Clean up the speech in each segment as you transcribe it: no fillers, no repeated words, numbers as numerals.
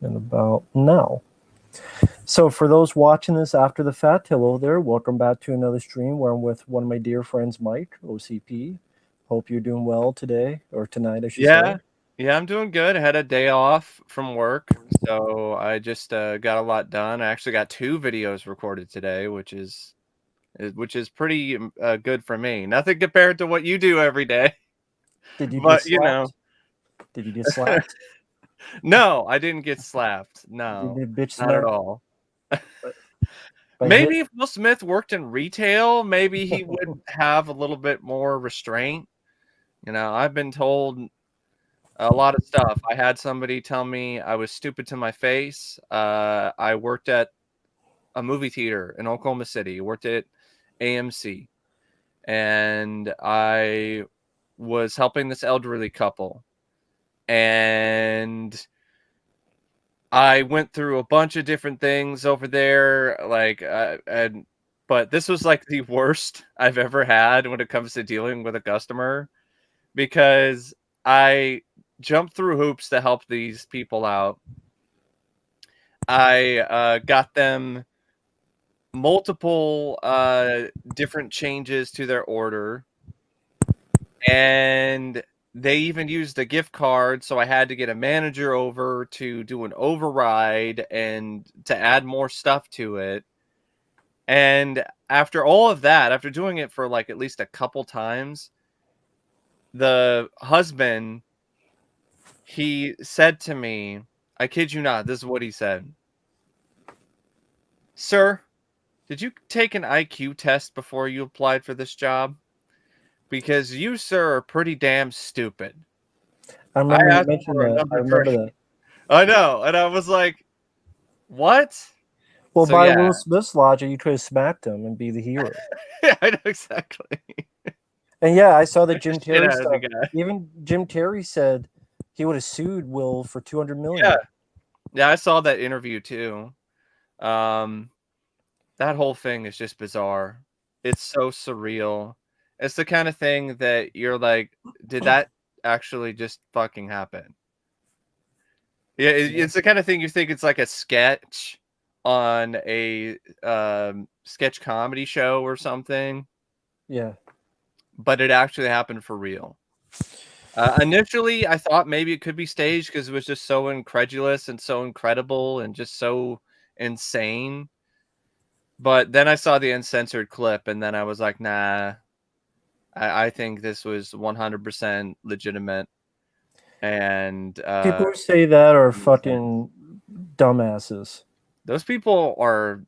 in about now. So for those watching this after the fact, hello there. Welcome back to another stream where I'm with one of my dear friends, Mike, OCP. Hope you're doing well today, or tonight, I should say. Yeah, I'm doing good. I had a day off from work, so I just got a lot done. I actually got 2 videos recorded today, which is pretty good for me. Nothing compared to what you do every day, Did you get but slapped? Did you get slapped? no, I didn't get slapped. Did you No, get bitch not at smacked all. by hit? Maybe if Will Smith worked in retail, maybe he would have a little bit more restraint. I've been told a lot of stuff. I had somebody tell me I was stupid to my face. I worked at a movie theater in Oklahoma City, worked at AMC, and I was helping this elderly couple. And I went through a bunch of different things over there, but this was like the worst I've ever had when it comes to dealing with a customer because I jumped through hoops to help these people out. I got them multiple different changes to their order, and they even used a gift card, so I had to get a manager over to do an override and to add more stuff to it. And after all of that, after doing it for like at least a couple times, the husband, he said to me, I kid you not, this is what he said. Sir, did you take an IQ test before you applied for this job? Because you, sir, are pretty damn stupid. I I remember you asked mentioned for a that. I number remember 3. that. I know. And I was like, what? Well, So, by yeah. Will Smith's logic, you could have smacked him and be the hero. Yeah, I know exactly. And yeah, I saw the Took the Jim shit Terry out of the stuff. guy. Even Jim Terry said he would have sued Will for 200 Yeah. million. Yeah, I saw that interview too. That whole thing is just bizarre. It's so surreal. It's the kind of thing that you're like, did that actually just fucking happen? Yeah, it's the kind of thing you think it's like a sketch on a sketch comedy show or something, Yeah. but it actually happened for real. Initially, I thought maybe it could be staged because it was just so incredulous and so incredible and just so insane. But then I saw the uncensored clip, and then I was like, nah, I think this was 100% legitimate. And People who say that are insane. fucking dumbasses. Those people are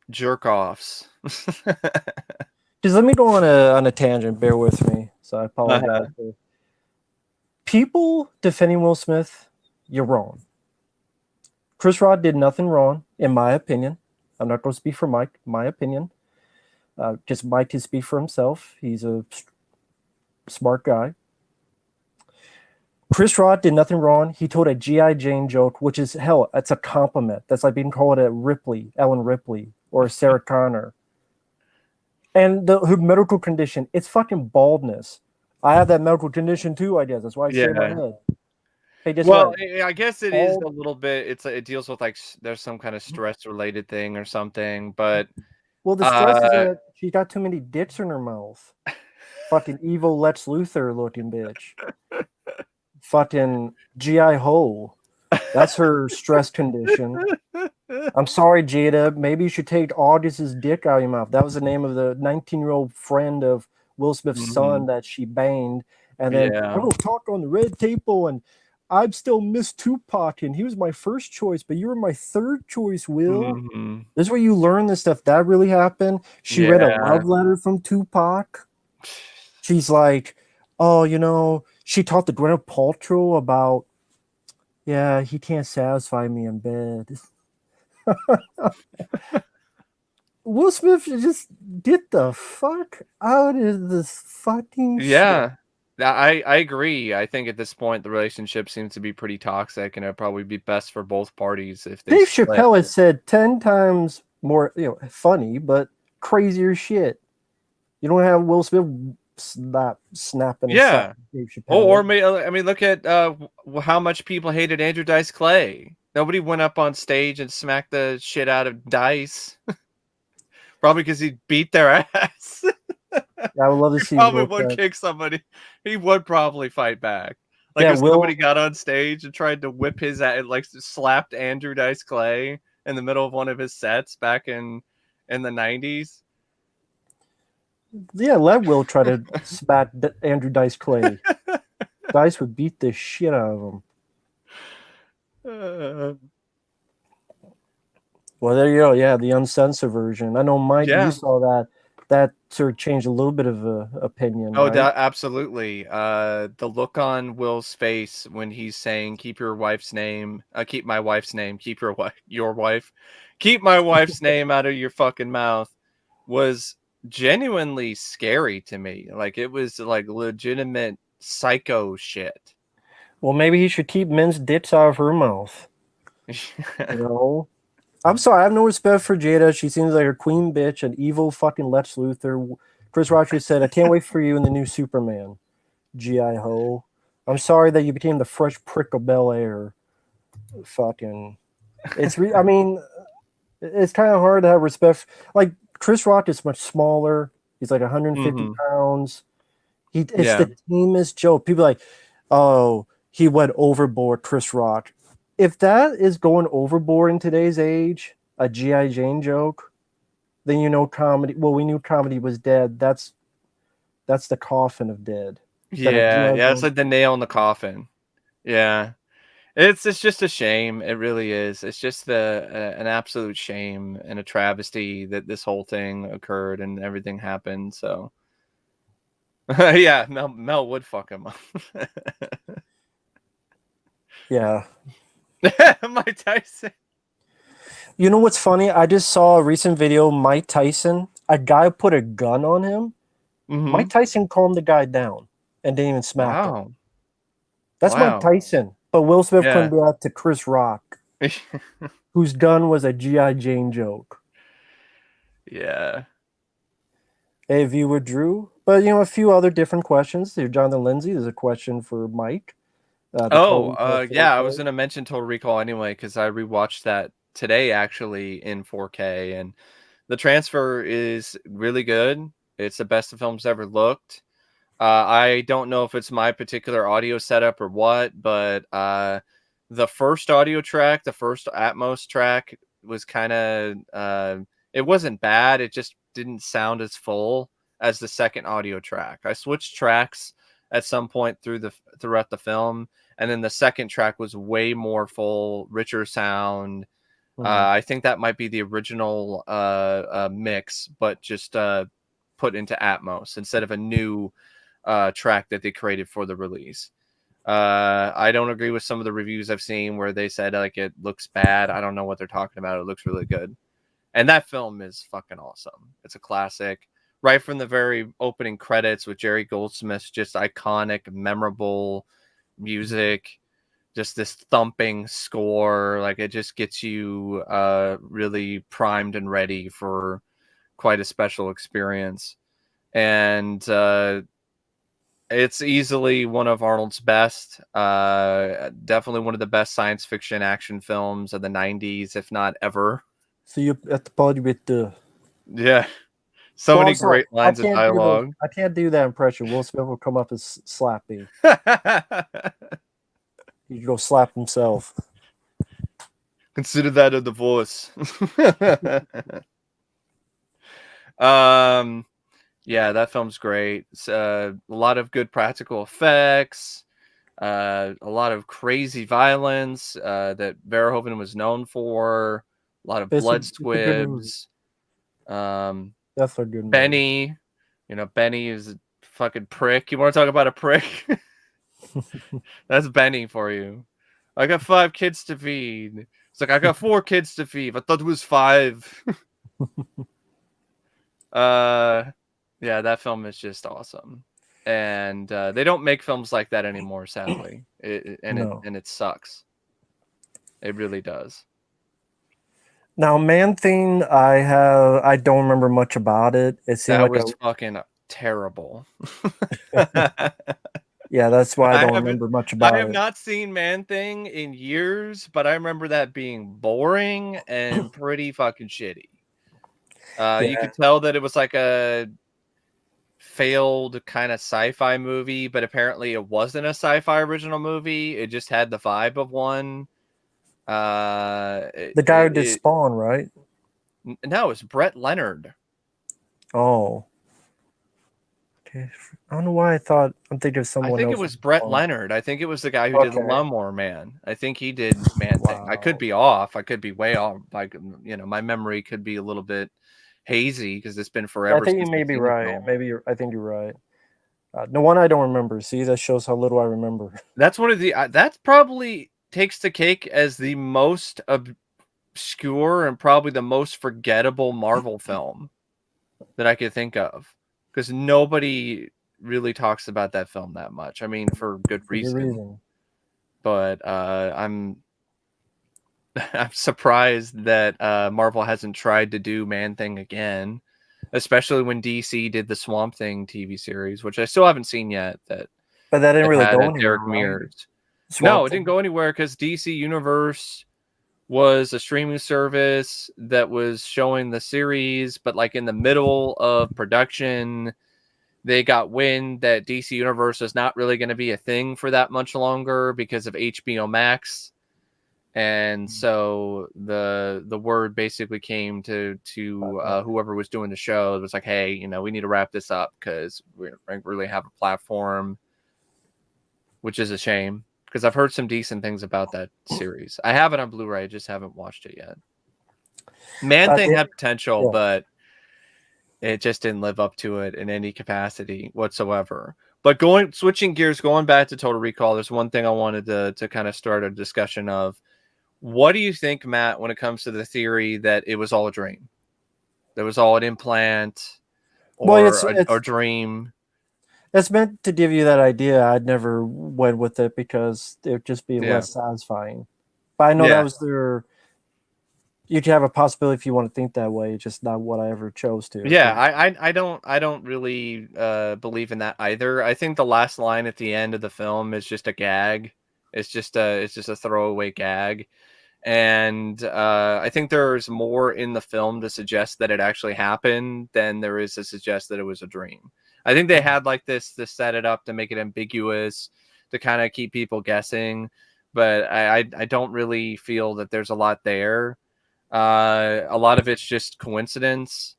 jerk offs. Just let me go on a tangent. Bear with me. So I apologize. People defending Will Smith, you're wrong. Chris Rock did nothing wrong, in my opinion. I'm not going to speak for Mike. My opinion. Just Mike can speak for himself. He's a smart guy. Chris Rock did nothing wrong. He told a G.I. Jane joke, which is, hell, that's a compliment. That's like being called a Ripley, Ellen Ripley, or Sarah Connor. And her medical condition, it's fucking baldness. I have that medical condition too, I guess. That's why I shave my head. Hey, guess Well, what? I guess it is a little bit. It deals with like there's some kind of stress related thing or something. But well, the stress is that she got too many dicks in her mouth. Fucking evil Lex Luthor looking bitch. Fucking GI Ho. That's her stress condition. I'm sorry, Jada. Maybe you should take August's dick out of your mouth. That was the name of the 19-year-old friend of Will Smith's son that she banged. And then I will talk on the red table, and I'm still Miss Tupac, and he was my first choice, but you were my third choice, Will. This is where you learn this stuff. That really happened. She read a love letter from Tupac. She's like, oh, you know, she talked to Gwyneth Paltrow about, yeah, he can't satisfy me in bed. Will Smith just get the fuck out of this fucking shit. I agree. I think at this point the relationship seems to be pretty toxic, and it'd probably be best for both parties if they Dave split. Chappelle has said 10 times more, funny, but crazier shit. You don't have Will Smith snapping. Yeah. Dave Chappelle. Or I mean, look at how much people hated Andrew Dice Clay. Nobody went up on stage and smacked the shit out of Dice. Probably because he beat their ass. I would love to He see probably Will would try. kick somebody. He would probably fight back. Like Yeah, if somebody Will. got on stage and tried to whip his ass, like slapped Andrew Dice Clay in the middle of one of his sets back in the 90s. Yeah, let Will try to smack Andrew Dice Clay. Dice would beat the shit out of him. Well, there you go. Yeah, the uncensored version. I know, Mike, you Yeah. saw that. That sort of changed a little bit of opinion, Oh, right? absolutely. The look on Will's face when he's saying, "Keep your wife's name. Keep my wife's name. Keep your wife. Keep my wife's name out of your fucking mouth," was genuinely scary to me. Like it was like legitimate psycho shit. Well, maybe he should keep men's dicks out of her mouth. You know? I'm sorry, I have no respect for Jada. She seems like a queen bitch, an evil fucking Lex Luthor. Chris Rock said, I can't wait for you in the new Superman. G.I. Ho. I'm sorry that you became the fresh prick of Bel Air. Fucking. I mean, it's kind of hard to have respect. Like, Chris Rock is much smaller. He's like 150 Hmm. pounds. It's Yeah. the tamest joke. People are like, oh, he went overboard, Chris Rock. If that is going overboard in today's age, a G.I. Jane joke, then you know comedy. Well, we knew comedy was dead. That's the coffin of dead. That a Yeah. G.I. Yeah. It's Jane. like the nail in the coffin. Yeah. It's just a shame. It really is. It's just an absolute shame and a travesty that this whole thing occurred and everything happened. So yeah, Mel would fuck him up. Yeah. Mike Tyson. You know what's funny? I just saw a recent video. Mike Tyson, a guy put a gun on him. Hmm. Mike Tyson calmed the guy down and didn't even smack him. Wow. That's Mike Wow. Tyson. But Will Smith couldn't Yeah. do that to Chris Rock, whose gun was a G.I. Jane joke. Yeah. Hey, viewer Drew. But, a few other different questions. Here, Jonathan Lindsay, there's a question for Mike. The Total Oh, Recall yeah, I was 4K. gonna mention Total Recall anyway, because I rewatched that today actually in 4K, and the transfer is really good. It's the best the film's ever looked. I don't know if it's my particular audio setup or what, but the first audio track, the first Atmos track was kind of it wasn't bad. It just didn't sound as full as the second audio track. I switched tracks at some point throughout the film, and then the second track was way more full, richer sound. I think that might be the original mix, but just put into Atmos instead of a new track that they created for the release. I don't agree with some of the reviews I've seen where they said like it looks bad. I don't know what they're talking about. It looks really good. And that film is fucking awesome. It's a classic. Right from the very opening credits with Jerry Goldsmith's just iconic, memorable music, just this thumping score. Like it just gets you really primed and ready for quite a special experience. And it's easily one of Arnold's best. Definitely one of the best science fiction action films of the 90s, if not ever. So you at the party with the. Yeah. So Well, many I'm sorry. great lines of dialogue. I can't do that impression. Will Smith will come up and slap me. He go slap himself. Consider that a divorce. um yeah, that film's great. It's, a lot of good practical effects, a lot of crazy violence that Verhoeven was known for, a lot of blood It's a good movie. squibs. Um, That's a good movie. Benny, Benny is a fucking prick. You want to talk about a prick? That's Benny for you. I got 5 kids to feed. It's like I got 4 kids to feed. I thought it was 5. Yeah, that film is just awesome, and they don't make films like that anymore, sadly. No. It sucks. It really does. Now, Man Thing, I don't remember much about it. It seemed That like a was fucking terrible. Yeah, that's why I don't haven't- remember much I about have it. not seen Man-Thing in years, but I remember that being boring and pretty fucking shitty. You Yeah, could tell that it was like a failed kind of sci-fi movie, but apparently it wasn't a sci-fi original movie. It just had the vibe of one. the guy who did Spawn, right? No, it's Brett Leonard. Oh, okay. I don't know why I'm thinking of I someone think it else. was Brett Leonard. I think it was the guy who did Okay. Lawnmower Man. I think he did Man-Thing. I could Wow. be off. I could be way off. Like, my memory could be a little bit hazy because it's been I forever think you since may I've be seen the right. film. I think you're right. The one I don't remember. See, that shows how little I remember. That's one of the. That probably takes the cake as the most obscure and probably the most forgettable Marvel film that I could think of, because nobody really talks about that film that much. I mean, for good For good reason. reason. But I'm I'm surprised that Marvel hasn't tried to do Man-Thing again, especially when DC did the Swamp Thing TV series, which I still haven't seen yet. But that didn't That really had go anywhere, Derek right? Mears. No, Swamp it didn't Thing. go anywhere because DC Universe was a streaming service that was showing the series, but like in the middle of production, they got wind that DC Universe is not really going to be a thing for that much longer because of HBO Max. And so the word basically came to whoever was doing the show. It was like, hey, we need to wrap this up because we don't really have a platform, which is a shame because I've heard some decent things about that series. I have it on Blu-ray, just haven't watched it yet. Man-Thing had potential, Yeah. but it just didn't live up to it in any capacity whatsoever. But switching gears, going back to Total Recall, there's one thing I wanted to kind of start a discussion of. What do you think, Matt, when it comes to the theory that it was all a dream? That was all an implant or a dream? It's meant to give you that idea. I'd never went with it because it would just be Yeah. less satisfying. But I know that was you could have a possibility if you want to think that way. It's just not what I ever chose to. Yeah, I don't really believe in that either. I think the last line at the end of the film is just a gag. It's just a throwaway gag. And I think there's more in the film to suggest that it actually happened than there is to suggest that it was a dream. I think they had like this to set it up to make it ambiguous, to kind of keep people guessing. But I don't really feel that there's a lot there. A lot of it's just coincidence,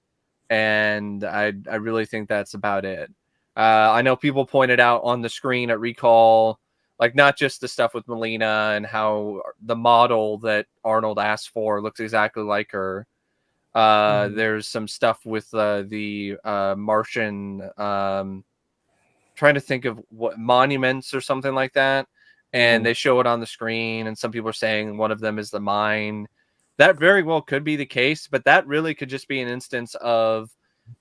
and I really think that's about it. I know people pointed out on the screen at Recall, like not just the stuff with Melina and how the model that Arnold asked for looks exactly like her. There's some stuff with the Martian, trying to think of what monuments or something like that, and they show it on the screen, and some people are saying one of them is the mine. That very well could be the case, but that really could just be an instance of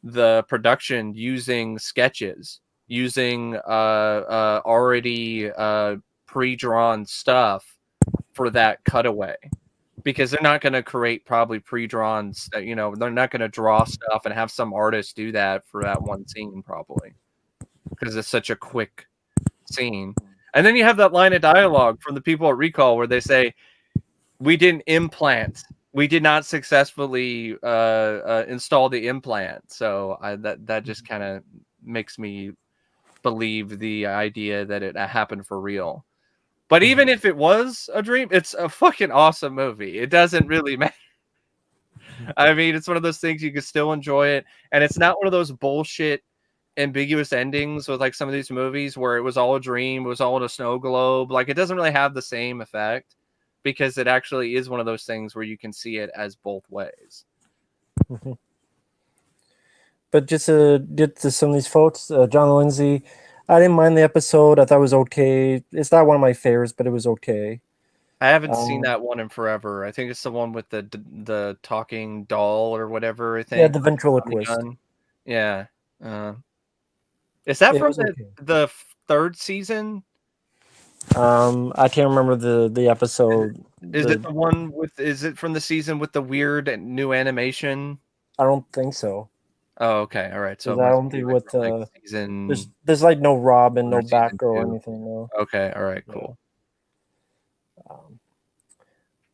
the production using sketches, using already pre-drawn stuff for that cutaway, because they're not going to create probably pre-drawn, they're not going to draw stuff and have some artist do that for that one scene probably, because it's such a quick scene. And then you have that line of dialogue from the people at Recall where they say, we didn't implant. We did not successfully install the implant. So that just kind of makes me believe the idea that it happened for real. But even if it was a dream, it's a fucking awesome movie. It doesn't really matter. I mean, it's one of those things you can still enjoy it. And it's not one of those bullshit ambiguous endings with like some of these movies where it was all a dream, it was all in a snow globe. Like, it doesn't really have the same effect, because it actually is one of those things where you can see it as both ways. But just to get to some of these folks, John Lindsay, I didn't mind the episode. I thought it was okay. It's not one of my favorites, but it was okay. I haven't seen that one in forever. I think it's the one with the talking doll or whatever. I think. Yeah, the ventriloquist. Yeah. Is that from the third season? I can't remember the episode. Is it the one with? Is it from the season with the weird new animation? I don't think so. Oh, okay, all right. So Because it I must don't be think like with from like season there's like no Robin, 1 no or season Batgirl or 2. anything. No. Okay, all right, Yeah. cool. Um,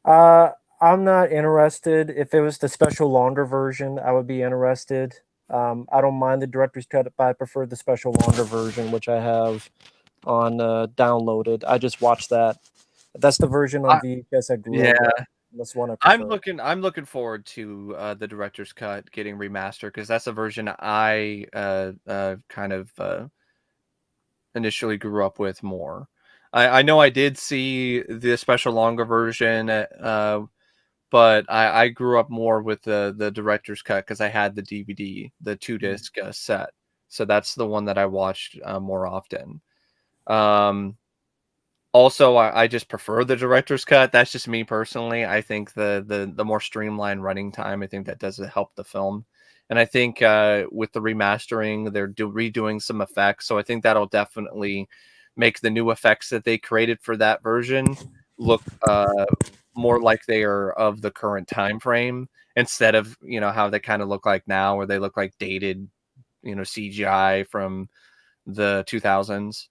uh, I'm not interested. If it was the special longer version, I would be interested. I don't mind the director's cut, but I prefer the special longer version, which I have on downloaded. I just watched that. That's the version on I, VHS I grew yeah, up with. That's one I prefer. I'm looking forward to the director's cut getting remastered because that's a version I kind of initially grew up with more. I know I did see the special longer version, but I grew up more with the director's cut because I had the DVD, the 2 disc set. So that's the one that I watched more often. Um, Also, I just prefer the director's cut. That's just me personally. I think the more streamlined running time, I think that does help the film. And I think with the remastering, they're redoing some effects, so I think that'll definitely make the new effects that they created for that version look more like they are of the current time frame instead of how they kind of look like now, where they look like dated CGI from the 2000s.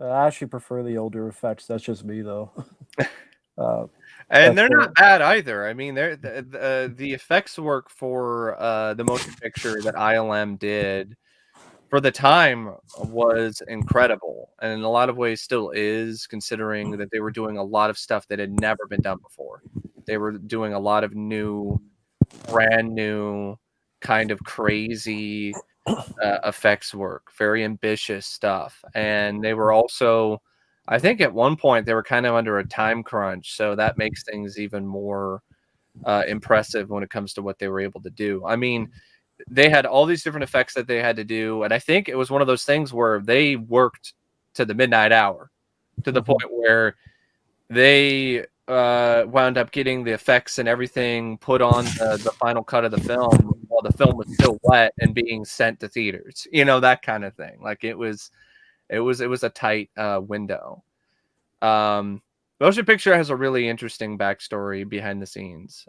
I actually prefer the older effects. That's just me, though. uh, And that's they're what. not bad either. I mean, the effects work for the motion picture that ILM did for the time was incredible, and in a lot of ways still is, considering that they were doing a lot of stuff that had never been done before. They were doing a lot of brand new, kind of crazy effects work, very ambitious stuff. And they were also, I think at one point, they were kind of under a time crunch. So that makes things even more impressive when it comes to what they were able to do. I mean, they had all these different effects that they had to do. And I think it was one of those things where they worked to the midnight hour to the point where they wound up getting the effects and everything put on the final cut of the film while the film was still wet and being sent to theaters. That kind of thing. Like it was a tight window. Motion picture has a really interesting backstory behind the scenes.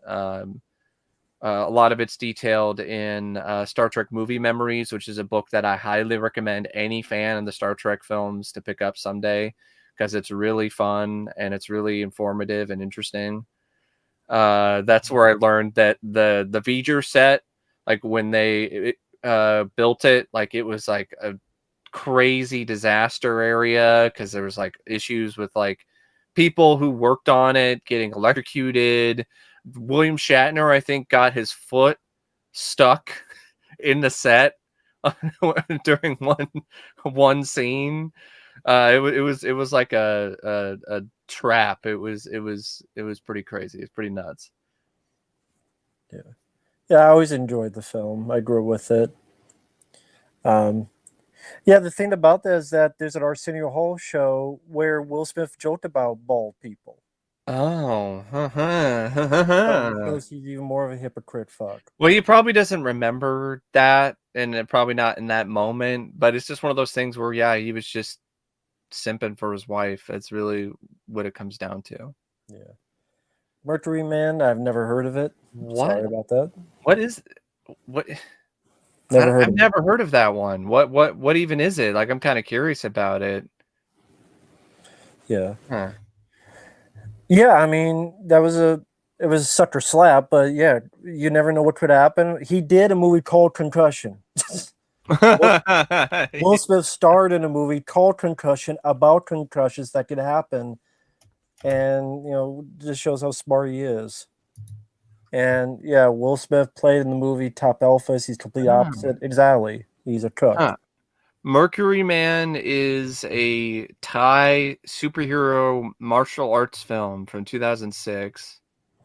A lot of it's detailed in Star Trek Movie Memories, which is a book that I highly recommend any fan of the Star Trek films to pick up someday because it's really fun and it's really informative and interesting. That's where I learned that the V'ger set, like when they built it, like it was like a crazy disaster area because there was like issues with like people who worked on it getting electrocuted. William Shatner, I think, got his foot stuck in the set during one scene. It was like a trap. It was pretty crazy. It's pretty nuts. Yeah, yeah. I always enjoyed the film. I grew up with it. Yeah, the thing about that is that there's an Arsenio Hall show where Will Smith joked about bald people. Oh, So it shows he's even more of a hypocrite fuck. well, he probably doesn't remember that, and probably not in that moment. But it's just one of those things where, yeah, he was just simping for his wife. That's really what it comes down to. Yeah. Mercury Man, I've never heard of it. What? Sorry about that. What is what? Never heard I've of it. never heard of that one. What even is it? Like, I'm kind of curious about it. Yeah. Huh. Yeah, I mean, it was a sucker slap, but yeah, you never know what could happen. He did a movie called Concussion. Will Smith starred in a movie called Concussion about concussions that could happen, and just shows how smart he is. And yeah, Will Smith played in the movie Top Alphas. He's complete opposite. Exactly, he's a cook. Huh. Mercury Man is a Thai superhero martial arts film from 2006.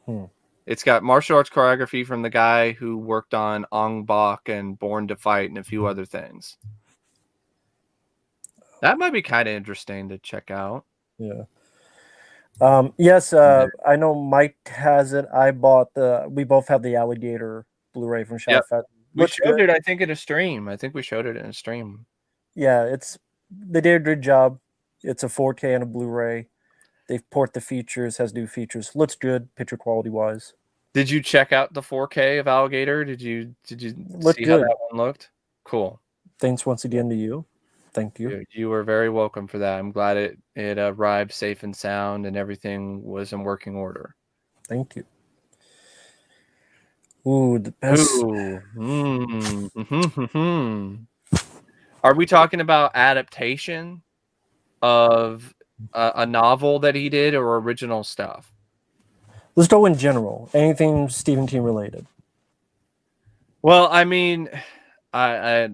Hmm. It's got martial arts choreography from the guy who worked on Ong Bak and Born to Fight and a few other things. That might be kind of interesting to check out. Yeah. Yes, I know Mike has it. We both have the Alligator Blu-ray from Yep. Sci-fi. We Looks showed good. it, I think, in a stream. I think we showed it in a stream. Yeah, they did a good job. It's a 4K and a Blu-ray. They've port the features, has new features. Looks good, picture quality wise. Did you check out the 4K of Alligator? Did you Looked see how good. that one looked? Cool. Thanks once again to you. Thank you. You were very welcome for that. I'm glad it arrived safe and sound and everything was in working order. Thank you. Ooh, the best. Ooh. Are we talking about adaptation of a novel that he did or original stuff? Let's go in general. Anything Stephen King related. Well, I mean, I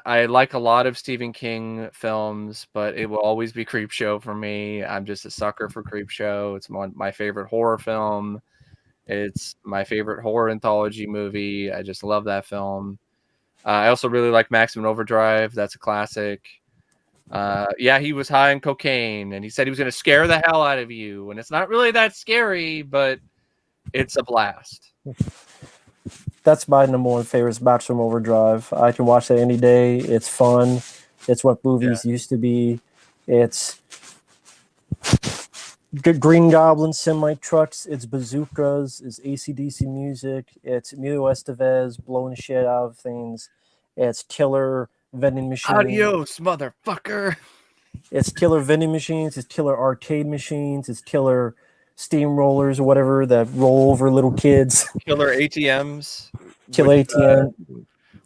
like a lot of Stephen King films, but it will always be Creepshow for me. I'm just a sucker for Creepshow. It's my favorite horror film. It's my favorite horror anthology movie. I just love that film. I also really like Maximum Overdrive. That's a classic. Yeah, he was high on cocaine, and he said he was going to scare the hell out of you. And it's not really that scary, but it's a blast. That's my number one favorite is Maximum Overdrive. I can watch that any day. It's fun. It's what movies used to be. It's Green Goblin semi-trucks. It's bazookas. It's AC/DC music. It's Emilio Estevez blowing shit out of things. It's killer vending machines. Adios, motherfucker. It's killer vending machines. It's killer arcade machines. It's killer steamrollers or whatever that roll over little kids. Killer ATMs. Killer ATM.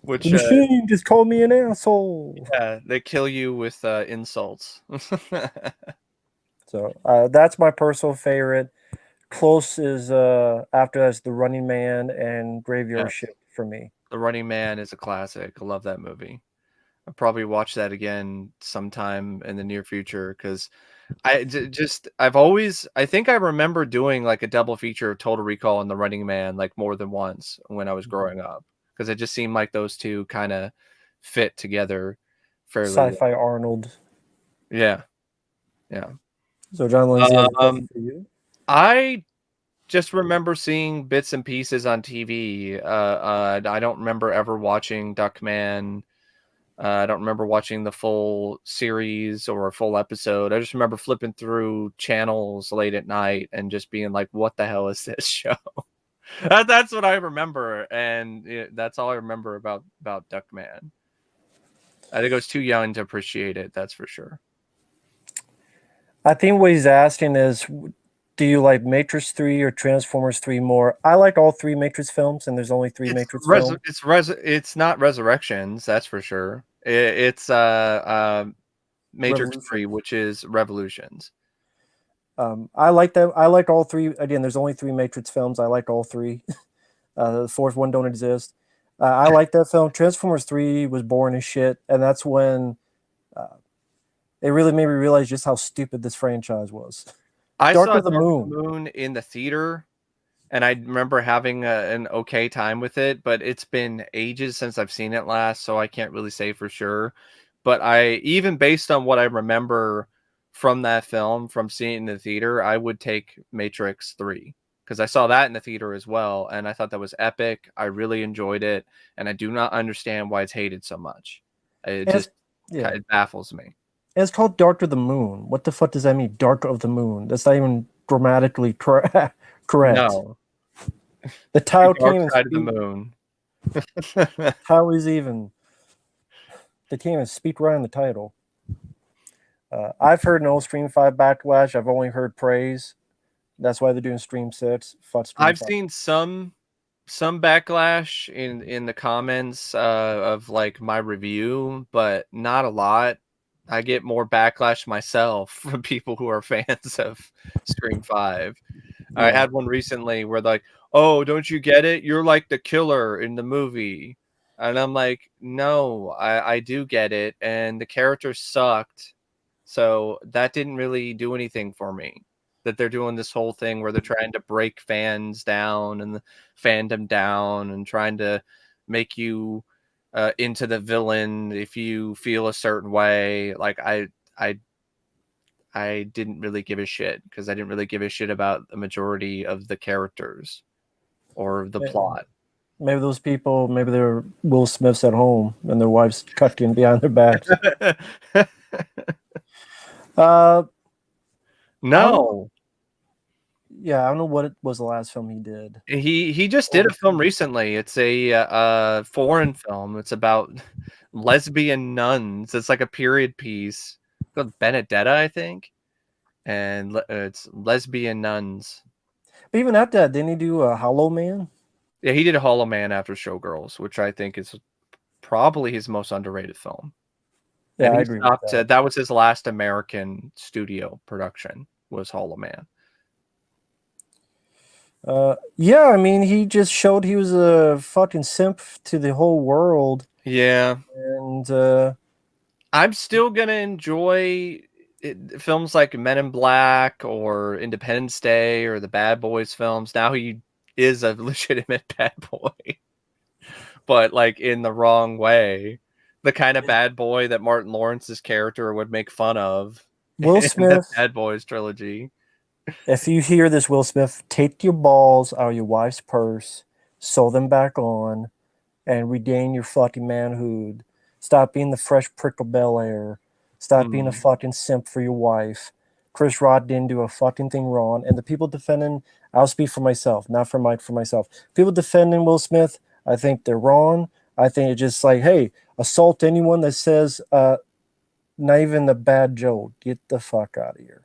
Which the machine just called me an asshole. Yeah, they kill you with insults. So that's my personal favorite. Close is after that's The Running Man and Graveyard Shift for me. The Running Man is a classic. I love that movie. I'll probably watch that again sometime in the near future because I think I remember doing like a double feature of Total Recall and The Running Man like more than once when I was growing up because it just seemed like those two kind of fit together fairly. Sci-fi Arnold. Yeah. So John Lindsay, has a question for you. I just remember seeing bits and pieces on TV. I don't remember ever watching Duckman. I don't remember watching the full series or a full episode. I just remember flipping through channels late at night and just being like, what the hell is this show? That's what I remember. And that's all I remember about Duckman. I think I was too young to appreciate it. That's for sure. I think what he's asking is, do you like Matrix 3 or Transformers 3 more? I like all three Matrix films, and there's only three Matrix films. It's not Resurrections, that's for sure. It's Matrix 3, which is Revolutions. I like that. I like all three. Again, there's only three Matrix films. I like all three. The fourth one don't exist. I like that film. Transformers 3 was boring as shit, and that's when it really made me realize just how stupid this franchise was. I saw Dark of the Moon in the theater, and I remember having an okay time with it, but it's been ages since I've seen it last, so I can't really say for sure. But even based on what I remember from that film, from seeing it in the theater, I would take Matrix 3 because I saw that in the theater as well, and I thought that was epic. I really enjoyed it, and I do not understand why it's hated so much. It baffles me. And it's called Dark of the Moon. What the fuck does that mean? Dark of the Moon. That's not even grammatically correct. No. The title Dark Side of the Moon. How is even? They can't even speak right in the title. I've heard no Stream 5 backlash. I've only heard praise. That's why they're doing Stream 6. I've seen some backlash in the comments of like my review, but not a lot. I get more backlash myself from people who are fans of Scream 5. Yeah. I had one recently where like, oh, don't you get it? You're like the killer in the movie. And I'm like, no, I do get it. And the character sucked. So that didn't really do anything for me. That they're doing this whole thing where they're trying to break fans down and the fandom down and trying to make you into the villain if you feel a certain way. Like I didn't really give a shit because I didn't really give a shit about the majority of the characters or the plot. Maybe those people, maybe they're Will Smiths at home and their wives cucking behind their backs. No. Yeah, I don't know what it was the last film he did. He just did a film recently. It's a foreign film. It's about lesbian nuns. It's like a period piece called Benedetta, I think, and it's lesbian nuns. But even after that, didn't he do a Hollow Man? Yeah, he did a Hollow Man after Showgirls, which I think is probably his most underrated film. Yeah, And I he agree with stopped. that. That was his last American studio production. Was Hollow Man. Yeah, I mean, he just showed he was a fucking simp to the whole world, Yeah, and I'm still gonna enjoy films like Men in Black or Independence Day or the Bad Boys films. Now he is a legitimate bad boy, but like in the wrong way. The kind of bad boy that Martin Lawrence's character would make fun of Will in the Smith. Bad Boys trilogy. If you hear this, Will Smith, take your balls out of your wife's purse, sew them back on, and regain your fucking manhood. Stop being the fresh prick of Bel-Air. Stop being a fucking simp for your wife. Chris Rock didn't do a fucking thing wrong. And the people defending, I'll speak for myself, not for Mike, for myself. People defending Will Smith, I think they're wrong. I think it's just like, hey, assault anyone that says not even a bad joke. Get the fuck out of here.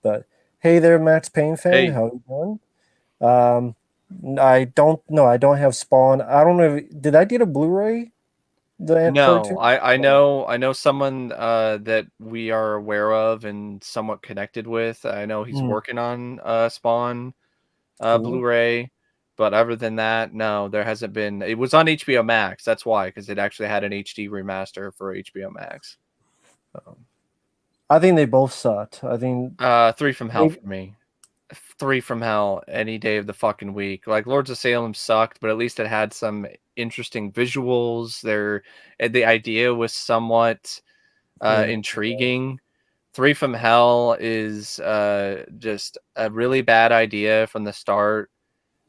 But hey there, Max Payne fan. Hey, How you doing? Um, I don't know. I don't have Spawn. I don't know. Did I get a Blu-ray? The no, cartoon? I know someone that we are aware of and somewhat connected with. I know he's Mm, working on Spawn cool. Blu-ray, but other than that, no, there hasn't been. It was on HBO Max. That's why, because it actually had an HD remaster for HBO Max. I think they both sucked. I think Three from Hell they. for me. Three from Hell any day of the fucking week. Like Lords of Salem sucked, but at least it had some interesting visuals. The idea was somewhat Yeah, intriguing. Three from Hell is just a really bad idea from the start.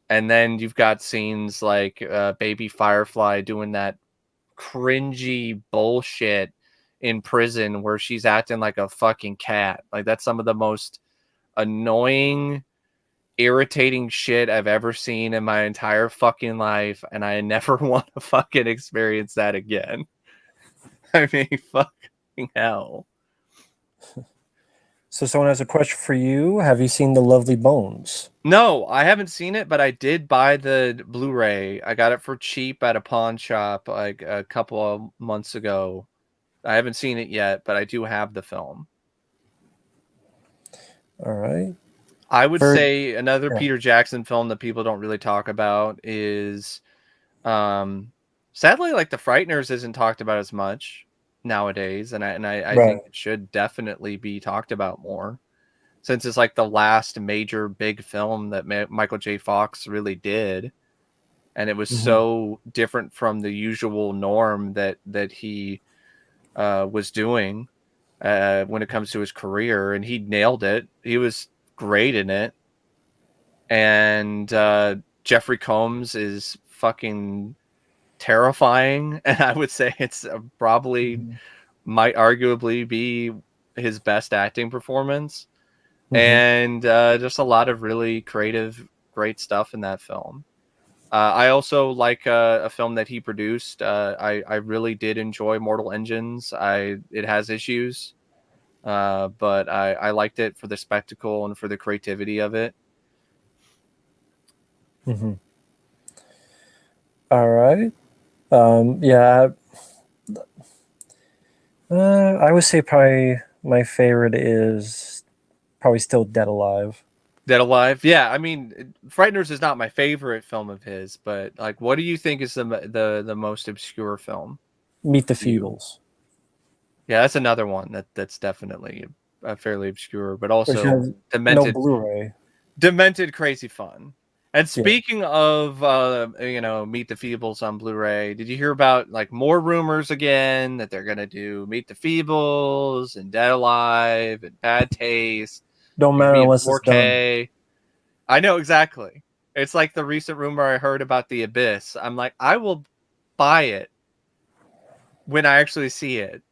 And then you've got scenes like Baby Firefly doing that cringy bullshit in prison where she's acting like a fucking cat. Like that's some of the most annoying, irritating shit I've ever seen in my entire fucking life, and I never want to fucking experience that again. I mean, fucking hell. So someone has a question for you. Have you seen The Lovely Bones? No, I haven't seen it, but I did buy the Blu-ray. I got it for cheap at a pawn shop like a couple of months ago. I haven't seen it yet, but I do have the film. All right. I would For say another yeah. Peter Jackson film that people don't really talk about is sadly like The Frighteners isn't talked about as much nowadays, and I Right. think it should definitely be talked about more since it's like the last major big film that Michael J. Fox really did, and it was Mm-hmm. so different from the usual norm that he was doing when it comes to his career, and he nailed it. He was great in it, and Jeffrey Combs is fucking terrifying, and I would say it's probably Mm-hmm. might arguably be his best acting performance, Mm-hmm. and just a lot of really creative, great stuff in that film. I also like a film that he produced. I really did enjoy Mortal Engines. It has issues, but I liked it for the spectacle and for the creativity of it. Mm-hmm. All right. Yeah. I would say probably my favorite is probably still Dead Alive. Dead Alive, yeah. I mean, Frighteners is not my favorite film of his, but like, what do you think is the most obscure film Meet the to you? Feebles, Yeah, that's another one that's definitely fairly obscure, but which also has no demented, Blu-ray. demented, crazy fun. And Yeah. speaking of, Meet the Feebles on Blu-ray, did you hear about like more rumors again that they're gonna do Meet the Feebles and Dead Alive and Bad Taste? Don't Gonna matter be in unless it's done. 4K. I know exactly. It's like the recent rumor I heard about The Abyss. I'm like, I will buy it when I actually see it.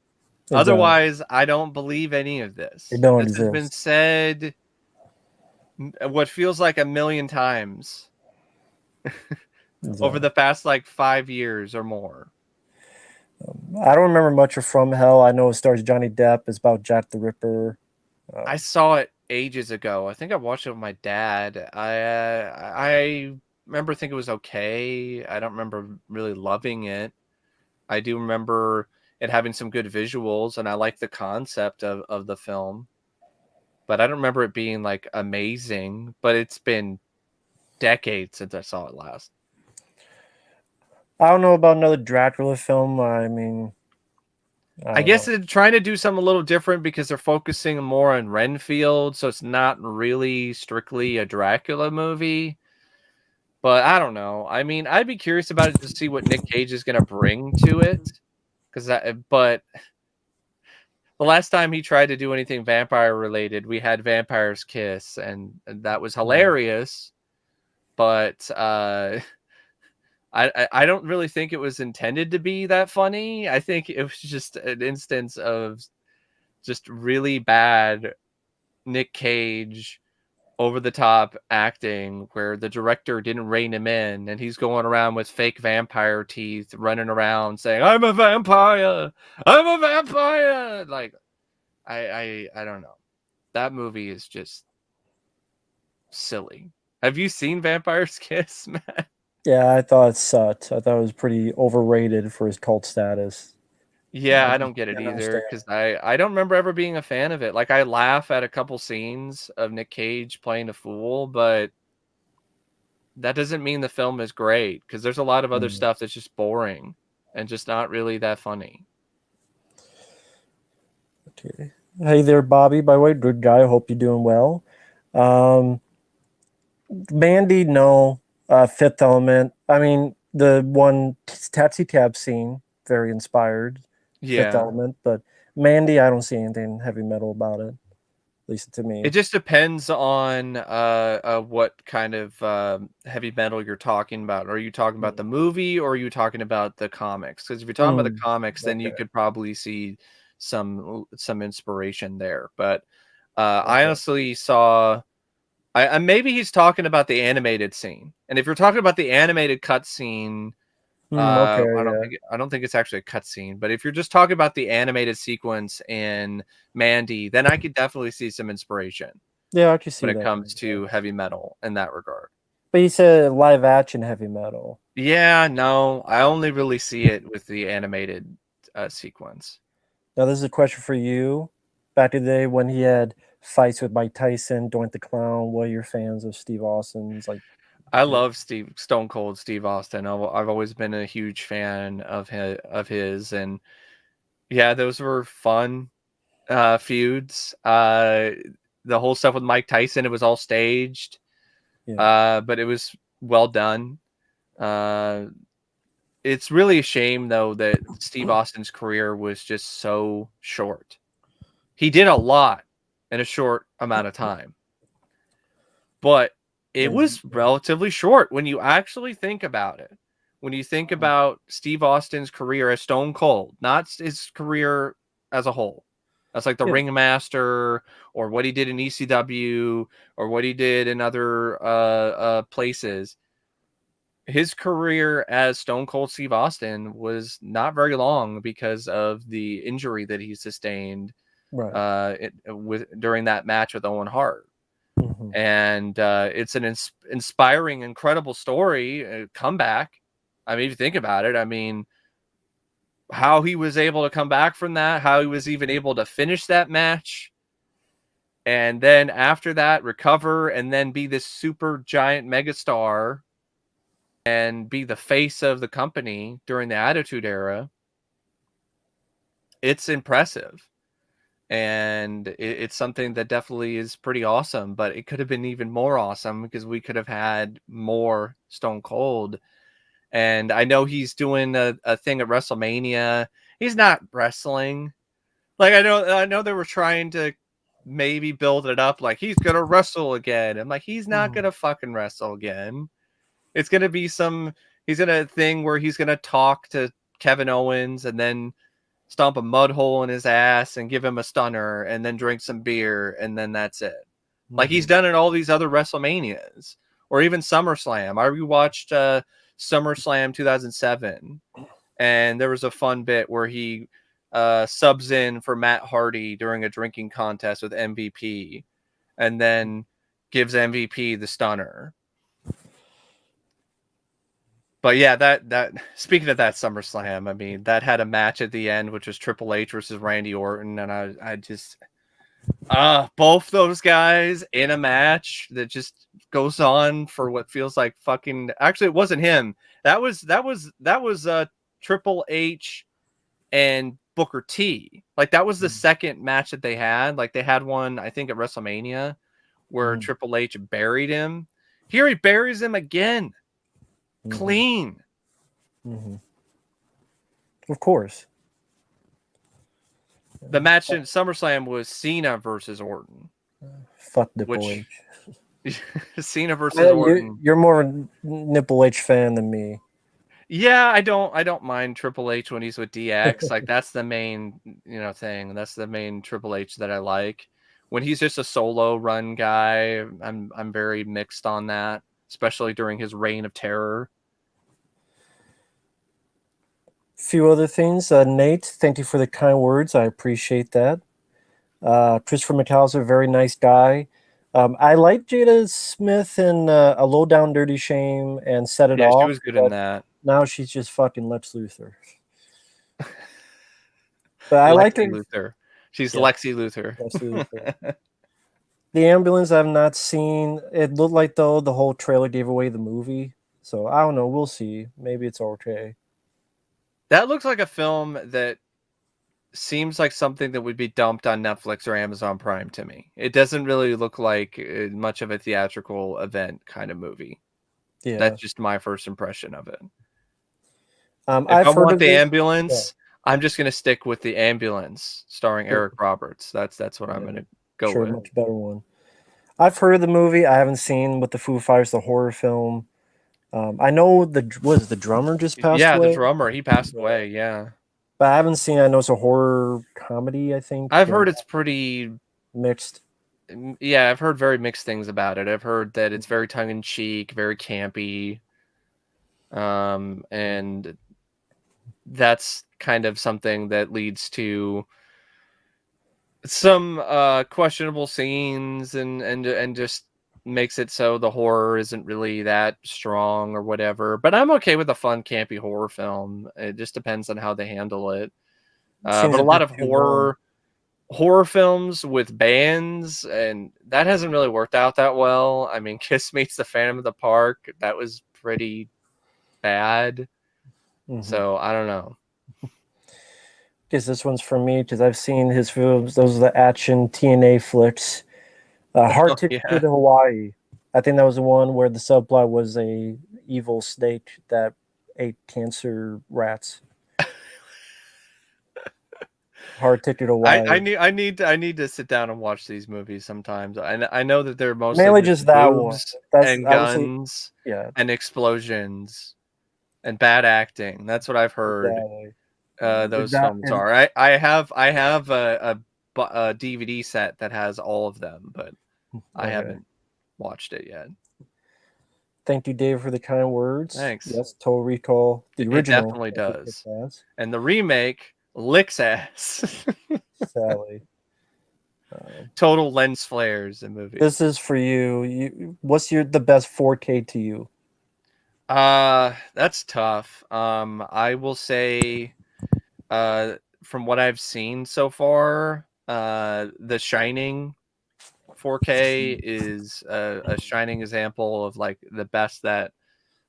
Exactly. Otherwise, I don't believe any of It this. don't This has been exist. said what feels like a million times over So, the past like 5 years or more. I don't remember much of From Hell. I know it stars Johnny Depp. It's about Jack the Ripper. I saw it ages ago. I think I watched it with my dad. I remember thinking it was okay. I don't remember really loving it. I do remember it having some good visuals, and I like the concept of the film. But I don't remember it being like amazing. But it's been decades since I saw it last. I don't know about another Dracula film. I mean, I I don't guess know. they're trying to do something a little different because they're focusing more on Renfield, so it's not really strictly a Dracula movie. But I don't know. I mean, I'd be curious about it to see what Nick Cage is going to bring to it. But the last time he tried to do anything vampire related, we had Vampire's Kiss, and that was hilarious. But I don't really think it was intended to be that funny. I think it was just an instance of just really bad Nick Cage over the top acting where the director didn't rein him in and he's going around with fake vampire teeth running around saying, I'm a vampire, I'm a vampire. Like I don't know. That movie is just silly. Have you seen Vampire's Kiss, Matt? Yeah, I thought it sucked. I thought it was pretty overrated for his cult status. Yeah, I I just don't get it didn't either understand. because I don't remember ever being a fan of it. Like I laugh at a couple scenes of Nick Cage playing a fool, but that doesn't mean the film is great because there's a lot of other Mm. stuff that's just boring and just not really that funny. Okay. Hey there, Bobby. By the way, good guy. Hope you're doing well. Um, Mandy, no. Fifth Element. I mean, the one taxi cab scene, very inspired. Fifth Yeah. Element, but Mandy, I don't see anything heavy metal about it. At least to It me. just depends on what kind of heavy metal you're talking about. Are you talking about Mm. the movie or are you talking about the comics? Because if you're talking about the comics, then you Okay. could probably see some inspiration there. But I Okay. honestly saw I maybe he's talking about the animated scene. And if you're talking about the animated cut scene, Okay. Yeah. I don't think it's actually a cutscene, but if you're just talking about the animated sequence in Mandy, then I could definitely see some inspiration Yeah, I can when see it that. comes to heavy metal in that regard. But you said live action heavy metal. Yeah, no, I only really see it with the animated sequence. Now, this is a question for you. Back in the day when he had fights with Mike Tyson, Doink the Clown, what are your fans of Steve Austin's? Like, I love Stone Cold Steve Austin. I've always been a huge fan of his, and yeah, those were fun feuds. The whole stuff with Mike Tyson, it was all staged, yeah, but it was well done. Uh, it's really a shame though that Steve Austin's career was just so short. He did a lot in a short amount of time, but it yeah, was relatively short when you actually think about it. When you think about Steve Austin's career as Stone Cold, not his career as a whole. That's like the yeah, Ringmaster or what he did in ECW or what he did in other places. His career as Stone Cold Steve Austin was not very long because of the injury that he sustained right. during that match with Owen Hart. Hmm. And it's an inspiring, incredible story, comeback. I mean, if you think about it, I mean, how he was able to come back from that, how he was even able to finish that match, and then after that recover and then be this super giant megastar and be the face of the company during the Attitude Era. It's impressive. And it's something that definitely is pretty awesome, but it could have been even more awesome because we could have had more Stone Cold. And I know he's doing a thing at WrestleMania. He's not wrestling. Like I know they were trying to maybe build it up like he's gonna wrestle again. I'm like, he's not Hmm. gonna fucking wrestle again. It's gonna be he's gonna thing where he's gonna talk to Kevin Owens and then stomp a mud hole in his ass and give him a stunner and then drink some beer and then that's it. Like he's done in all these other WrestleManias or even SummerSlam. I rewatched SummerSlam 2007, and there was a fun bit where he subs in for Matt Hardy during a drinking contest with MVP, and then gives MVP the stunner. But yeah, that speaking of that SummerSlam, I mean, that had a match at the end, which was Triple H versus Randy Orton, and I just both those guys in a match that just goes on for what feels like fucking. Actually, it wasn't him. That was Triple H and Booker T. Like that was the second match that they had. Like they had one, I think, at WrestleMania where Triple H buried him. Here he buries him again. Clean. Of course. The match in SummerSlam was Cena versus Orton. Fuck Nipple H. Cena versus Orton. You're more of a Nipple H fan than me. Yeah, I don't mind Triple H when he's with DX. Like that's the main, thing. That's the main Triple H that I like. When he's just a solo run guy, I'm very mixed on that, especially during his reign of terror. Few other things. Nate, thank you for the kind words. I appreciate that. Christopher McAllister, very nice guy. I like Jada Smith in A Low Down Dirty Shame and Set It Off. Yeah, she was good in that. Now she's just fucking Lex Luthor. But I like her. Luthor. She's Lexi Luthor. Lexi Luthor. The Ambulance I've not seen. It looked like, though, the whole trailer gave away the movie. So I don't know. We'll see. Maybe it's okay. That looks like a film that seems like something that would be dumped on Netflix or Amazon Prime to me. It doesn't really look like much of a theatrical event kind of movie. Yeah. That's just my first impression of it. If I want the Ambulance, I'm just going to stick with The Ambulance starring Eric Roberts. That's what I'm going to go with. Much better one. I've heard of the movie. I haven't seen with the Foo Fighters, the horror film. I know the drummer just passed away? Yeah, the drummer. He passed away, yeah. But I haven't seen. I know it's a horror comedy, I think. I've heard it's pretty mixed. Yeah, I've heard very mixed things about it. I've heard that it's very tongue-in-cheek, very campy. And that's kind of something that leads to some questionable scenes and just makes it so the horror isn't really that strong or whatever. But I'm okay with a fun, campy horror film. It just depends on how they handle it. But a lot of horror films with bands, and that hasn't really worked out that well. I mean, Kiss Meets the Phantom of the Park, that was pretty bad. So I don't know. Guess this one's for me because I've seen his films. Those are the action TNA flicks. Hard Ticket to Hawaii. I think that was the one where the subplot was a evil snake that ate cancer rats. Hard Ticket to Hawaii. I need to sit down and watch these movies sometimes. I know that they're mostly mainly just that one. And guns, and explosions, and bad acting. That's what I've heard. Exactly. Those films are. I have a DVD set that has all of them, but I haven't watched it yet. Thank you, Dave, for the kind words. Thanks. Yes, Total Recall. The original. It definitely does. And the remake licks ass. Sally. Total lens flares in movies. This is for you. What's the best 4K to you? That's tough. I will say, from what I've seen so far, The Shining 4K is a shining example of like the best that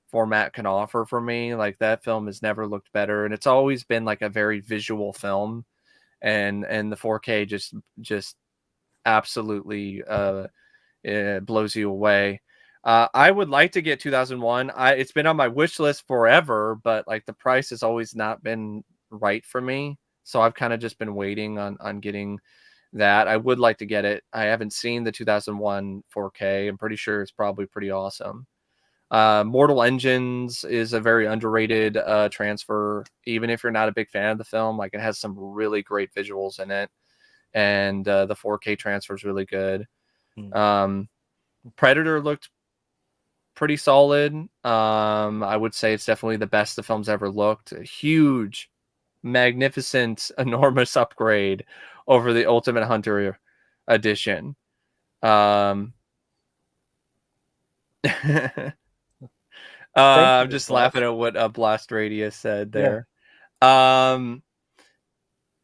format can offer for me. Like that film has never looked better, and it's always been like a very visual film, and the 4K just absolutely it blows you away. I would like to get 2001. It's been on my wish list forever, but like the price has always not been right for me. So I've kind of just been waiting on getting that. I would like to get it. I haven't seen the 2001 4K. I'm pretty sure it's probably pretty awesome. Mortal Engines is a very underrated transfer, even if you're not a big fan of the film. Like it has some really great visuals in it, and the 4K transfer is really good. Predator looked pretty solid. I would say it's definitely the best the film's ever looked. A huge, magnificent, enormous upgrade over the Ultimate Hunter edition. I'm just laughing at what Blast Radius said there. Yeah.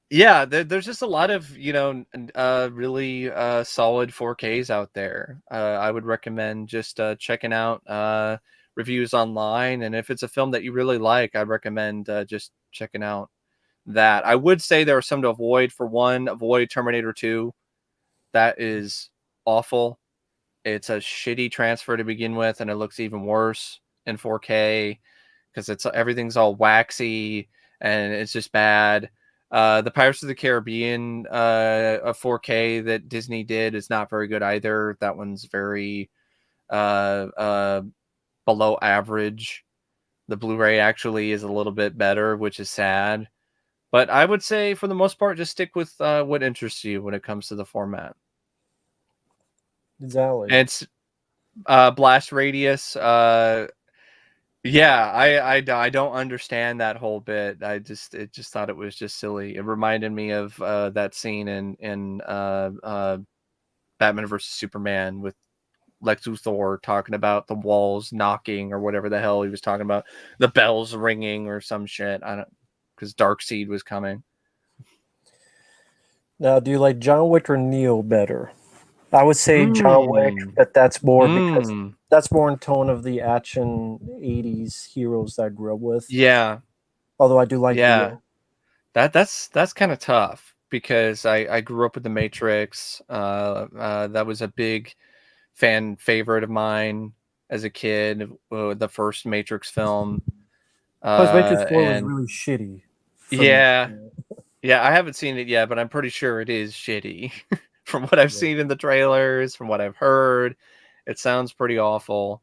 Yeah, there's just a lot of, really solid 4Ks out there. I would recommend just checking out reviews online. And if it's a film that you really like, I'd recommend just checking out that. I would say there are some to avoid. For one, avoid Terminator 2. That is awful. It's a shitty transfer to begin with, and it looks even worse in 4K because everything's all waxy and it's just bad. The Pirates of the Caribbean, a 4K that Disney did, is not very good either. That one's very below average. The Blu-ray actually is a little bit better, which is sad. But I would say, for the most part, just stick with what interests you when it comes to the format. Exactly. And it's Blast Radius. Yeah, I don't understand that whole bit. I just thought it was just silly. It reminded me of that scene in Batman versus Superman with Lex Luthor talking about the walls knocking or whatever the hell he was talking about, the bells ringing or some shit. I don't, because Darkseid was coming. Now, do you like John Wick or Neo better? I would say John Wick, but that's more because that's more in tone of the action 80s heroes that I grew up with. Yeah. Although I do like Neo. That's kind of tough because I grew up with The Matrix. That was a big fan favorite of mine as a kid. The first Matrix film. Plus, Matrix 4 was really shitty. Yeah. Yeah, I haven't seen it yet, but I'm pretty sure it is shitty. From what I've seen in the trailers, from what I've heard, it sounds pretty awful.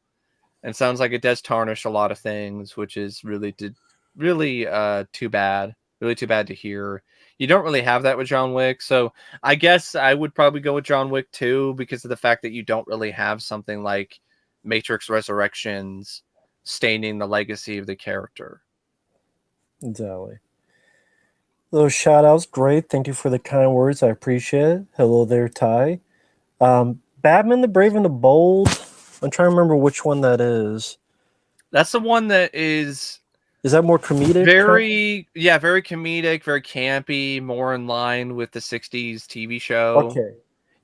And sounds like it does tarnish a lot of things, which is really too bad. Really too bad to hear. You don't really have that with John Wick, so I guess I would probably go with John Wick 2 because of the fact that you don't really have something like Matrix Resurrections staining the legacy of the character. Exactly. Those shout outs, great. Thank you for the kind words. I appreciate it. Hello there, Ty. Batman the Brave and the Bold. I'm trying to remember which one that is. That's the one that is... Is that more comedic? Very comedic, very campy, more in line with the 60s TV show. Okay.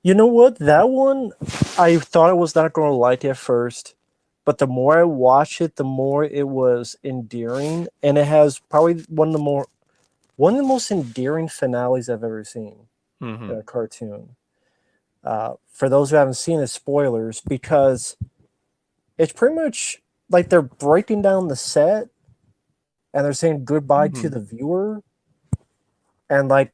You know what? That one, I thought I was not going to like it at first. But the more I watched it, the more it was endearing. And it has probably one of the most endearing finales I've ever seen in a cartoon. For those who haven't seen it, spoilers, because it's pretty much like they're breaking down the set and they're saying goodbye to the viewer. And like,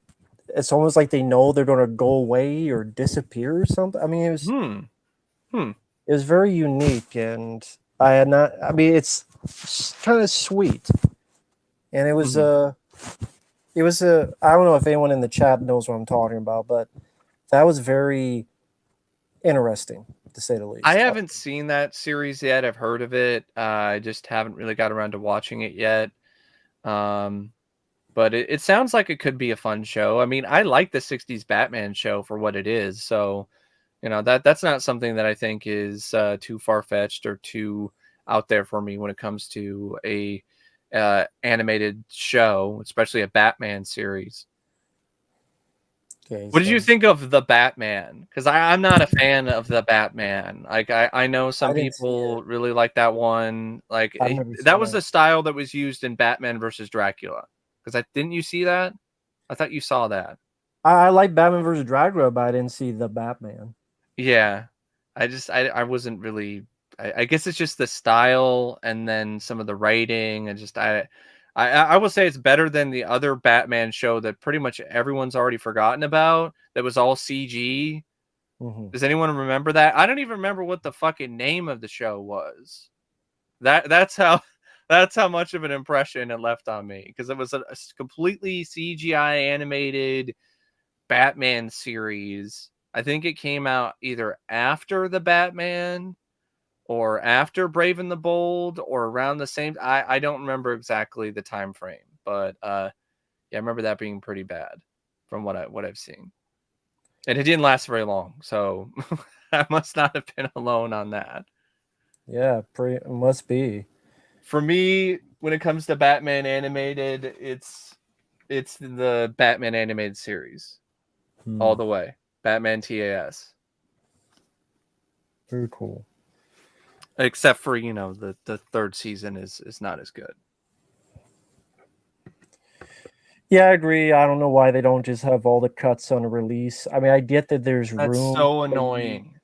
it's almost like they know they're going to go away or disappear or something. I mean, it was, it was very unique. And it's kind of sweet. And it was, I don't know if anyone in the chat knows what I'm talking about, but that was very interesting, to say the least. I haven't seen that series yet. I've heard of it. I just haven't really got around to watching it yet. But it sounds like it could be a fun show. I mean, I like the 60s Batman show for what it is. So, that's not something that I think is too far-fetched or too out there for me when it comes to a animated show, especially a Batman series. Okay, what did you think of the Batman? Because I'm not a fan of the Batman. Like I know some people really like that one. Like that was the style that was used in Batman versus Dracula. Because didn't you see that? I thought you saw that. I like Batman versus Dracula, but I didn't see the Batman. Yeah, I wasn't really. I guess it's just the style and then some of the writing and just I will say it's better than the other Batman show that pretty much everyone's already forgotten about. That was all CG. Does anyone remember that? I don't even remember what the fucking name of the show was. That's how much of an impression it left on me, because it was a completely CGI animated Batman series I think it came out either after the Batman or after Brave and the Bold or around the same. I don't remember exactly the time frame, but yeah, I remember that being pretty bad from what I've seen. And it didn't last very long, so I must not have been alone on that. Yeah, must be. For me, when it comes to Batman animated, it's the Batman animated series all the way. Batman TAS. Very cool. Except for, you know, the third season is not as good. Yeah, I agree. I don't know why they don't just have all the cuts on a release. I mean, I get that there's That's room. so annoying.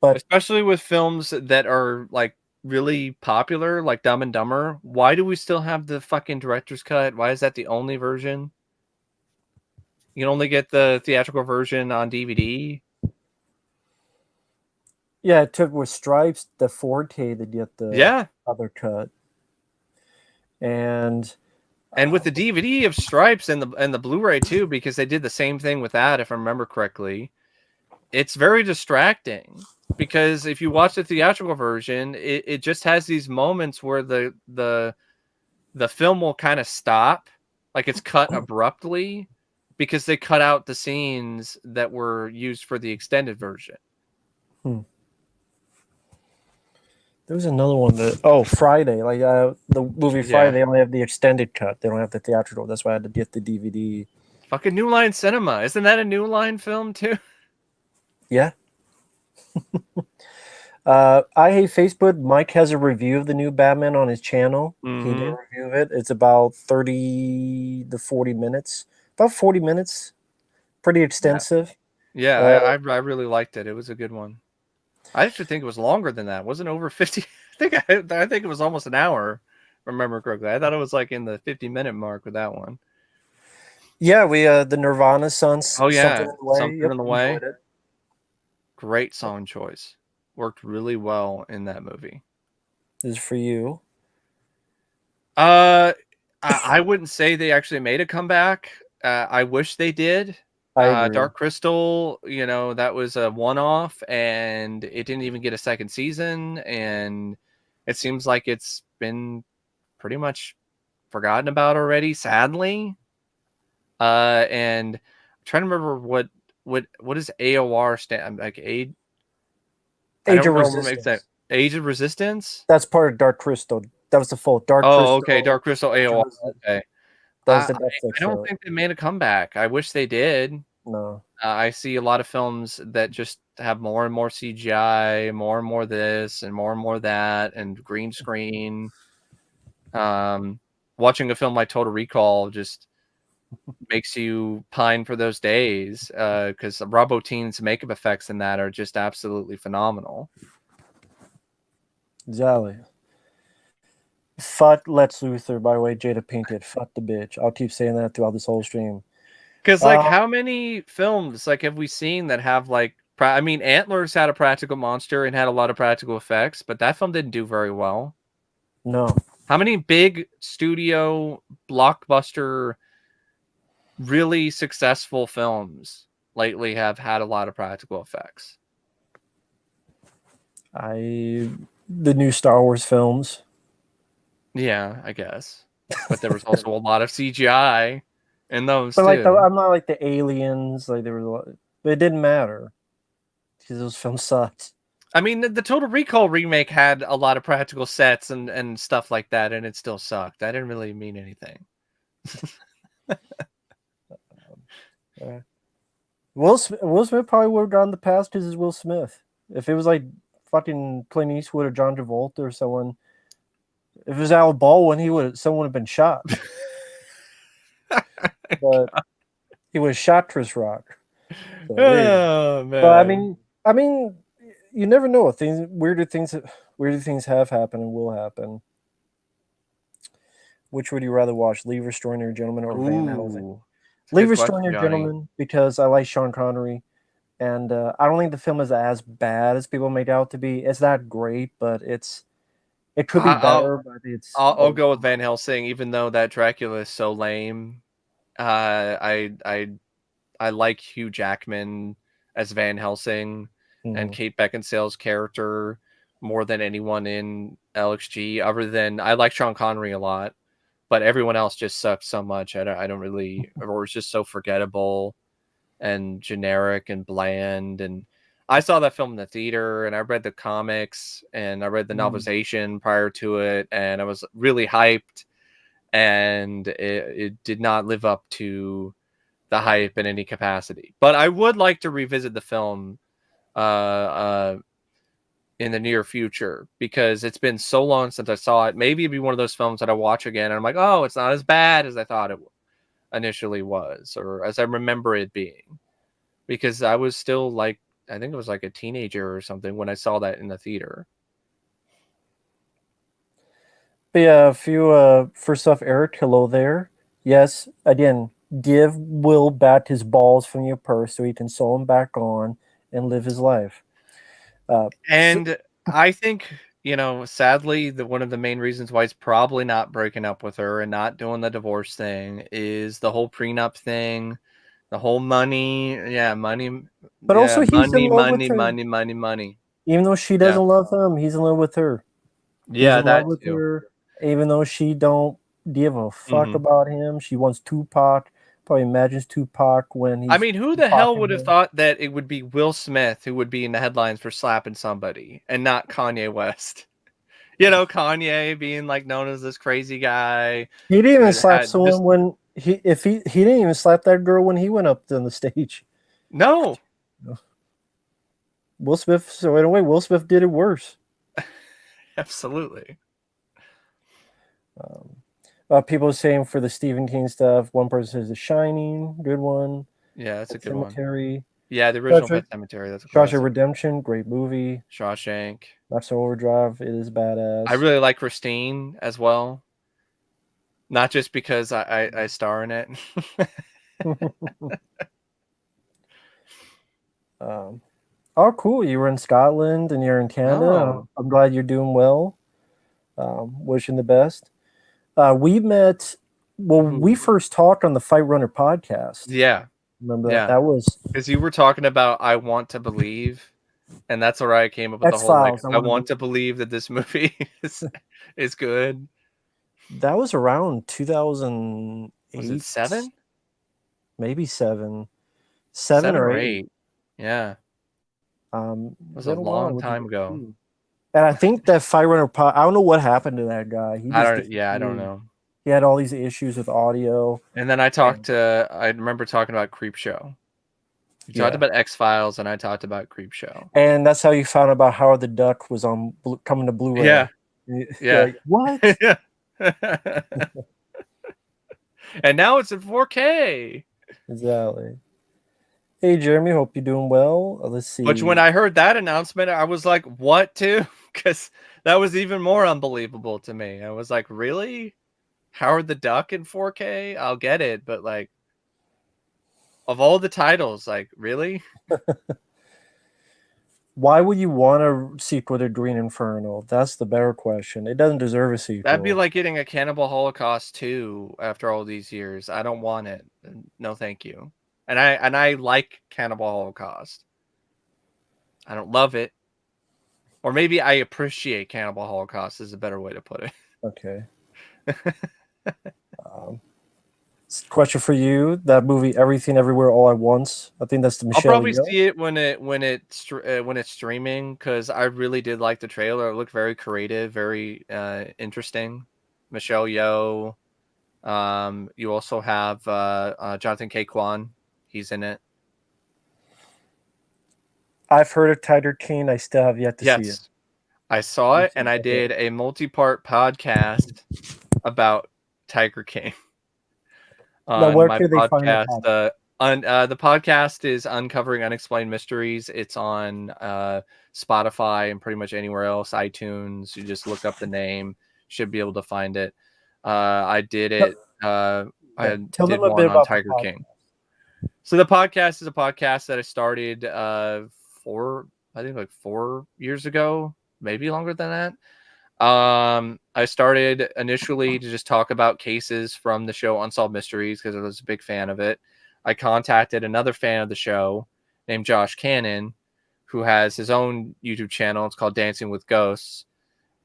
But especially with films that are like really popular, like Dumb and Dumber. Why do we still have the fucking director's cut? Why is that the only version? You can only get the theatrical version on DVD. yeah, it took with Stripes the 4K to get the other cut. And with the DVD of Stripes and the Blu-ray too, because they did the same thing with that, if I remember correctly. It's very distracting because if you watch the theatrical version, it just has these moments where the film will kind of stop, like it's cut abruptly because they cut out the scenes that were used for the extended version. There was another one that Friday, like the movie Friday, they only have the extended cut. They don't have the theatrical. That's why I had to get the DVD. Fucking New Line Cinema. Isn't that a New Line film too? Yeah. I Hate Facebook. Mike has a review of the new Batman on his channel. He did a review of it. It's about 30 to 40 minutes. About 40 minutes. Pretty extensive. Yeah, I really liked it. It was a good one. I actually think it was longer than that. It wasn't over 50. I think it was almost an hour, if I remember correctly. I thought it was like in the 50-minute mark with that one. Yeah, we the Nirvana songs. Oh yeah, Something in the Way. Great song choice. Worked really well in that movie. This is for you. I wouldn't say they actually made a comeback. I wish they did. Dark Crystal, you know, that was a one-off, and it didn't even get a second season, and it seems like it's been pretty much forgotten about already, sadly. And I'm trying to remember what is AOR stand like Age of Resistance. Age of Resistance? That's part of Dark Crystal. That was the full Dark Crystal. Oh, okay, Dark Crystal AOR. Okay. That was the Netflix I don't think they made a comeback. I wish they did. No. I see a lot of films that just have more and more CGI, more and more this, and more that, and green screen. Watching a film like Total Recall just makes you pine for those days because Roboteen's makeup effects in that are just absolutely phenomenal. Exactly. Fuck Lex Luthor, by the way, Jada Pinkett. Fuck the bitch. I'll keep saying that throughout this whole stream. Because, like, how many films, like, have we seen that have, like, I mean, Antlers had a practical monster and had a lot of practical effects, but that film didn't do very well. No. How many big studio, blockbuster, really successful films lately have had a lot of practical effects? The new Star Wars films. Yeah, I guess. But there was also a lot of CGI in those but too. Like I'm not like the Aliens. Like there was a lot, but it didn't matter because those films sucked. I mean, the Total Recall remake had a lot of practical sets and stuff like that, and it still sucked. That didn't really mean anything. Will Smith probably would have gone the past because it's Will Smith. If it was like fucking Clint Eastwood or John Travolta or someone, if it was Al Baldwin, someone would have been shot. But he was shot Chris Rock. So, oh man! But I mean, you never know. Weirder things have happened and will happen. Which would you rather watch, Leave Restoring Your Gentleman or Van Helsing? Leave Restoring Your Gentleman because I like Sean Connery, and I don't think the film is as bad as people make it out to be. It's not great, but it could be better. But I'll go with Van Helsing, even though that Dracula is so lame. I like Hugh Jackman as Van Helsing and Mhm. Kate Beckinsale's character more than anyone in LXG. Other than I like Sean Connery a lot, but everyone else just sucks so much. I don't really, or it's just so forgettable and generic and bland. And I saw that film in the theater, and I read the comics and I read the novelization prior to it, and I was really hyped, and it did not live up to the hype in any capacity. But I would like to revisit the film uh, uh, in the near future, because it's been so long since I saw it. Maybe it'd be one of those films that I watch again and I'm like, oh, it's not as bad as I thought it initially was, or as I remember it being, because I was still like, I think it was like a teenager or something when I saw that in the theater. But yeah, a few first off, Eric, hello there. Yes, again, give Will back his balls from your purse so he can sew them back on and live his life. And I think, sadly, one of the main reasons why he's probably not breaking up with her and not doing the divorce thing is the whole prenup thing, the whole money. Yeah, money. But Yeah, also, he's in money, love with money, her. money, money, money. Even though she Yeah. doesn't love him, he's in love with her. He's Yeah, in love that with too. her, even though she don't give a fuck about him. She wants Tupac. Probably imagines Tupac when I he's mean, who the hell Tupacing would have her. thought that it would be Will Smith who would be in the headlines for slapping somebody and not Kanye West? Kanye being like known as this crazy guy He didn't even that slap had someone just when he didn't even slap that girl when he went up on the stage. no. Will Smith. So in a way, Will Smith did it worse. Absolutely. People saying for the Stephen King stuff. One person says The Shining, good one. Yeah, that's a Pet good one. Cemetery. Yeah, the original Pet Cemetery. That's a Shawshank classic. Redemption, great movie. Shawshank. Master Overdrive, it is badass. I really like Christine as well. Not just because I star in it. Oh, cool. You were in Scotland and you're in Canada. Oh. I'm glad you're doing well. Wishing the best. We met, we first talked on the Fight Runner podcast. Yeah. Remember that? Yeah. That was because you were talking about I Want to Believe, and that's where I came up with the whole X-Files. I want to believe that this movie is good. That was around 2008. Was it 7? Maybe 7. 7 or or 8. 8. Yeah. It was a been while. long time ago. And I think that Fight Runner I don't know what happened to that guy. I don't know. He had all these issues with audio. And then I remember talking about Creep Show. You talked about X-Files, and I talked about Creep Show. And that's how you found out about Howard the Duck was on coming to Blu-ray. Yeah. Yeah. Like, what? And now it's in 4K. Exactly. Hey, Jeremy, hope you're doing well. Let's see. Which, when I heard that announcement, I was like, what, too? Because that was even more unbelievable to me. I was like, really? Howard the Duck in 4K? I'll get it. But, like, of all the titles, like, really? Why would you want a sequel to Green Inferno? That's the better question. It doesn't deserve a sequel. That'd be like getting a Cannibal Holocaust 2 after all these years. I don't want it. No, thank you. And I like Cannibal Holocaust. I don't love it. Or maybe I appreciate Cannibal Holocaust is a better way to put it. Okay. Question for you: that movie, Everything Everywhere All at Once. I think that's the Michelle. I'll probably see it when it's streaming, because I really did like the trailer. It looked very creative, very interesting. Michelle Yeoh. You also have Jonathan K. Kwan. He's in it. I've heard of Tiger King. I still have yet to see it. I saw it, and I did a multi-part podcast about Tiger King. Now, where can they find the podcast? The podcast is Uncovering Unexplained Mysteries. It's on Spotify and pretty much anywhere else. iTunes. You just look up the name. Should be able to find it. I did it. I did one on Tiger King. So the podcast is a podcast that I started 4 years ago, maybe longer than that. I started initially to just talk about cases from the show Unsolved Mysteries because I was a big fan of it. I contacted another fan of the show, named Josh Cannon, who has his own YouTube channel. It's called Dancing with Ghosts.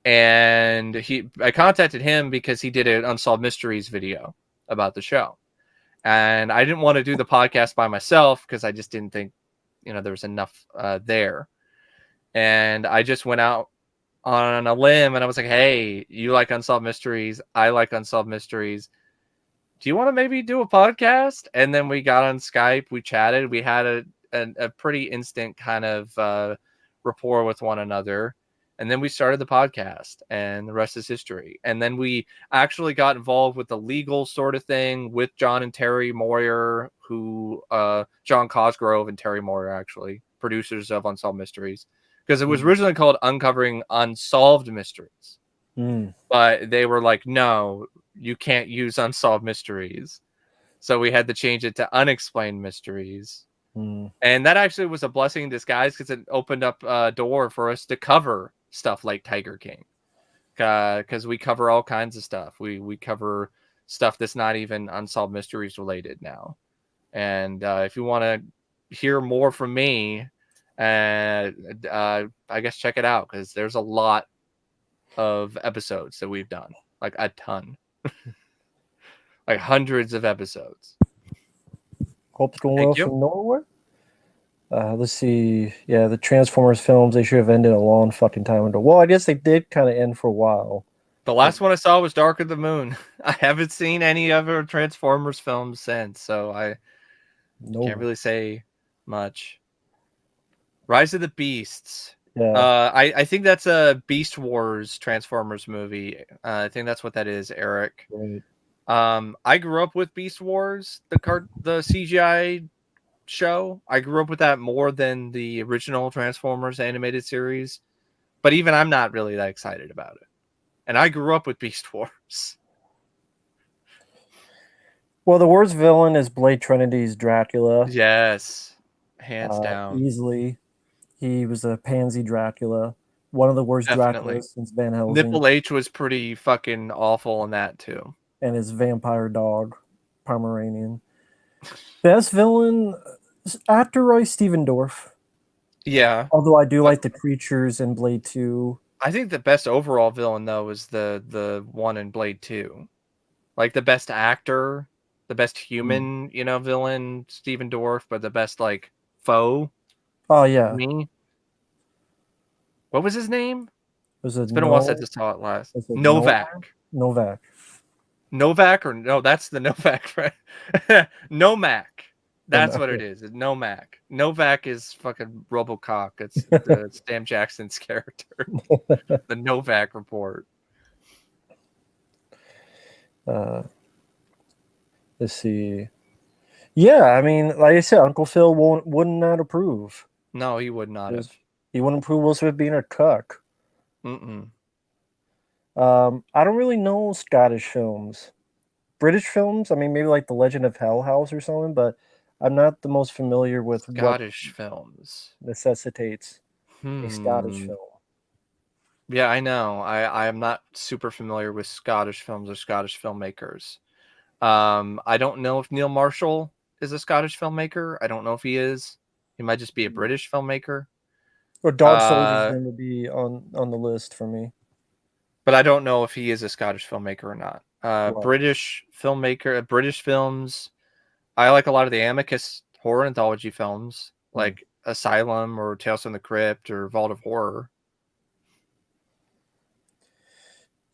And I contacted him because he did an Unsolved Mysteries video about the show. And I didn't want to do the podcast by myself because I just didn't think, there was enough there. And I just went out on a limb and I was like, hey, you like Unsolved Mysteries. I like Unsolved Mysteries. Do you want to maybe do a podcast? And then we got on Skype. We chatted. We had a pretty instant kind of rapport with one another. And then we started the podcast, and the rest is history. And then we actually got involved with the legal sort of thing with John and Terry Moyer, John Cosgrove and Terry Moyer, actually, producers of Unsolved Mysteries, because it was originally called Uncovering Unsolved Mysteries. But they were like, no, you can't use Unsolved Mysteries. So we had to change it to Unexplained Mysteries. And that actually was a blessing in disguise because it opened up a door for us to cover stuff like Tiger King. Because we cover all kinds of stuff. We cover stuff that's not even Unsolved Mysteries related now. And if you want to hear more from me, I guess check it out, because there's a lot of episodes that we've done. Like a ton. Like hundreds of episodes. Hope it's going well from Norway. Let's see. Yeah, the Transformers films, they should have ended a long fucking time ago. Well, I guess they did kind of end for a while. The last one I saw was Dark of the Moon. I haven't seen any other Transformers films since, so I can't really say much. Rise of the Beasts. Yeah. I think that's a Beast Wars Transformers movie. I think that's what that is, Eric. Right. I grew up with Beast Wars, the CGI show. I grew up with that more than the original Transformers animated series, but even I'm not really that excited about it. And I grew up with Beast Wars. Well, the worst villain is Blade Trinity's Dracula. Yes, hands down. Easily. He was a pansy Dracula. One of the worst Draculas since Van Helsing. Nipple H was pretty fucking awful in that too. And his vampire dog, Pomeranian. Best villain, actor Roy Stephen Dorff. Yeah. Although I do like the creatures in Blade 2. I think the best overall villain, though, is the one in Blade 2. Like, the best actor, the best human, villain, Stephen Dorff, but the best, like, foe. Oh, yeah. Me. What was his name? It's been a while since I saw it last. Novak. Novak, or no, that's the Novak, right? Nomak. That's what it is. It's Nomak. Novak is fucking Robocop. It's Sam Jackson's character. The Novak report. Let's see. Yeah, I mean, like I said, Uncle Phil would not approve. No, he would not have. He wouldn't approve Will Smith being a cuck. I don't really know Scottish films. British films, I mean, maybe like The Legend of Hell House or something, but I'm not the most familiar with Scottish films. Necessitates a Scottish film. Yeah, I know. I am not super familiar with Scottish films or Scottish filmmakers. I don't know if Neil Marshall is a Scottish filmmaker. I don't know if he is. He might just be a British filmmaker. Or Dog Soldier's going to be on the list for me. But I don't know if he is a Scottish filmmaker or not. Right. British filmmaker, British films. I like a lot of the Amicus horror anthology films, like Asylum or Tales from the Crypt or Vault of Horror.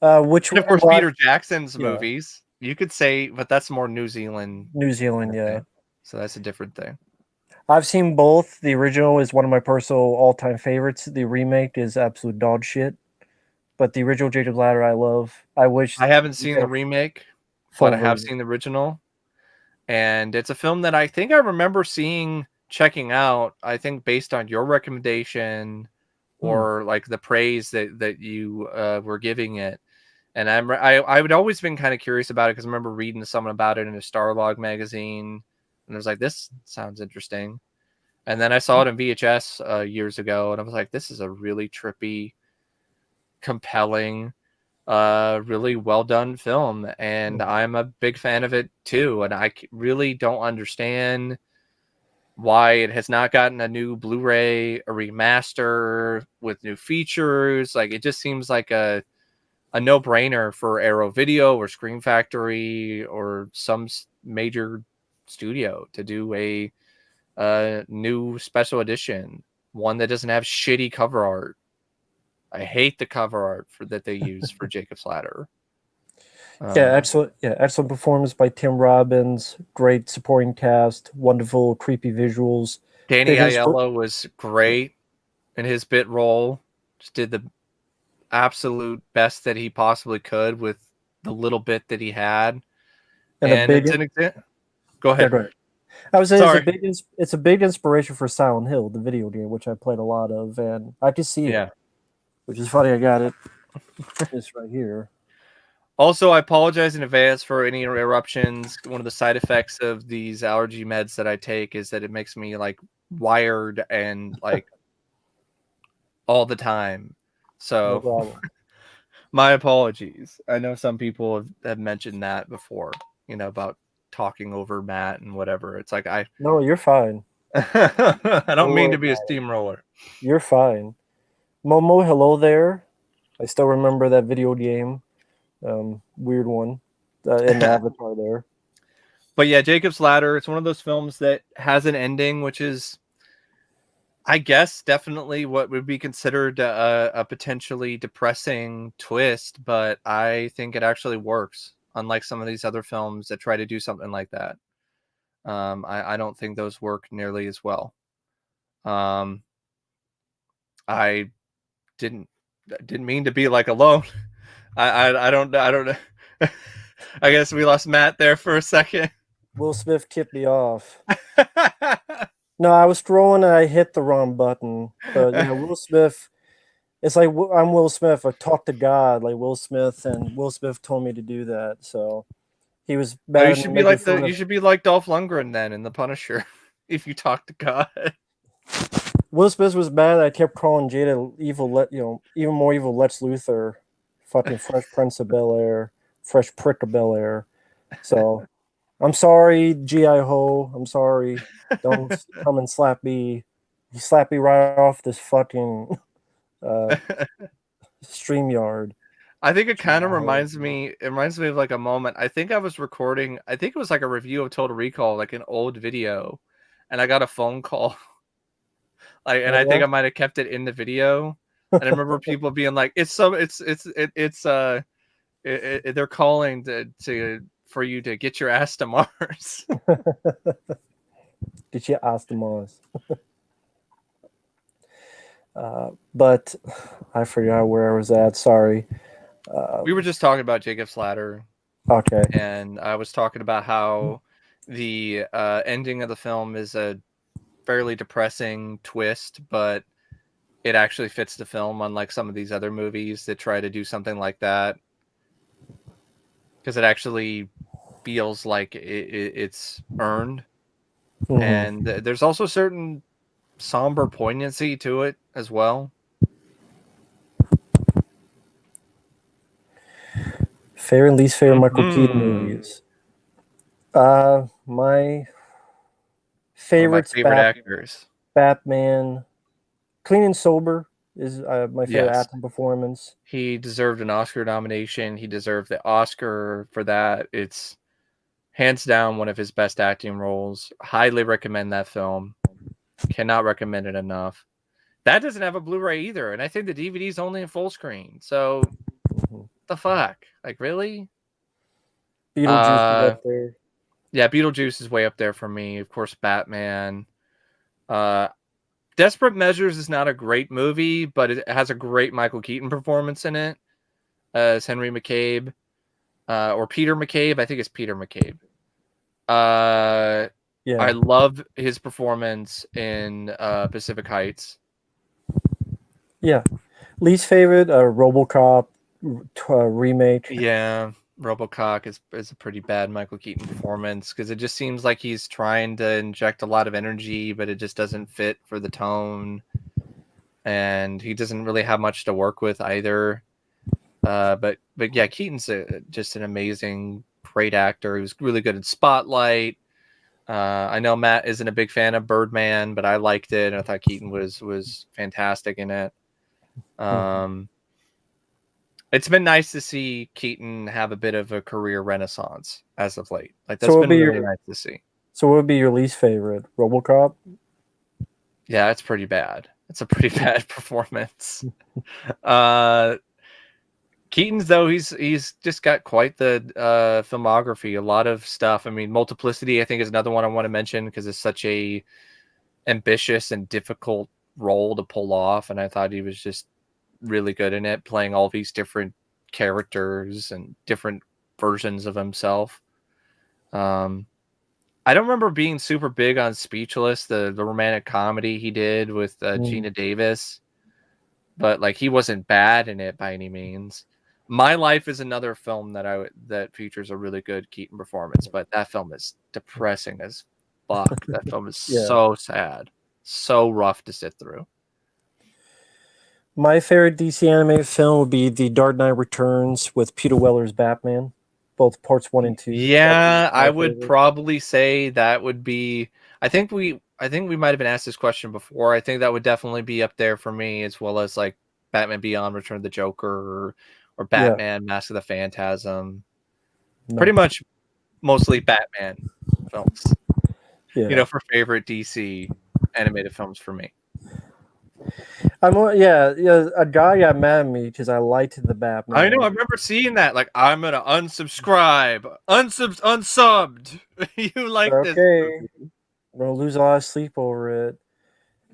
Which and of course, Peter Jackson's movies. You could say, but that's more New Zealand. New Zealand, yeah. So that's a different thing. I've seen both. The original is one of my personal all-time favorites. The remake is absolute dog shit. But the original Jacob's Ladder, I love. I haven't seen the remake, but I have seen the original. And it's a film that I think I remember checking out, I think based on your recommendation or like the praise that you were giving it. And I would always been kind of curious about it because I remember reading something about it in a Starlog magazine. And I was like, this sounds interesting. And then I saw it in VHS years ago. And I was like, this is a really trippy, compelling, really well done film. And I'm a big fan of it too. And I really don't understand why it has not gotten a new Blu-ray, a remaster with new features. Like, it just seems like a no-brainer for Arrow Video or Screen Factory or some major studio to do a new special edition, one that doesn't have shitty cover art. I hate the cover art that they use for Jacob's Ladder. Excellent performance by Tim Robbins. Great supporting cast. Wonderful, creepy visuals. Danny Aiello was great in his bit role. Just did the absolute best that he possibly could with the little bit that he had. And it's an example. Go ahead. Yeah, go ahead. I was saying it's a big inspiration for Silent Hill, the video game, which I played a lot of, and I can see it. Which is funny. I got it. It's right here. Also, I apologize in advance for any interruptions. One of the side effects of these allergy meds that I take is that it makes me like wired and like all the time. So no my apologies. I know some people have mentioned that before, about talking over Matt and whatever. It's like No, you're fine. I don't mean to be a steamroller. You're fine. Momo, hello there. I still remember that video game. Weird one. In the avatar there. But yeah, Jacob's Ladder, it's one of those films that has an ending, which is, I guess, definitely what would be considered a potentially depressing twist, but I think it actually works, unlike some of these other films that try to do something like that. I don't think those work nearly as well. I didn't mean to be like alone. I don't know. I guess we lost Matt there for a second. Will Smith kicked me off. No, I was scrolling and I hit the wrong button. But Will Smith, it's like I'm Will Smith. I talk to God like Will Smith, and Will Smith told me to do that. So he was bad. You should be like you should be like Dolph Lundgren then in The Punisher, if you talk to God. Will Smith was bad. I kept calling Jada evil, even more evil Lex Luthor, fucking Fresh Prince of Bel-Air, Fresh Prick of Bel-Air. So I'm sorry, G.I. Ho. I'm sorry. Don't come and slap me. You slap me right off this fucking StreamYard. I think it kind of reminds me. It reminds me of like a moment. I think I was recording. I think it was like a review of Total Recall, like an old video, and I got a phone call. I think I might have kept it in the video. And I remember people being like, they're calling for you to get your ass to Mars. Get your ass to Mars. But I forgot where I was at. Sorry. We were just talking about Jacob's Ladder. Okay. And I was talking about how the ending of the film is a fairly depressing twist, but it actually fits the film, unlike some of these other movies that try to do something like that, because it actually feels like it's earned. Mm-hmm. And there's also certain somber poignancy to it as well. Favorite and least favorite Michael Keaton movies. My favorite actors. Batman. Clean and Sober is my favorite acting performance. He deserved an Oscar nomination. He deserved the Oscar for that. It's hands down one of his best acting roles. Highly recommend that film. Cannot recommend it enough. That doesn't have a Blu-ray either, and I think the DVD is only in full screen. So, the fuck? Like, really? Beetlejuice is up there. Yeah, Beetlejuice is way up there for me. Of course, Batman. Desperate Measures is not a great movie, but it has a great Michael Keaton performance in it as Henry McCabe, or Peter McCabe. I think it's Peter McCabe. I love his performance in Pacific Heights. Yeah. Least favorite, RoboCop remake. Yeah, RoboCop is a pretty bad Michael Keaton performance, because it just seems like he's trying to inject a lot of energy, but it just doesn't fit for the tone, and he doesn't really have much to work with either. But yeah, Keaton's just an amazing, great actor. He was really good in Spotlight. I know Matt isn't a big fan of Birdman, but I liked it, and I thought Keaton was fantastic in it. It's been nice to see Keaton have a bit of a career renaissance as of late. Like that's been really nice to see. So what would be your least favorite? RoboCop? Yeah, it's pretty bad. It's a pretty bad performance. Keaton's though, he's just got quite the filmography, a lot of stuff. I mean, Multiplicity I think is another one I want to mention because it's such a ambitious and difficult role to pull off, and I thought he was just really good in it, playing all these different characters and different versions of himself. I don't remember being super big on Speechless, the romantic comedy he did with Gina Davis, but like he wasn't bad in it by any means. My Life is another film that features a really good Keaton performance, but that film is depressing as fuck. That film is so sad, so rough to sit through. My favorite DC animated film would be The Dark Knight Returns with Peter Weller's Batman, both parts 1 and 2. Yeah, I would probably say that would be. I think we might have been asked this question before. I think that would definitely be up there for me, as well as like Batman Beyond: Return of the Joker or Batman Mask of the Phantasm. Pretty much, mostly Batman films. You know, for favorite DC animated films for me. A guy got mad at me because I liked the Batman. I know. I remember seeing that. Like, I'm gonna unsubscribe, unsubbed. You like this? Okay, I'm gonna lose a lot of sleep over it.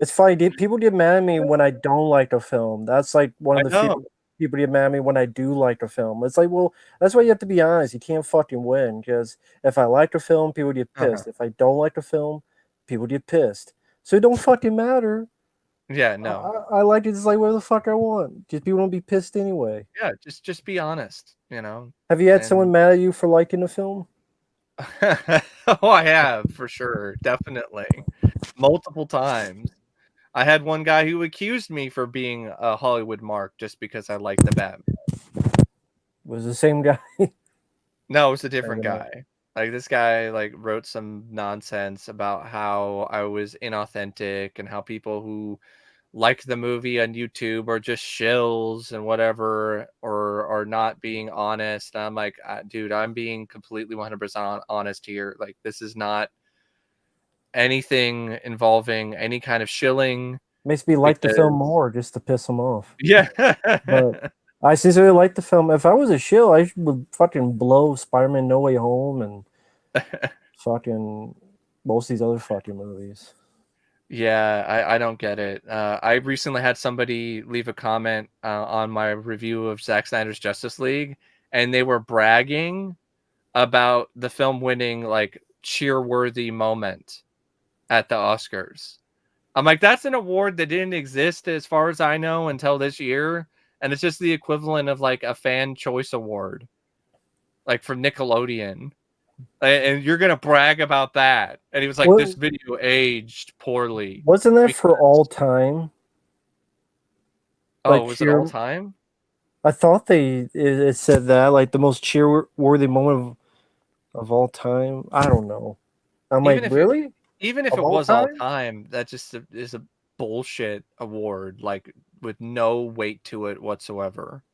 It's funny. People get mad at me when I don't like a film. That's like one of the few people get mad at me when I do like a film. It's like, well, that's why you have to be honest. You can't fucking win, because if I like a film, people get pissed. If I don't like a film, people get pissed. So it don't fucking matter. Yeah, no. I like it just like where the fuck I want. Just people don't be pissed anyway. Yeah, just be honest, you know. Have you had someone mad at you for liking a film? Oh, I have, for sure. Definitely. Multiple times. I had one guy who accused me for being a Hollywood mark just because I liked the Batman. Was it the same guy? No, it was a different guy. Like, this guy like wrote some nonsense about how I was inauthentic and how people who like the movie on YouTube are just shills and whatever, or are not being honest. And I'm like, dude, I'm being completely 100% honest here. Like, this is not anything involving any kind of shilling. Makes me like the film more just to piss him off. Yeah. But I sincerely like the film. If I was a shill, I would fucking blow Spider-Man No Way Home and fucking most of these other fucking movies. Yeah, I don't get it. I recently had somebody leave a comment on my review of Zack Snyder's Justice League, and they were bragging about the film winning like cheer-worthy moment at the Oscars. I'm like, that's an award that didn't exist as far as I know until this year, and it's just the equivalent of like a fan choice award, like from Nickelodeon. And you're gonna brag about that? And he was like, "This video aged poorly." Wasn't that for all time? Oh, like, was it all time? I thought it said that, like the most cheer-worthy moment of all time. I don't know. I'm even like, really? Even if it was all time, that just is a bullshit award, like with no weight to it whatsoever.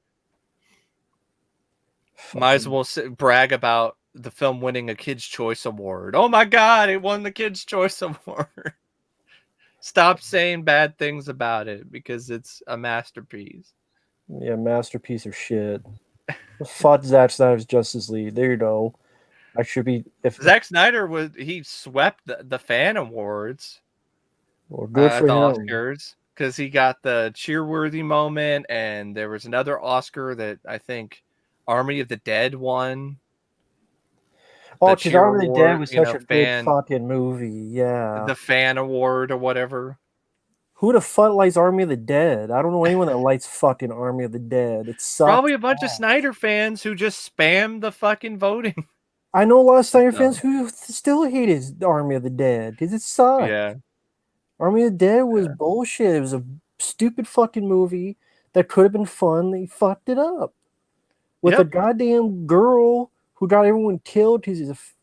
Might as well brag about the film winning a Kids' Choice Award. Oh my God, it won the Kids' Choice Award. Stop saying bad things about it because it's a masterpiece. Yeah, masterpiece of shit. Fuck Zack Snyder's Justice League. There you go. I should be. If Zack Snyder he swept the fan awards. Well, good for the him. Oscars, because he got the cheerworthy moment, and there was another Oscar that I think Army of the Dead won. Oh, because Army of the Dead was such a good fucking movie. Yeah. The fan award or whatever. Who the fuck likes Army of the Dead? I don't know anyone that likes fucking Army of the Dead. It sucks. Probably a bunch of Snyder fans who just spam the fucking voting. I know a lot of Snyder fans who still hated Army of the Dead because it sucked. Yeah. Army of the Dead was bullshit. It was a stupid fucking movie that could have been fun. They fucked it up with a goddamn girl who got everyone killed because he's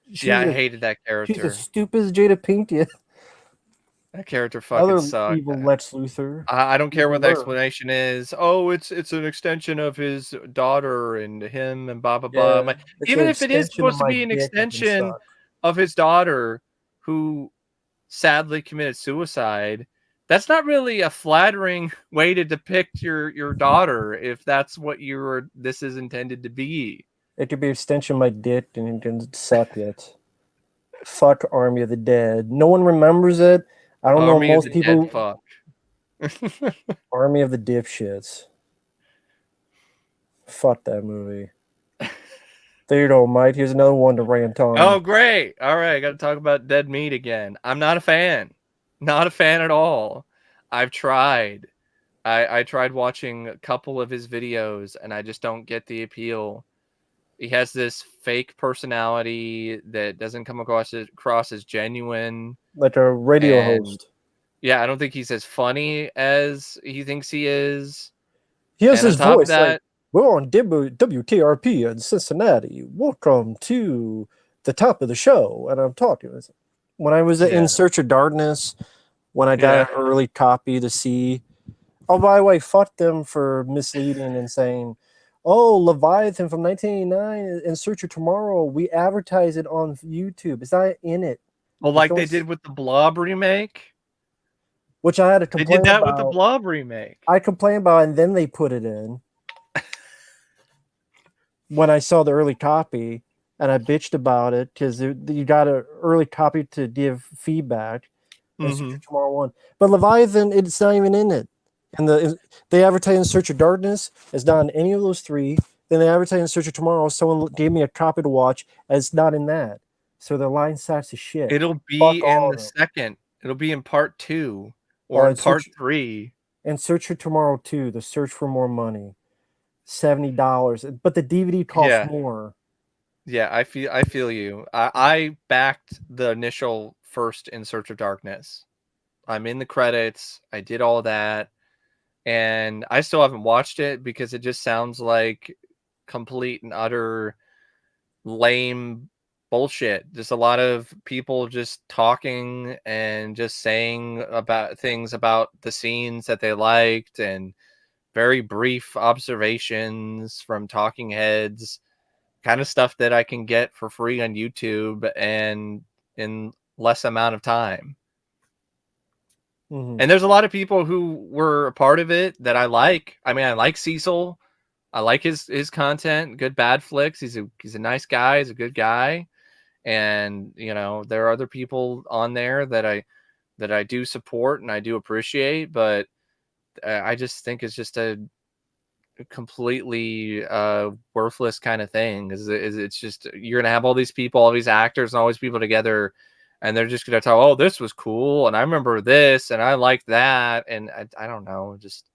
Yeah, I hated that She's character. as stupid as Jada Pinkett. That character fucking Other sucked. evil Lex Luthor. I don't care what the Evil-er. explanation is. Oh, it's an extension of his daughter and him and blah blah blah. I'm Yeah, like, it's an even if it is extension of supposed to my be an dick. You can extension suck. of his daughter who sadly committed suicide, that's not really a flattering way to depict your daughter if that's what this is intended to be. It could be an extension of my dick, and you can suck it. Fuck Army of the Dead. No one remembers it. I don't know. Army of Most the people. Dead fuck. Army of the Dipshits. Fuck that movie. There you go, Mike. Here's another one to rant on. Oh, great. All right. I got to talk about Dead Meat again. I'm not a fan. Not a fan at all. I've tried. I tried watching a couple of his videos and I just don't get the appeal. He has this fake personality that doesn't come across as genuine. Like a radio host. Yeah, I don't think he's as funny as he thinks he is. He has and his on top voice of that, like, we're on WTRP in Cincinnati. Welcome to the top of the show. And I'm talking. When I was in Search of Darkness, when I got an early copy to see. Oh, by the way, fuck them for misleading and saying, oh, Leviathan from 1989 in Search of Tomorrow, we advertise it on YouTube. It's not in it. Well, like they did with the Blob remake. Which I had to complain about. They did that with the Blob remake. I complained about it, and then they put it in. When I saw the early copy, and I bitched about it, because you got an early copy to give feedback in Search of Tomorrow 1. But Leviathan, it's not even in it. And they advertise in Search of Darkness. It's not in any of those three. Then they advertise in Search of Tomorrow. Someone gave me a copy to watch, and it's not in that. So the line sacks of shit. It'll be in the second. It'll be in part 2 or in part 3. And Search for Tomorrow 2, The Search for More Money, $70. But the DVD costs more. Yeah, I feel you. I backed the initial first In Search of Darkness. I'm in the credits. I did all that. And I still haven't watched it because it just sounds like complete and utter lame bullshit. Just a lot of people just talking and just saying about things about the scenes that they liked and very brief observations from talking heads, kind of stuff that I can get for free on YouTube and in less amount of time. And there's a lot of people who were a part of it that I like. I mean, I like Cecil. I like his content. Good bad flicks. He's a nice guy. He's a good guy. And there are other people on there that I do support and I do appreciate. But I just think it's just a completely worthless kind of thing. It's just you're gonna have all these people, all these actors, and all these people together. And they're just going to tell, oh, this was cool. And I remember this and I liked that. And I don't know. Just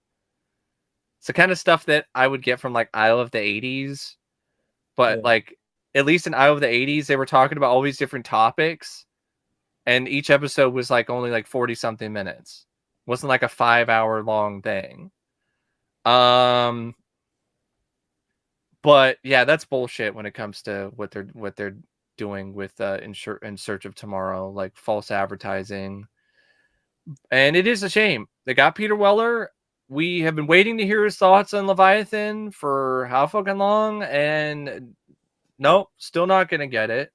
it's the kind of stuff that I would get from like Isle of the 80s. But like at least in Isle of the 80s, they were talking about all these different topics. And each episode was like only like 40 something minutes. It wasn't like a 5-hour long thing. But yeah, that's bullshit when it comes to what they're doing with In Search of Tomorrow, like false advertising. And it is a shame. They got Peter Weller. We have been waiting to hear his thoughts on Leviathan for how fucking long, and nope, still not gonna get it.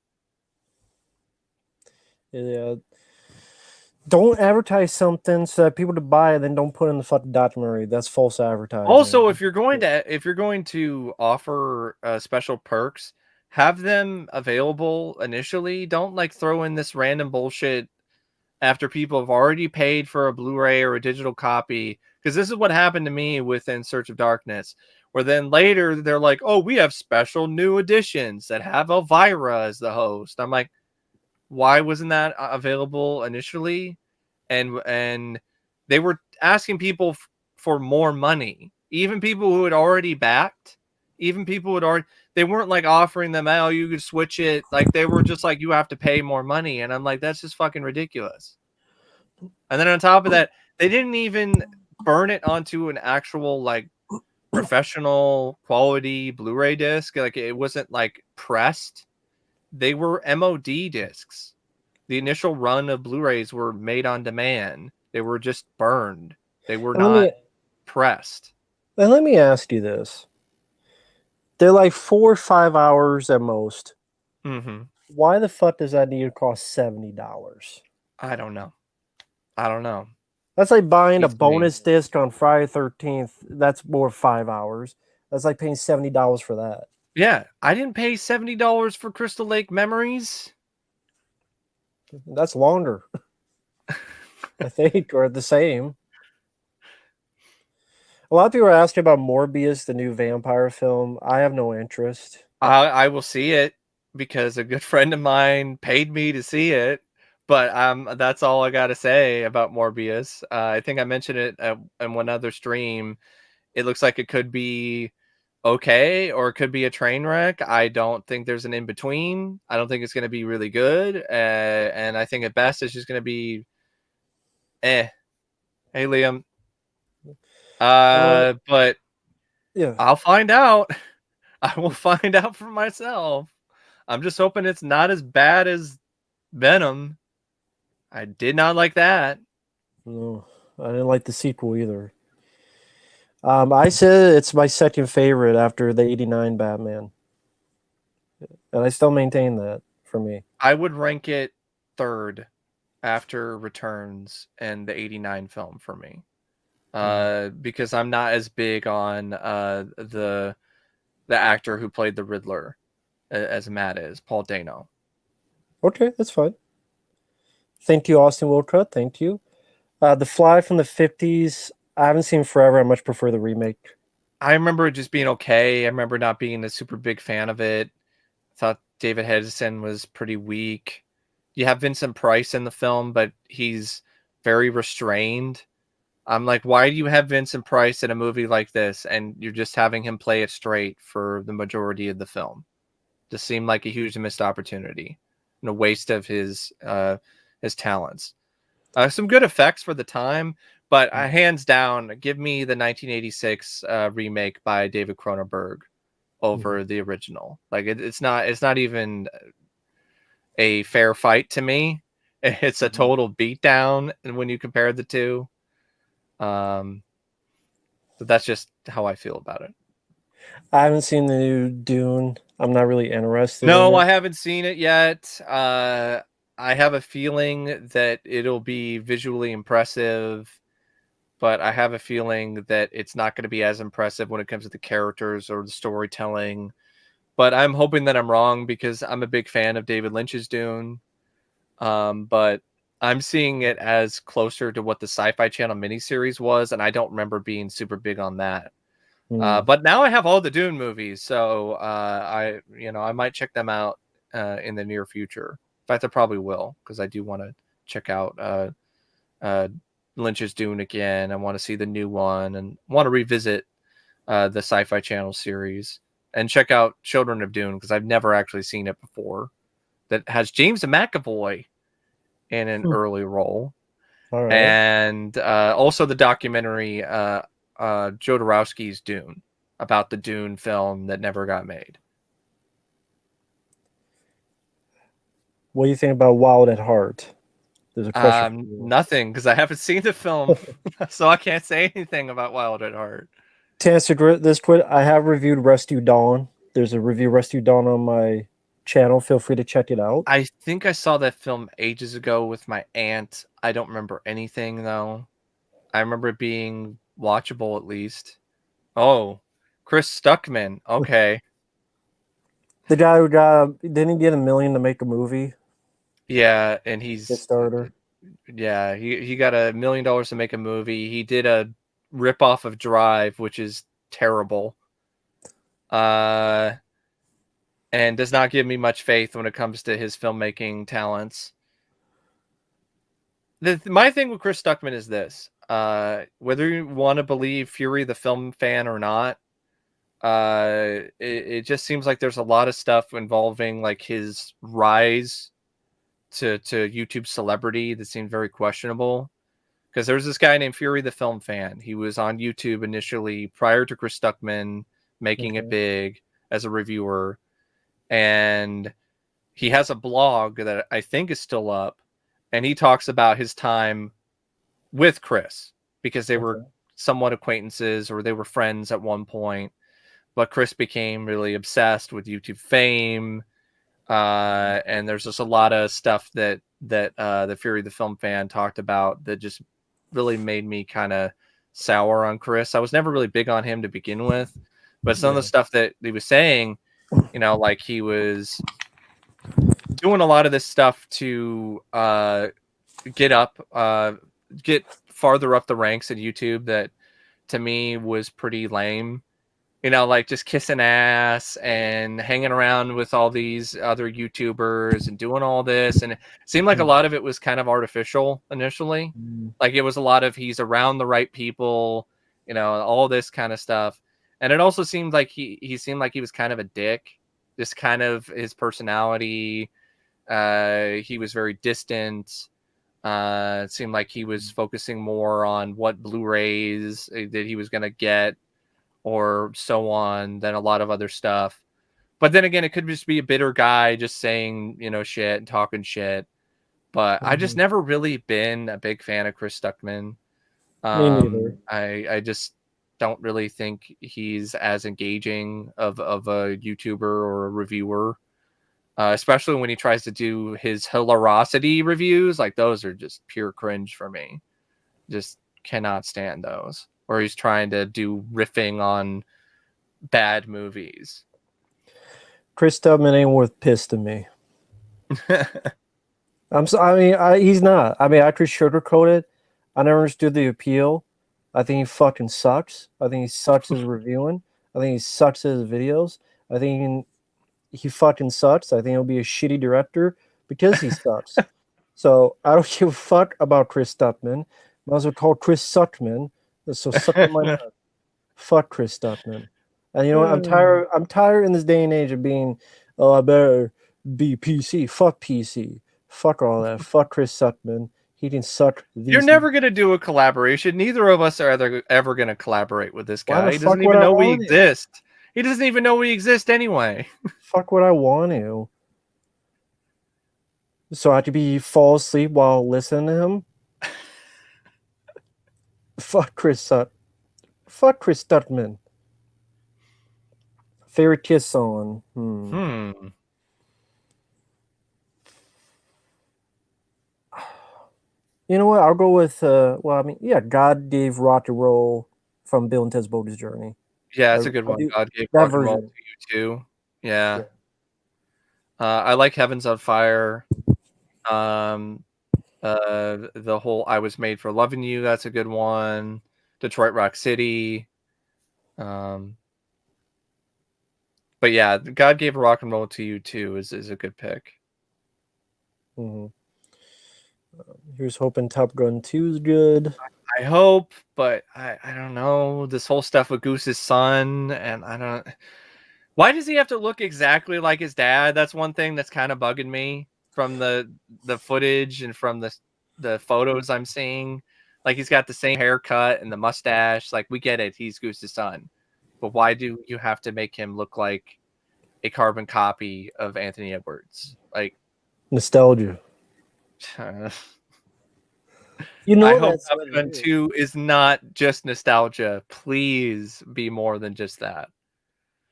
Yeah. Don't advertise something so that people to buy it, then don't put in the fucking documentary. That's false advertising. Also, if you're going to offer special perks, have them available initially. Don't like throw in this random bullshit after people have already paid for a Blu-ray or a digital copy. Because this is what happened to me with In Search of Darkness, where then later they're like, oh, we have special new editions that have Elvira as the host. I'm like, why wasn't that available initially? And they were asking people for more money. Even people who had already backed, even people who had already, they weren't like offering them, oh, you could switch it. Like they were just like, you have to pay more money. And I'm like, that's just fucking ridiculous. And then on top of that, they didn't even burn it onto an actual like professional quality Blu-ray disc. Like it wasn't like pressed. they were MOD discs. The initial run of Blu-rays were made on demand. They were just burned. They were And let me not pressed. and let me ask you this: they're like 4 or 5 hours at most. Mm-hmm. Why the fuck does that need to cost $70? I don't know. I don't know. That's like buying a Beats me. bonus disc on Friday 13th. That's more 5 hours. That's like paying $70 for that. Yeah, I didn't pay $70 for Crystal Lake Memories. That's longer, I think, or the same. A lot of people are asking about Morbius, the new vampire film. I have no interest. I will see it because a good friend of mine paid me to see it. But that's all I got to say about Morbius. I think I mentioned it in one other stream. It looks like it could be okay or it could be a train wreck. I don't think there's an in between. I don't think it's going to be really good. And I think at best it's just going to be eh. Hey, Liam. But Yeah. I'll find out. I will find out for myself. I'm just hoping it's not as bad as Venom. I did not like that. No, I didn't like the sequel either. I said it's my second favorite after the '89 Batman, and I still maintain that for me. I would rank it third after Returns and the '89 film for me. Because I'm not as big on the actor who played the Riddler as Matt is, Paul Dano. Okay, that's fine. Thank you, Austin Wilcott. Thank you. The Fly from the '50s. I haven't seen forever. I much prefer the remake. I remember it just being okay. I remember not being a super big fan of it. I thought David Hedison was pretty weak. You have Vincent Price in the film, but he's very restrained. I'm like, why do you have Vincent Price in a movie like this and you're just having him play it straight for the majority of the film? Just seemed like a huge missed opportunity and a waste of his talents. Some good effects for the time, but hands down, give me the 1986 remake by David Cronenberg over the original. Like it's not even a fair fight to me. It's a total beatdown when you compare the two. But that's just how I feel about it. I haven't seen the new Dune. I'm not really interested in No, it. I haven't seen it yet. I have a feeling that it'll be visually impressive, but I have a feeling that it's not going to be as impressive when it comes to the characters or the storytelling. But I'm hoping that I'm wrong because I'm a big fan of David Lynch's Dune. But I'm seeing it as closer to what the Sci-Fi Channel miniseries was, and I don't remember being super big on that. But now I have all the Dune movies, so I might check them out in the near future. In fact, I probably will because I do want to check out Lynch's Dune again. I want to see the new one and want to revisit the Sci-Fi Channel series and check out Children of Dune because I've never actually seen it before. That has James McAvoy in an early role. All right. And also the documentary Jodorowsky's Dune about the Dune film that never got made. What do you think about Wild at Heart? There's a question. Nothing, because I haven't seen the film, so I can't say anything about Wild at Heart. To answer this question, I have reviewed Rescue Dawn. There's a review Rescue Dawn on my channel. Feel free to check it out. I think I saw that film ages ago with my aunt. I don't remember anything, though. I remember it being watchable, at least. Oh, Chris Stuckman. Okay. The guy who didn't he get $1 million to make a movie? Yeah, and he's Kickstarter. Yeah, he got $1 million to make a movie. He did a ripoff of Drive, which is terrible. And does not give me much faith when it comes to his filmmaking talents. My thing with Chris Stuckman is this. Whether you want to believe Fury the film fan or not, it just seems like there's a lot of stuff involving like his rise to YouTube celebrity that seemed very questionable. Because there's this guy named Fury the Film Fan. He was on YouTube initially prior to Chris Stuckman making it big as a reviewer. And he has a blog that I think is still up, and he talks about his time with Chris because they were somewhat acquaintances or they were friends at one point. But Chris became really obsessed with YouTube fame, and there's just a lot of stuff that the Fury the Film Fan talked about that just really made me kind of sour on Chris. I was never really big on him to begin with, but some of the stuff that he was saying, you know, like he was doing a lot of this stuff to get farther up the ranks at YouTube that to me was pretty lame. You know, like just kissing ass and hanging around with all these other YouTubers and doing all this. And it seemed like a lot of it was kind of artificial initially. Like it was a lot of he's around the right people, you know, all this kind of stuff. And it also seemed like he seemed like he was kind of a dick. Just kind of his personality. He was very distant. It seemed like he was focusing more on what Blu-rays that he was going to get or so on than a lot of other stuff. But then again, it could just be a bitter guy just saying, you know, shit and talking shit. But I just never really been a big fan of Chris Stuckman. Me neither. I just don't really think he's as engaging of a YouTuber or a reviewer. Especially when he tries to do his hilarosity reviews. Like those are just pure cringe for me. Just cannot stand those. Or he's trying to do riffing on bad movies. Chris Tubman ain't worth piss to me. He's not. I mean, I could sugarcoat it. I never understood the appeal. I think he fucking sucks. I think he sucks as reviewing. I think he sucks as videos. I think he fucking sucks. I think he'll be a shitty director because he sucks. So I don't give a fuck about Chris Tubman. Might as well call Chris Suckman. So suck on my mouth. Fuck Chris Stuckman. And you know what? I'm tired in this day and age of being, oh, I better be PC. Fuck PC. Fuck all that. Fuck Chris Stuckman. He can suck these. You're never gonna do a collaboration. Neither of us are ever gonna collaborate with this guy. He doesn't even know we exist. He doesn't even know we exist anyway. Fuck what I want to. So I have to fall asleep while listening to him. Fuck Chris Stuckman. Favorite kiss song? You know what? I'll go with God Gave Rock and Roll from Bill and Ted's Bogus Journey. Yeah, that's a good one. God Gave Rock and Roll to You too. Yeah. I like Heaven's on Fire. The whole I Was Made for Loving You, that's a good one. Detroit Rock City. But yeah, God Gave Rock and Roll to You too is a good pick. Here's hoping Top Gun 2 is good. I hope, but I don't know. This whole stuff with Goose's son, and I don't. Why does he have to look exactly like his dad? That's one thing that's kind of bugging me from the footage and from the photos I'm seeing. Like he's got the same haircut and the mustache. Like we get it, he's Goose's son, but why do you have to make him look like a carbon copy of Anthony Edwards? Like nostalgia. You know, I hope Top Gun 2 is not just nostalgia. Please be more than just that.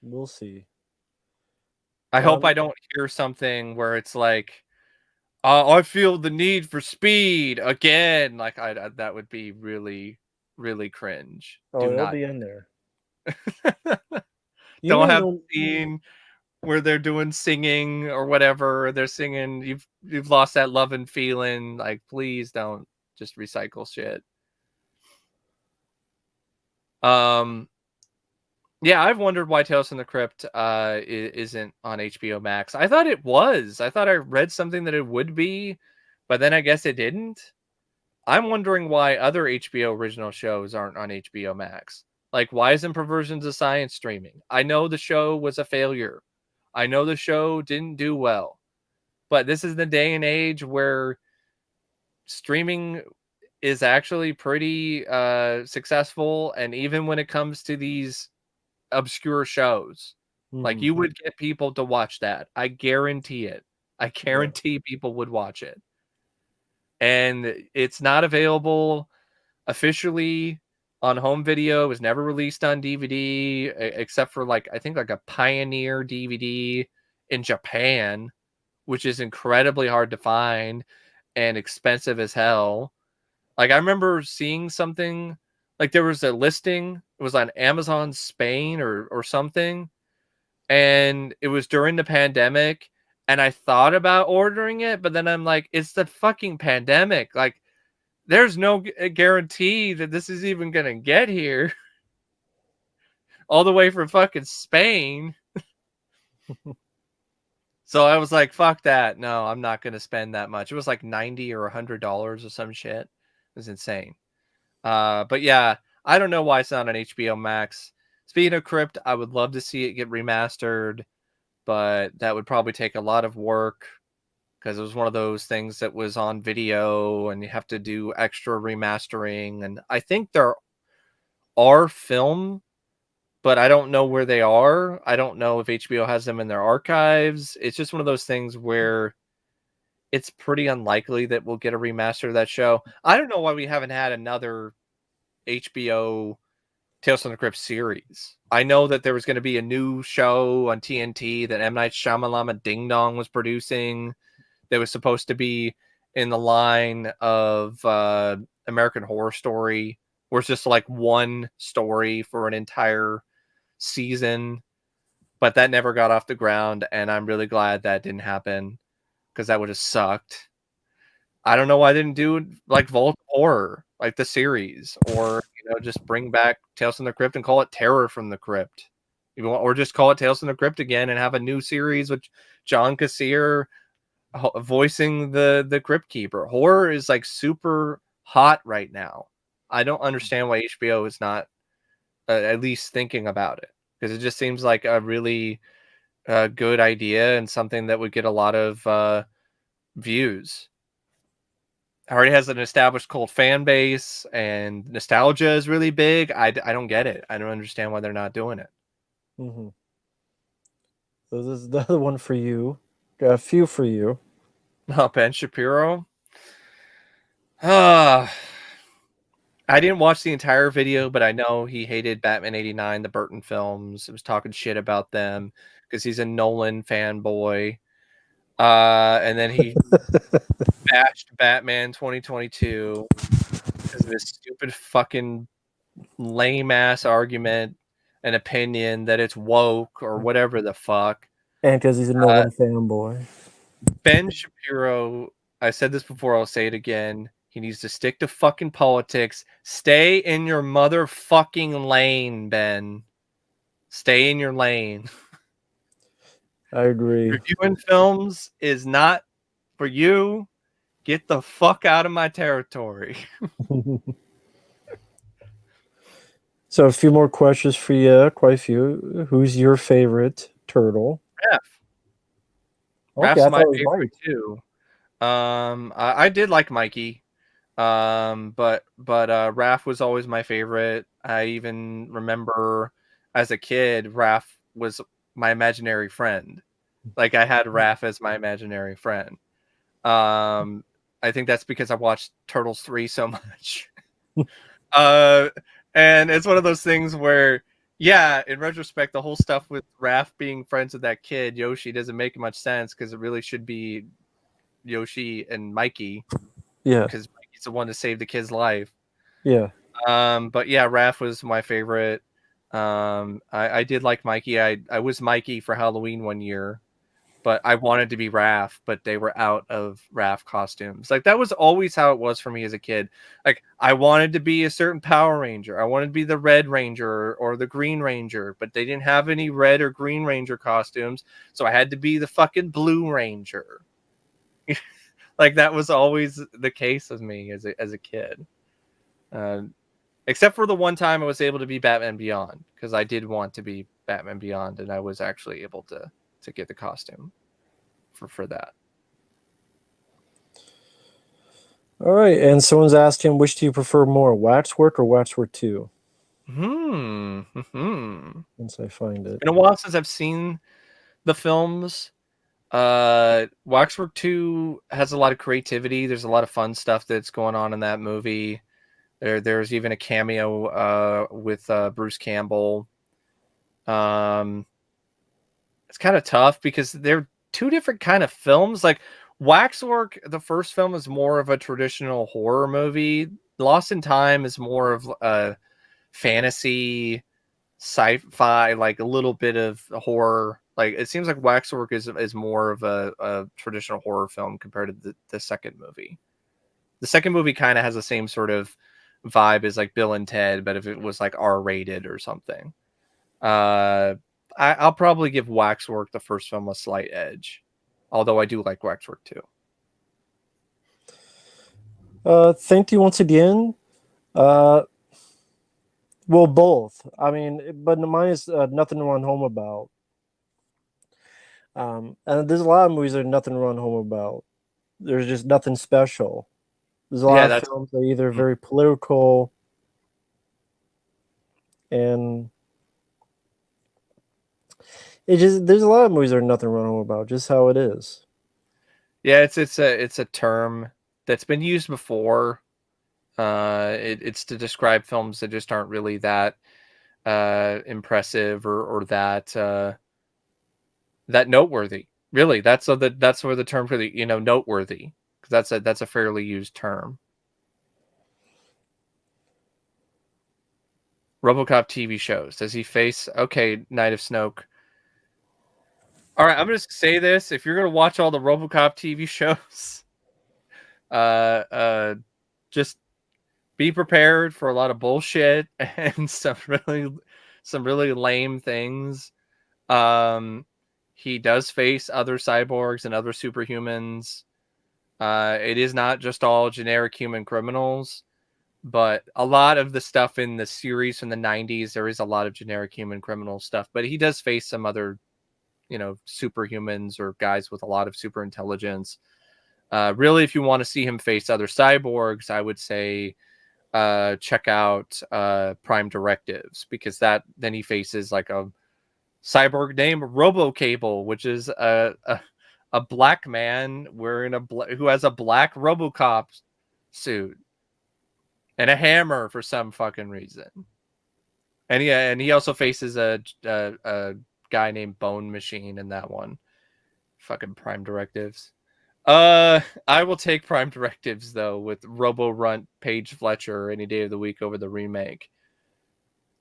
We'll see. I hope I don't hear something where it's like, I feel the need for speed again. Like that would be really, really cringe. Oh, it'll be in there. Don't have the scene where they're doing singing or whatever. They're singing, you've lost that love and feeling. Like, please don't just recycle shit. Yeah, I've wondered why Tales from the Crypt isn't on HBO Max. I thought it was. I thought I read something that it would be, but then I guess it didn't. I'm wondering why other HBO original shows aren't on HBO Max. Like, why isn't Perversions of Science streaming? I know the show was a failure. I know the show didn't do well. But this is the day and age where streaming is actually pretty successful. And even when it comes to these obscure shows, like you would get people to watch that. I guarantee it. I guarantee people would watch it. And it's not available officially on home video. It was never released on DVD except for like I think like a Pioneer DVD in Japan, which is incredibly hard to find and expensive as hell. Like I remember seeing something like there was a listing, it was on Amazon Spain or something, and it was during the pandemic, and I thought about ordering it, but then I'm like, it's the fucking pandemic. Like there's no guarantee that this is even going to get here all the way from fucking Spain. So I was like, fuck that. No, I'm not going to spend that much. It was like $90 or $100 or some shit. It was insane. But yeah, I don't know why it's not on HBO Max. Speaking of Crypt, I would love to see it get remastered, but that would probably take a lot of work because it was one of those things that was on video and you have to do extra remastering. And I think there are film, but I don't know where they are. I don't know if HBO has them in their archives. It's just one of those things where it's pretty unlikely that we'll get a remaster of that show. I don't know why we haven't had another HBO Tales from the Crypt series. I know that there was going to be a new show on TNT that M. Night Shyamalan Ding Dong was producing that was supposed to be in the line of American Horror Story, where it's just like one story for an entire season. But that never got off the ground, and I'm really glad that didn't happen because that would have sucked. I don't know why I didn't do like Vault Horror, like the series, or just bring back Tales from the Crypt and call it Terror from the Crypt, or just call it Tales from the Crypt again and have a new series with John Cassier voicing the Crypt Keeper. Horror is like super hot right now. I don't understand why HBO is not at least thinking about it, because it just seems like a really good idea and something that would get a lot of views. Already has an established cult fan base, and nostalgia is really big. I don't get it. I don't understand why they're not doing it. Mm-hmm. So this is the other one for you. Got a few for you. Oh, Ben Shapiro. I didn't watch the entire video, but I know he hated Batman 89, the Burton films. He was talking shit about them because he's a Nolan fanboy. And then he bashed Batman 2022 because of his stupid fucking lame ass argument and opinion that it's woke or whatever the fuck. And because he's a Nolan fanboy. Ben Shapiro, I said this before, I'll say it again. He needs to stick to fucking politics. Stay in your motherfucking lane, Ben. Stay in your lane. I agree. Reviewing films is not for you. Get the fuck out of my territory. So a few more questions for you. Quite a few. Who's your favorite turtle? Raph. Okay, Raph's my favorite too. I did like Mikey. But Raph was always my favorite. I even remember as a kid, Raph was my imaginary friend. Like I had Raph as my imaginary friend. I think that's because I watched Turtles 3 so much. And it's one of those things where, yeah, in retrospect, the whole stuff with Raph being friends with that kid, Yoshi, doesn't make much sense because it really should be Yoshi and Mikey. Yeah. Because Mikey's the one to save the kid's life. Yeah. But yeah, Raph was my favorite. I did like Mikey. I was Mikey for Halloween one year, but I wanted to be Raph, but they were out of Raph costumes. Like that was always how it was for me as a kid. Like I wanted to be a certain Power Ranger. I wanted to be the Red Ranger or the Green Ranger, but they didn't have any Red or Green Ranger costumes, so I had to be the fucking Blue Ranger. Like that was always the case with me as a kid. Except for the one time I was able to be Batman Beyond, because I did want to be Batman Beyond, and I was actually able to get the costume for that. All right, and someone's asking, which do you prefer more, Waxwork or Waxwork 2? Once I find it. It's been a while since I've seen the films. Waxwork 2 has a lot of creativity. There's a lot of fun stuff that's going on in that movie. There's even a cameo with Bruce Campbell. It's kind of tough because they're two different kind of films. Like Waxwork, the first film is more of a traditional horror movie. Lost in Time is more of a fantasy, sci-fi, like a little bit of horror. Like it seems like Waxwork is more of a traditional horror film compared to the second movie. The second movie kind of has the same sort of vibe as like Bill and Ted, but if it was like R-rated or something. I'll probably give Waxwork, the first film, a slight edge, although I do like Waxwork too. Thank you once again. Well, both. I mean, but mine is Nothing to Run Home About. And there's a lot of movies that are nothing to run home about. There's just nothing special. There's a lot of films that are either very political and there's a lot of movies that are nothing to run home about, just how it is. Yeah, it's a term that's been used before. It's to describe films that just aren't really that impressive or that noteworthy. Really, that's where the term for the noteworthy, because that's a fairly used term. RoboCop TV shows. Does he face Night of Snoke? All right, I'm gonna say this: if you're gonna watch all the RoboCop TV shows, just be prepared for a lot of bullshit and some really lame things. He does face other cyborgs and other superhumans. It is not just all generic human criminals, but a lot of the stuff in the series from the 90s, there is a lot of generic human criminal stuff, but he does face some other superhumans or guys with a lot of super intelligence. Really, if you want to see him face other cyborgs, I would say check out Prime Directives, because then he faces like a cyborg named Robocable, which is a black man who has a black Robocop suit and a hammer for some fucking reason. And he also faces a guy named Bone Machine in that one. Fucking Prime Directives. I will take Prime Directives though, with Robo Runt, Paige Fletcher any day of the week over the remake.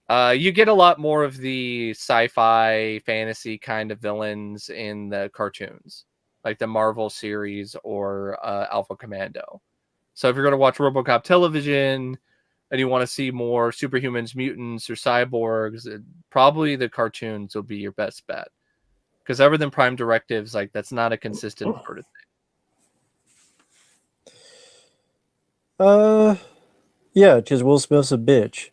You get a lot more of the sci-fi fantasy kind of villains in the cartoons, like the Marvel series or Alpha Commando. So if you're going to watch RoboCop television and you want to see more superhumans, mutants, or cyborgs, probably the cartoons will be your best bet. Because other than Prime Directives, like that's not a consistent sort of thing. Yeah, because Will Smith's a bitch.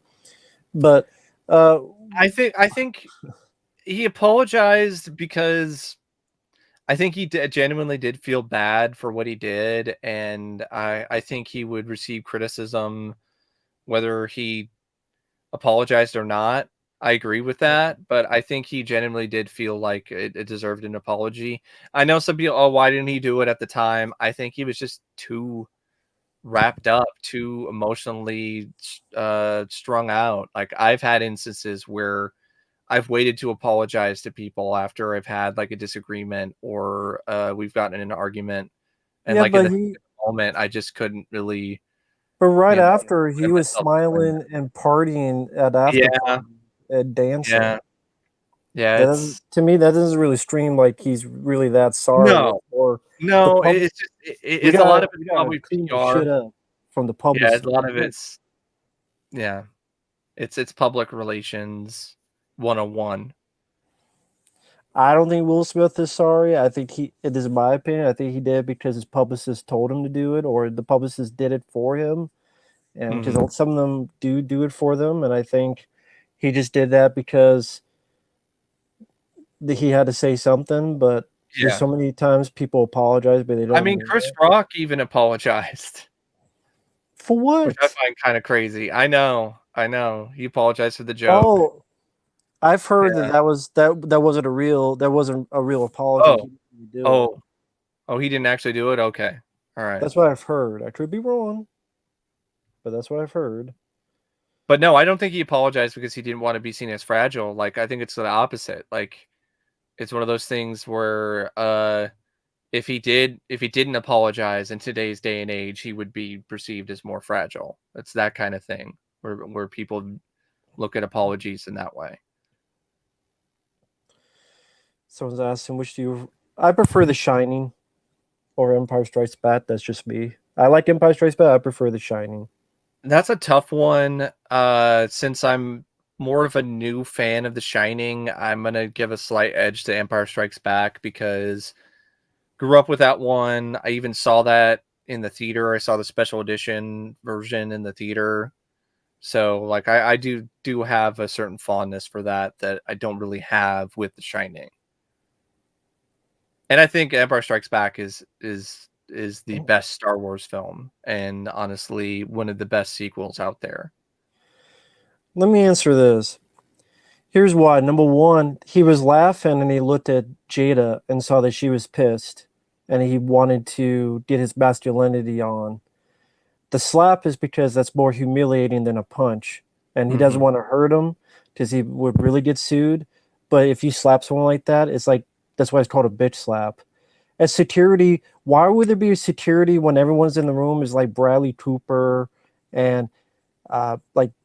But I think he apologized because I think he genuinely did feel bad for what he did, and I think he would receive criticism whether he apologized or not. I agree with that, but I think he genuinely did feel like it deserved an apology. I know some people, why didn't he do it at the time? I think he was just too wrapped up, too emotionally strung out. Like I've had instances where I've waited to apologize to people after I've had like a disagreement or we've gotten in an argument, and like in the moment I just couldn't really. But right after, he was smiling and partying at after party, and dancing. Yeah. To me, that doesn't really scream like he's really that sorry. No, it's just it's a lot of it's probably PR from the public. Yeah, a lot of it's it's public relations 101. I don't think Will Smith is sorry. I think it is my opinion. I think he did it because his publicist told him to do it, or the publicist did it for him. And because some of them do it for them. And I think he just did that because he had to say something. But there's so many times people apologize, but they don't. I mean, Chris Rock even apologized. For what? Which I find kind of crazy. I know. He apologized for the joke. Oh, I've heard that wasn't a real apology. do it. Oh, he didn't actually do it. Okay, all right. That's what I've heard. I could be wrong, but that's what I've heard. But no, I don't think he apologized because he didn't want to be seen as fragile. Like, I think it's the opposite. Like, it's one of those things where if he didn't apologize in today's day and age, he would be perceived as more fragile. It's that kind of thing where people look at apologies in that way. Someone's asking which do you. I prefer The Shining or Empire Strikes Back. That's just me. I like Empire Strikes Back. I prefer The Shining. That's a tough one. Since I'm more of a new fan of The Shining, I'm gonna give a slight edge to Empire Strikes Back because grew up with that one. I even saw that in the theater. I saw the special edition version in the theater. So like I do have a certain fondness for that I don't really have with The Shining. And I think Empire Strikes Back is the best Star Wars film, and honestly, one of the best sequels out there. Let me answer this. Here's why. Number one, he was laughing and he looked at Jada and saw that she was pissed and he wanted to get his masculinity on. The slap is because that's more humiliating than a punch. And he doesn't want to hurt him because he would really get sued. But if you slap someone like that, it's like, that's why it's called a bitch slap. As security, why would there be a security when everyone's in the room is like Bradley Cooper and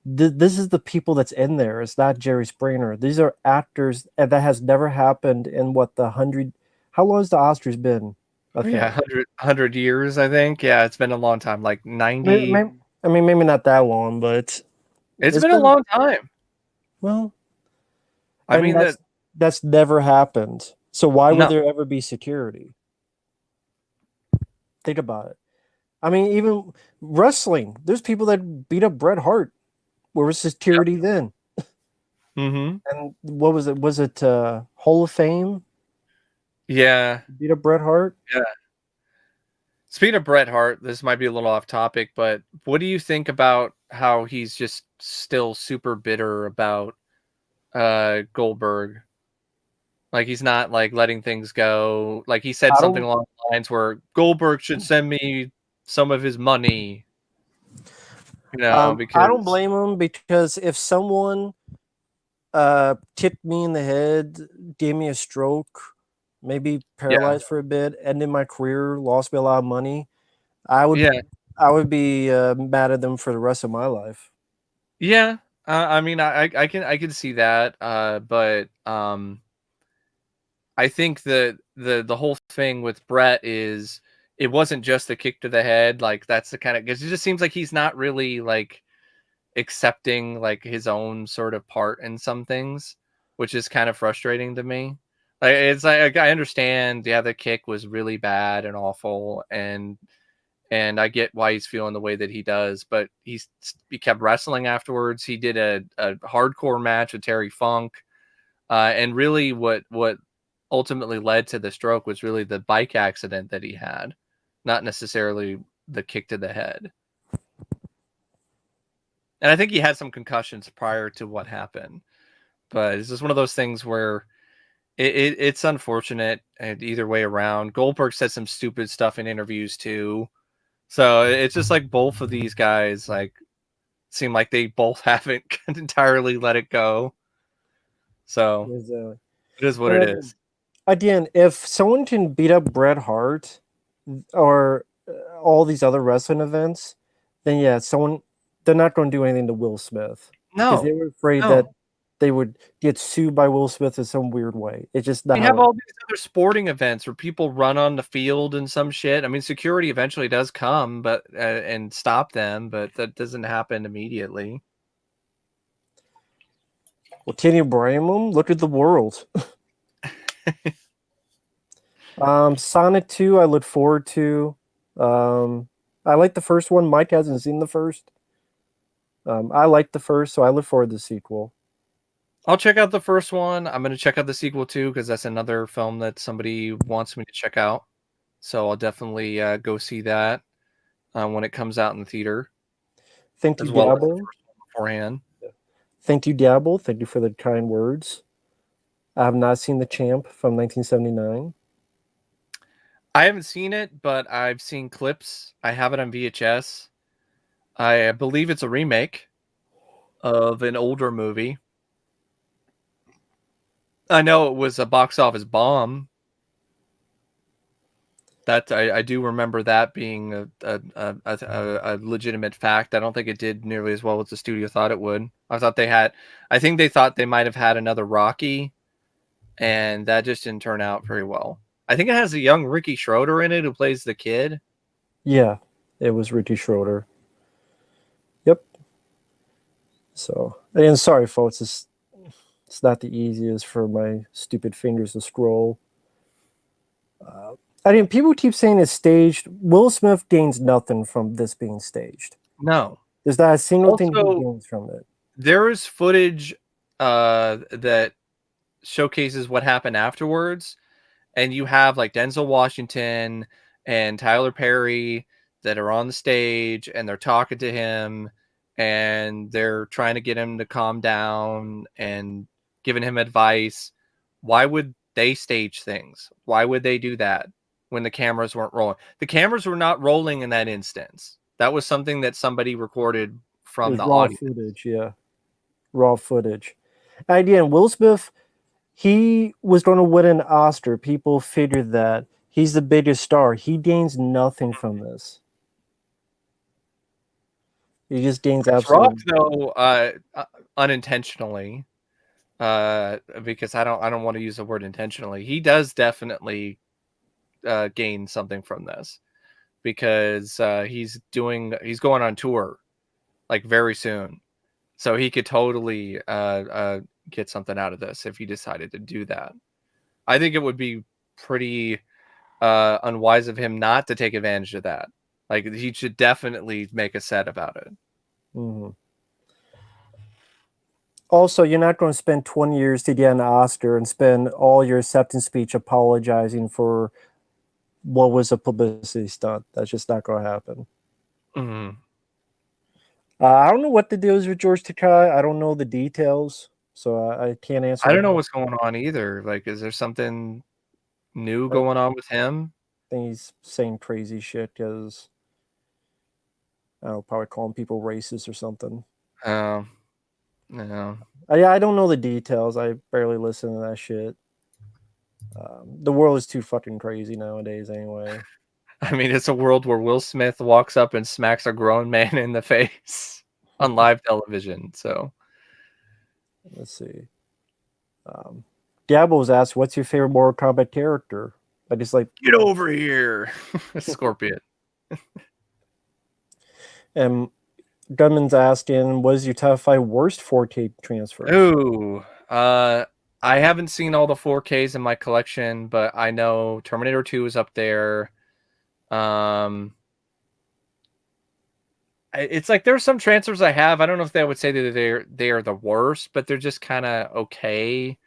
this is the people that's in there. It's not Jerry Springer. These are actors, and that has never happened in what how long has the Oscars been? Yeah, 100 years, I think. Yeah, it's been a long time, like 90. I mean, maybe not that long, but It's been a long time. Well, I mean, that's never happened. So why would no. there ever be security? Think about it. I mean, even wrestling, there's people that beat up Bret Hart. Where was security then? Mm-hmm. And what was it? Was it Hall of Fame? Yeah. Beat up Bret Hart? Yeah. Speaking of Bret Hart, this might be a little off topic, but what do you think about how he's just still super bitter about Goldberg? Like, he's not like letting things go. Like, he said something along the lines where Goldberg should send me some of his money. You know, because I don't blame him, because if someone tipped me in the head, gave me a stroke, maybe paralyzed for a bit, ended my career, lost me a lot of money, I would be mad at them for the rest of my life. Yeah, I mean, I can see that, but I think the whole thing with Brett is it wasn't just a kick to the head. Like, that's the kind of, because it just seems like he's not really like accepting like his own sort of part in some things, which is kind of frustrating to me. Like, it's like, I understand, yeah, the kick was really bad and awful, and I get why he's feeling the way that he does, but he kept wrestling afterwards. He did a hardcore match with Terry Funk, and really what ultimately led to the stroke was really the bike accident that he had, not necessarily the kick to the head. And I think he had some concussions prior to what happened, but it's just one of those things where it's unfortunate, and either way around. Goldberg said some stupid stuff in interviews too. So it's just like both of these guys like seem like they both haven't entirely let it go. So it is what it is. Again, if someone can beat up Bret Hart or all these other wrestling events, then yeah, they're not going to do anything to Will Smith. No, because they were afraid that they would get sued by Will Smith in some weird way. It's just not. We have all these other sporting events where people run on the field and some shit. I mean, security eventually does come, but and stop them, but that doesn't happen immediately. Well, can you blame them? Look at the world. Sonic 2, I look forward to. I like the first one. Mike hasn't seen the first. I like the first, so I look forward to the sequel. I'll check out the first one. I'm going to check out the sequel too, because that's another film that somebody wants me to check out. So I'll definitely go see that when it comes out in the theater. Thank you, Diablo. Beforehand. Thank you, Diablo. Thank you for the kind words. I have not seen The Champ from 1979. I haven't seen it, but I've seen clips. I have it on VHS. I believe it's a remake of an older movie. I know it was a box office bomb. That I do remember that being a legitimate fact. I don't think it did nearly as well as the studio thought it would. I think they thought they might have had another Rocky, and that just didn't turn out very well. I think it has a young Ricky Schroeder in it who plays the kid. Yeah, it was Ricky Schroeder. Yep. So, and sorry, folks, it's not the easiest for my stupid fingers to scroll. I mean, people keep saying it's staged. Will Smith gains nothing from this being staged. No. There's not a single thing he Also, gains from it. there is footage that showcases what happened afterwards, and you have like Denzel Washington and Tyler Perry that are on the stage, and they're talking to him, and they're trying to get him to calm down and giving him advice. Why would they stage things? Why would they do that when the cameras weren't rolling? The cameras were not rolling in that instance. That was something that somebody recorded from There's the raw audience. footage, yeah. Raw footage. And again, Will Smith, he was going to win an Oscar. People figured that. He's the biggest star. He gains nothing from this. He just gains Chris Rock, absolutely though, unintentionally, because I don't want to use the word intentionally. He does definitely gain something from this because he's going on tour like very soon, so he could totally get something out of this if he decided to do that. I think it would be pretty unwise of him not to take advantage of that. Like he should definitely make a set about it. Mm-hmm. Also, you're not going to spend 20 years to get an Oscar and spend all your acceptance speech apologizing for what was a publicity stunt. That's just not going to happen. Mm-hmm. I don't know what the deal is with George Takei. I don't know the details, so I can't answer. I don't know what's going on either. Like, is there something new going on with him? I think he's saying crazy shit because I don't know, probably calling people racist or something. No. I don't know the details. I barely listen to that shit. The world is too fucking crazy nowadays, anyway. I mean, it's a world where Will Smith walks up and smacks a grown man in the face on live television. So Let's see. Gabbo was asked, "What's your favorite Mortal Kombat character?" I just like get over here, Scorpion. And Gunman's asking, "What is your top 5 worst 4K transfers?" Ooh, I haven't seen all the 4Ks in my collection, but I know Terminator 2 is up there. It's like there's some transfers I have. I don't know if they would say that they are the worst, but they're just kind of okay.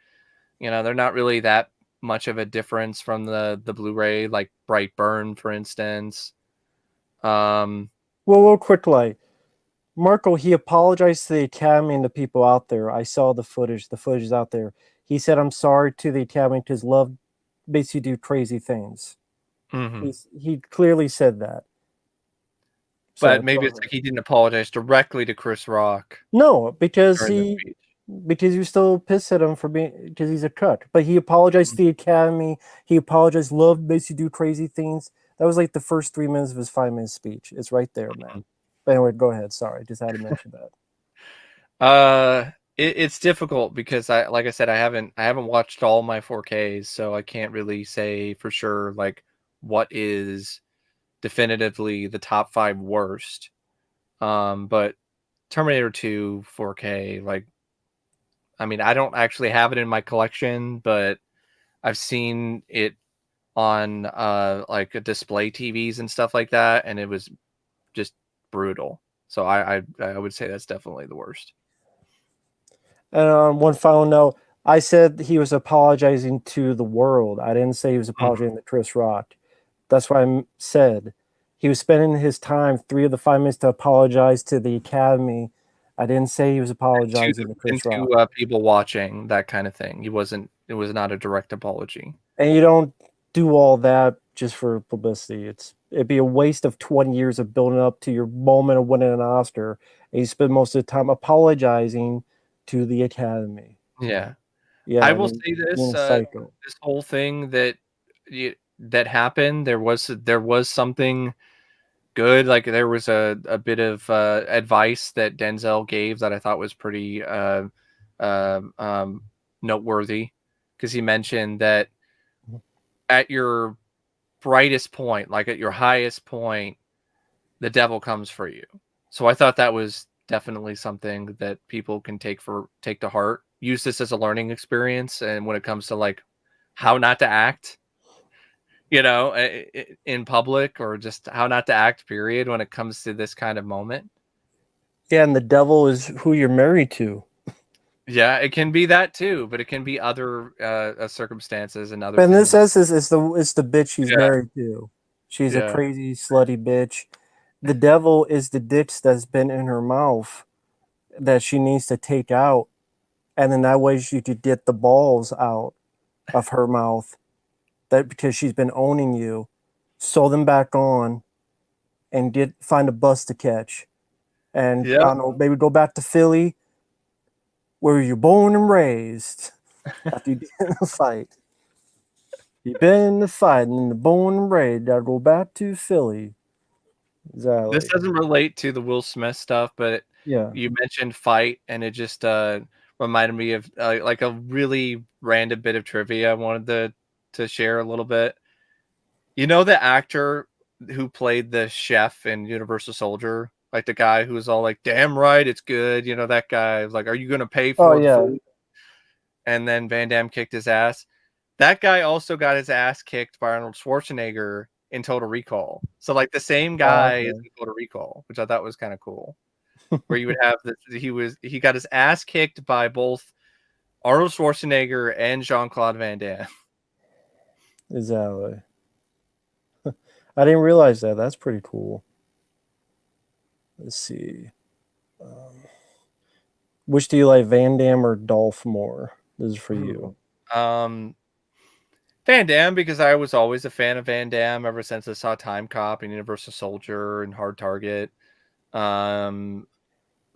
You know, they're not really that much of a difference from the Blu-ray, like Brightburn, for instance. Well, real quickly, Marco, he apologized to the Academy and the people out there. I saw the footage. The footage is out there. He said, "I'm sorry to the Academy because love makes you do crazy things." Mm-hmm. He clearly said that. But maybe it's like he didn't apologize directly to Chris Rock. No, because he was still pissed at him for because he's a cuck. But he apologized to the Academy. He apologized. Love makes you do crazy things. That was like the first 3 minutes of his 5-minute speech. It's right there, man. But anyway, go ahead. Sorry, just had to mention that. It's difficult because like I said, I haven't watched all my 4Ks, so I can't really say for sure like what is definitively the top 5 worst. But Terminator 2 4K, like, I mean, I don't actually have it in my collection, but I've seen it on like display TVs and stuff like that, and it was just brutal. So I would say that's definitely the worst. And one final note, I said he was apologizing to the world. I didn't say he was apologizing to Chris Rock. That's what I said. He was spending his time 3 of the 5 minutes to apologize to the Academy. I didn't say he was apologizing to Chris Rock. To people watching, that kind of thing. It was not a direct apology. And you don't do all that just for publicity. It'd be a waste of 20 years of building up to your moment of winning an Oscar, and you spend most of the time apologizing to the Academy. Yeah. Yeah, I I will mean, say being this, a psycho. this whole thing that happened, there was something good. Like there was a bit of advice that Denzel gave that I thought was pretty uh, um, noteworthy, because he mentioned that at your brightest point, like at your highest point, the devil comes for you. So I thought that was definitely something that people can take to heart. Use this as a learning experience, and when it comes to like how not to act, in public, or just how not to act, period, when it comes to this kind of moment. Yeah, and the devil is who you're married to. Yeah, it can be that too, but it can be other circumstances and other But in this things. instance, it's the bitch he's Yeah, married to. She's a yeah, crazy, slutty bitch. The devil is the ditch that's been in her mouth that she needs to take out, and then that way she could get the balls out of her mouth. That because she's been owning you, sew them back on, and find a bus to catch, and I yeah. don't know, maybe go back to Philly where you're born and raised. After you get in a fight, you've been in the fight and the born and raised. Gotta go back to Philly. This Exactly. doesn't relate to the Will Smith stuff, but Yeah. you mentioned fight, and it just reminded me of like a really random bit of trivia I wanted to share a little bit. You know the actor who played the chef in Universal Soldier, like the guy who was all like, "Damn right, it's good." You know that guy, like, "Are you gonna pay Oh for the yeah. food?" And then Van Damme kicked his ass. That guy also got his ass kicked by Arnold Schwarzenegger in Total Recall. So like the same Oh, guy is okay. in Total Recall, which I thought was kind of cool. Where you would have he got his ass kicked by both Arnold Schwarzenegger and Jean-Claude Van Damme. Exactly. I didn't realize that. That's pretty cool. Let's see. Um, which do you like, Van Damme or Dolph more? This is for you. Ooh. Van Damme, because I was always a fan of Van Damme ever since I saw Time Cop and Universal Soldier and Hard Target. Um,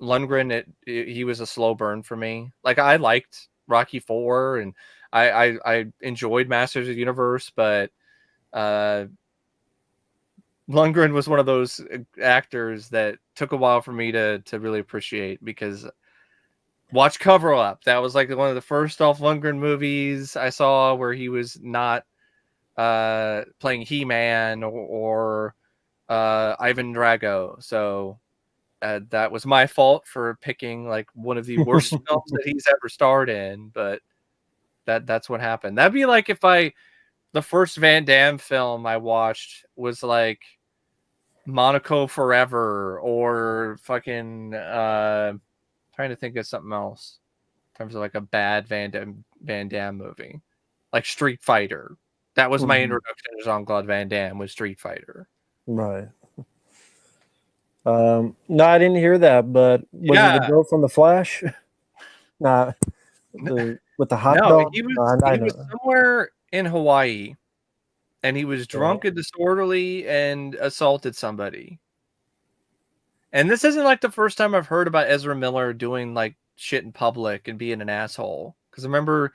Lundgren, he was a slow burn for me. Like I liked Rocky Four, and I enjoyed Masters of the Universe, but uh, Lundgren was one of those actors that took a while for me to really appreciate, because watch Cover Up. That was like one of the first Dolph Lundgren movies I saw where he was not playing He-Man or Ivan Drago. So that was my fault for picking like one of the worst films that he's ever starred in, but that's what happened. That'd be like if the first Van Damme film I watched was like Monaco Forever, or fucking trying to think of something else in terms of like a bad Van Damme movie. Like Street Fighter. That was my Mhm. introduction to Jean-Claude Van Damme, was Street Fighter. Right. No, I didn't hear that, but was it the Yeah. girl from the Flash? Nah, the with the hot No, dog. he was I he was know. somewhere in Hawaii, and he was Yeah. drunk and disorderly and assaulted somebody. And this isn't like the first time I've heard about Ezra Miller doing like shit in public and being an asshole. Because I remember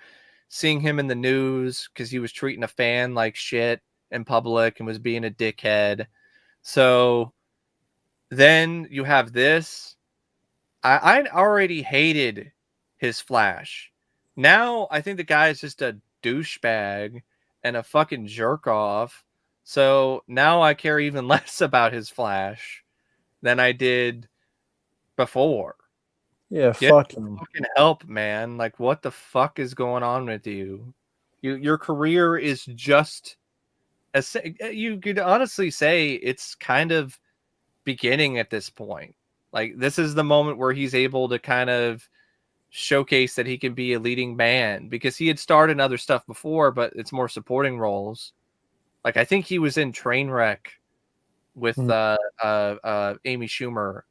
seeing him in the news because he was treating a fan like shit in public and was being a dickhead. So then you have this. I'd already hated his Flash. Now I think the guy is just a douchebag and a fucking jerk off. So now I care even less about his Flash than I did before. Yeah, Get fuck him. fucking help, man. Like, what the fuck is going on with you? Your career is just you could honestly say it's kind of beginning at this point. Like, this is the moment where he's able to kind of showcase that he can be a leading man, because he had starred in other stuff before, but it's more supporting roles. Like, I think he was in Trainwreck with Mm. Amy Schumer,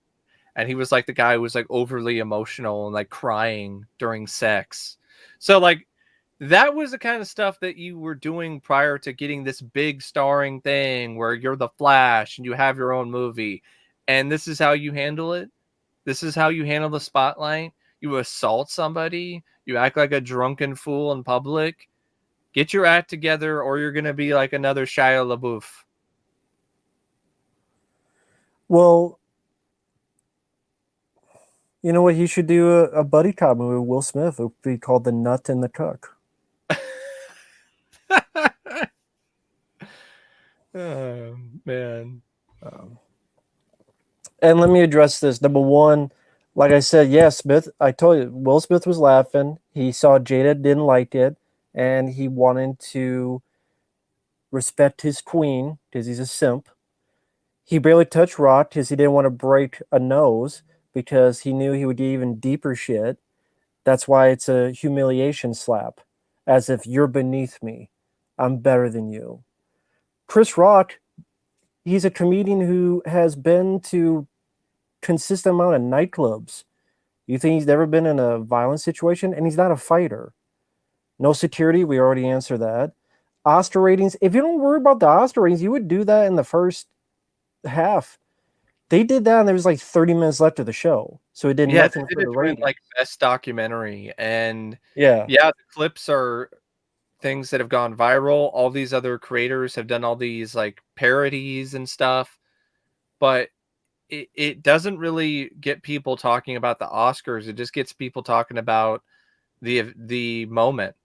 and he was like the guy who was like overly emotional and like crying during sex. So like that was the kind of stuff that you were doing prior to getting this big starring thing where you're the Flash and you have your own movie. And this is how you handle it. This is how you handle the spotlight. You assault somebody. You act like a drunken fool in public. Get your act together, or you're going to be like another Shia LaBeouf. Well, you know what? He should do a buddy cop movie with Will Smith. It would be called The Nut and the Cuck. Oh, man. And let me address this. Number one, like I said, yeah, Smith, I told you, Will Smith was laughing. He saw Jada didn't like it, and he wanted to respect his queen because he's a simp. He barely touched Rock because he didn't want to break a nose because he knew he would get even deeper shit. That's why it's a humiliation slap, as if you're beneath me. I'm better than you. Chris Rock, he's a comedian who has been to consistent amount of nightclubs. You think he's never been in a violent situation? And he's not a fighter. No security, we already answered that. Oscar ratings, if you don't worry about the Oscar ratings, you would do that in the first half. They did that and there was like 30 minutes left of the show. So it did nothing they for did the it during, ratings. like best documentary. And yeah, the clips are things that have gone viral. All these other creators have done all these like parodies and stuff, but it doesn't really get people talking about the Oscars. It just gets people talking about the moment,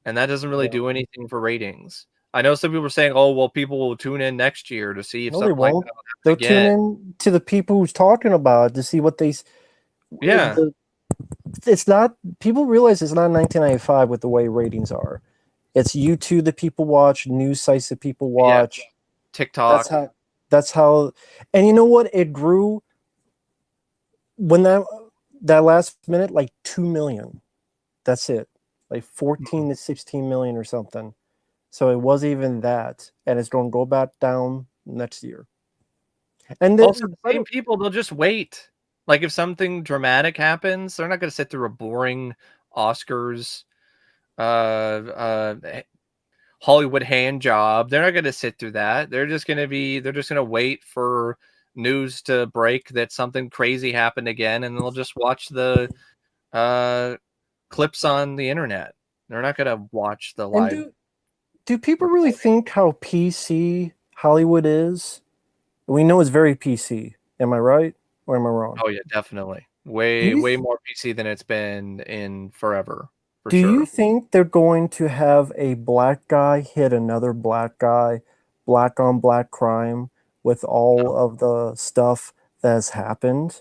and that doesn't really do anything for ratings. I know some people were saying, "Oh, well, people will tune in next year to see if no, they something like won't. that will happen They'll again." tune in to the people who's talking about it to see what they. Yeah, It's not. People realize it's not 1995 with the way ratings are. It's YouTube that people watch, news sites that people watch. TikTok. That's how. And you know what? It grew when that last minute, like 2 million. That's it. Like 14 to 16 million or something. So it wasn't even that. And it's going to go back down next year. And Also, the same people, they'll just wait. Like if something dramatic happens, they're not going to sit through a boring Oscars Hollywood hand job. They're not going to sit through that. They're just going to wait for news to break that something crazy happened again, and they'll just watch the clips on the internet. They're not going to watch the live. And do people really think how PC Hollywood is? We know it's very PC. Am I right or am I wrong? Oh yeah, definitely. Way more PC than it's been in forever. Do you think they're going to have a black guy hit another black guy, black on black crime, with all of the stuff that's happened?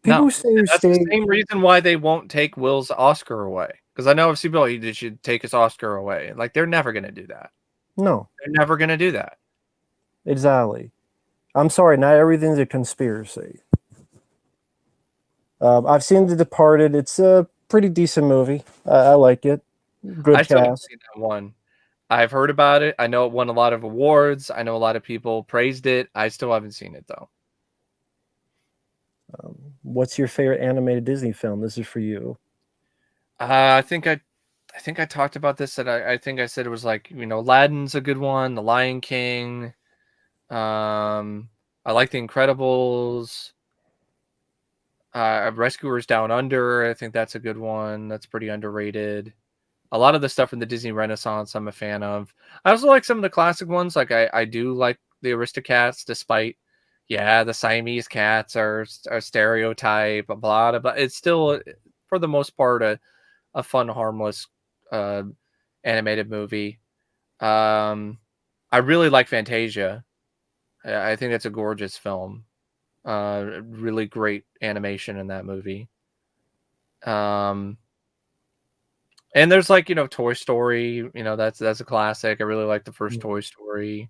No, that's the same reason why they won't take Will's Oscar away. Because I know if people they should take his Oscar away. Like they're never going to do that. No, they're never going to do that. Exactly. I'm sorry, not everything's a conspiracy. I've seen The Departed. It's a pretty decent movie. I like it. Good I still haven't cast. seen that one. I've heard about it. I know it won a lot of awards. I know a lot of people praised it. I still haven't seen it though. What's your favorite animated Disney film? This is for you. I think I talked about this. That I think I said it was like Aladdin's a good one. The Lion King. I like The Incredibles. Rescuers Down Under. I think that's a good one. That's pretty underrated. A lot of the stuff from the Disney Renaissance I'm a fan of. I also like some of the classic ones. Like I do like the Aristocats, despite the Siamese cats are a stereotype, blah blah. It's still for the most part a fun, harmless animated movie. I really like Fantasia. I think it's a gorgeous film. Really great animation in that movie. And there's like Toy Story. That's a classic. I really like the first Toy Story.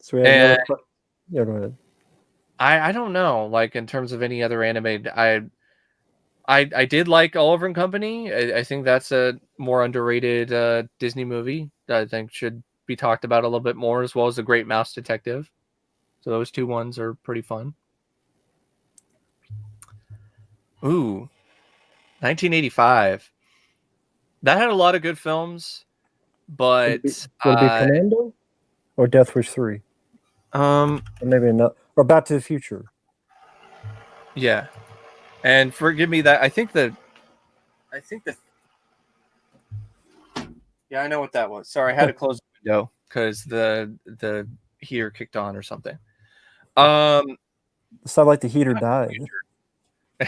So we have another. Yeah, go ahead. I don't know. Like in terms of any other animated, I did like Oliver and Company. I think that's a more underrated Disney movie that I think should be talked about a little bit more, as well as The Great Mouse Detective. So those two ones are pretty fun. Ooh, 1985. That had a lot of good films, but would it be Commando or Death Wish 3? Or maybe not, or Back to the Future. Yeah, and forgive me that I think the yeah, I know what that was. Sorry, I had to close the window because the heater kicked on or something. It sounded like the heater died.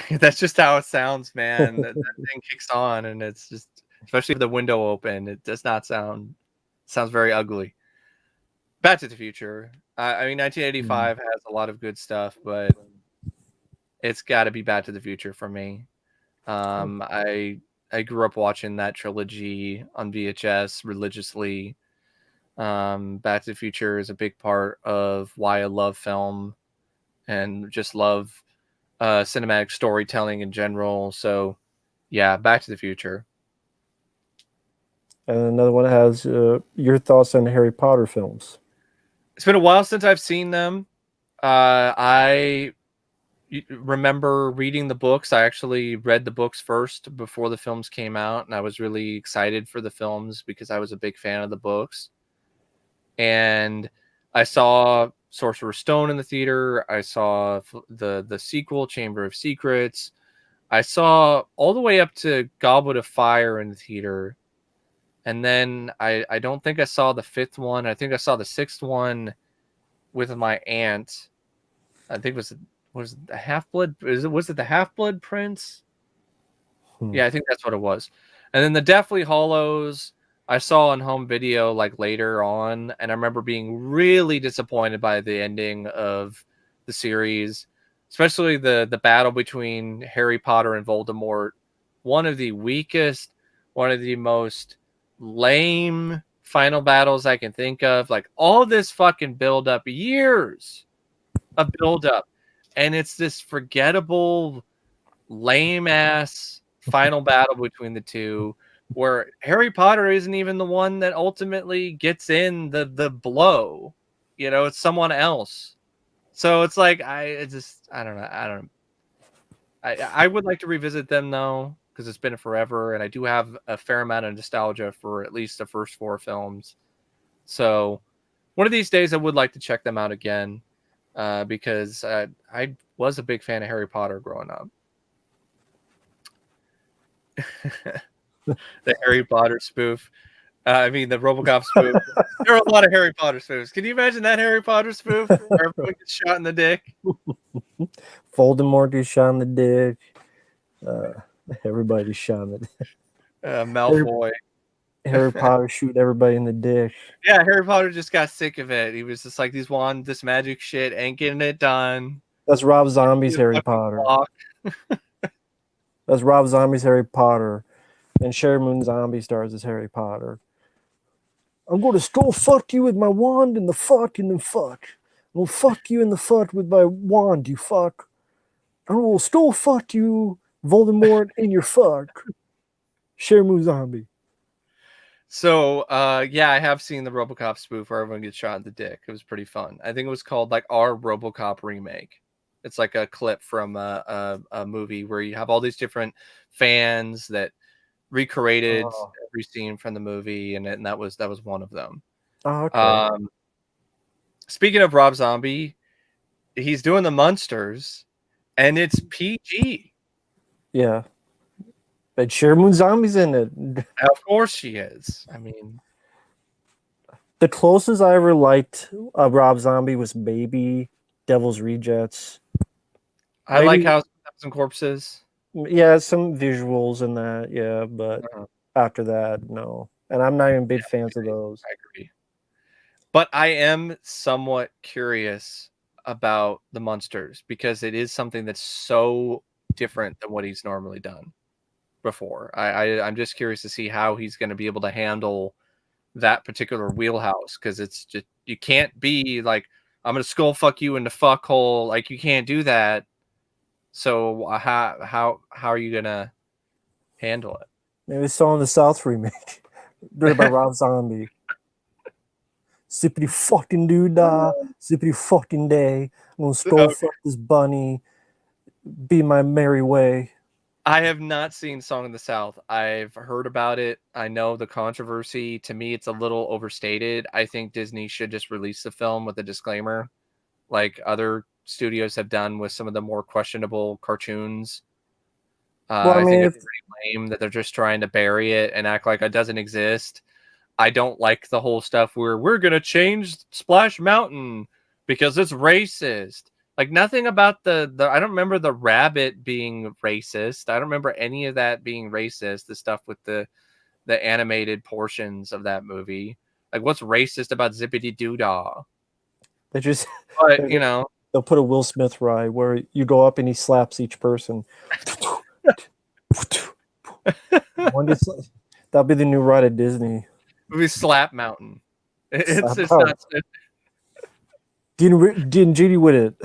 That's just how it sounds, man. That thing kicks on, and it's just, especially with the window open, it does not sounds very ugly. Back to the Future. I mean, 1985 has a lot of good stuff, but it's got to be Back to the Future for me. I grew up watching that trilogy on VHS religiously. Back to the Future is a big part of why I love film and just love cinematic storytelling in general. So, yeah, Back to the Future. And another one has your thoughts on Harry Potter films. It's been a while since I've seen them. I remember reading the books. I actually read the books first before the films came out, and I was really excited for the films because I was a big fan of the books. And I saw Sorcerer's Stone in the theater. I saw the sequel, Chamber of Secrets. I saw all the way up to Goblet of Fire in the theater. And then I don't think I saw the fifth one. I think I saw the sixth one with my aunt. I think was it the Half-Blood? Was it the Half-Blood Prince? Yeah, I think that's what it was. And then the Deathly Hollows I saw on home video like later on, and I remember being really disappointed by the ending of the series, especially the battle between Harry Potter and Voldemort. One of the weakest, one of the most lame final battles I can think of. Like all this fucking build up, years of build up, and it's this forgettable, lame ass final battle between the two, where Harry Potter isn't even the one that ultimately gets in the blow. You know, it's someone else. So it's like I don't know. I would like to revisit them though, because it's been forever, and I do have a fair amount of nostalgia for at least the first four films. So one of these days, I would like to check them out again, because I was a big fan of Harry Potter growing up. The Harry Potter spoof. I mean, the RoboCop spoof. There are a lot of Harry Potter spoofs. Can you imagine that Harry Potter spoof where everyone gets shot in the dick? Voldemort gets shot in the dick. Everybody shot in the dick. Malfoy. Harry Potter shoot everybody in the dick. Yeah, Harry Potter just got sick of it. He was just like, this magic shit ain't getting it done. That's Rob Zombie's Harry Potter. That's Rob Zombie's Harry Potter. And Sherry Moon Zombie stars as Harry Potter. I'm going to still fuck you with my wand and the fuck and then fuck. I'm going to fuck you in the fuck with my wand, you fuck. I will still fuck you, Voldemort, in your fuck. Sherry Moon Zombie. So, yeah, I have seen the RoboCop spoof where everyone gets shot in the dick. It was pretty fun. I think it was called like Our RoboCop Remake. It's like a clip from a movie where you have all these different fans that recreated every scene from the movie, and that was one of them. Oh, okay. Speaking of Rob Zombie, he's doing the Munsters, and it's PG. Yeah. But Sherry Moon Zombie's in it. Of course she is. I mean, the closest I ever liked Rob Zombie was Baby, Devil's Rejects. I like House of Thousand Corpses. Yeah, some visuals in that, yeah, but after that, no. And I'm not even big fans of those. I agree. But I am somewhat curious about the Munsters because it is something that's so different than what he's normally done before. I'm just curious to see how he's going to be able to handle that particular wheelhouse, because it's just, you can't be like, I'm going to skull fuck you in the fuck hole. Like, you can't do that. So how are you gonna handle it? Maybe it's Song of the South remake, directed by Rob Zombie. Sippity fucking doo-dah, sippity fucking day. I'm gonna skull fuck this bunny, be my merry way. I have not seen Song of the South. I've heard about it. I know the controversy. To me, it's a little overstated. I think Disney should just release the film with a disclaimer, like other studios have done with some of the more questionable cartoons. Well, I I mean, think it's if pretty lame that they're just trying to bury it and act like it doesn't exist. I don't like the whole stuff where we're gonna change Splash Mountain because it's racist. Like nothing about the I don't remember the rabbit being racist. I don't remember any of that being racist. The stuff with the animated portions of that movie. Like what's racist about Zippity Doo Dah? they just But they- they'll put a Will Smith ride where you go up and he slaps each person. That'll be the new ride at Disney. movie Slap Mountain. It's Slap it's out. not. Didn't Judy with it?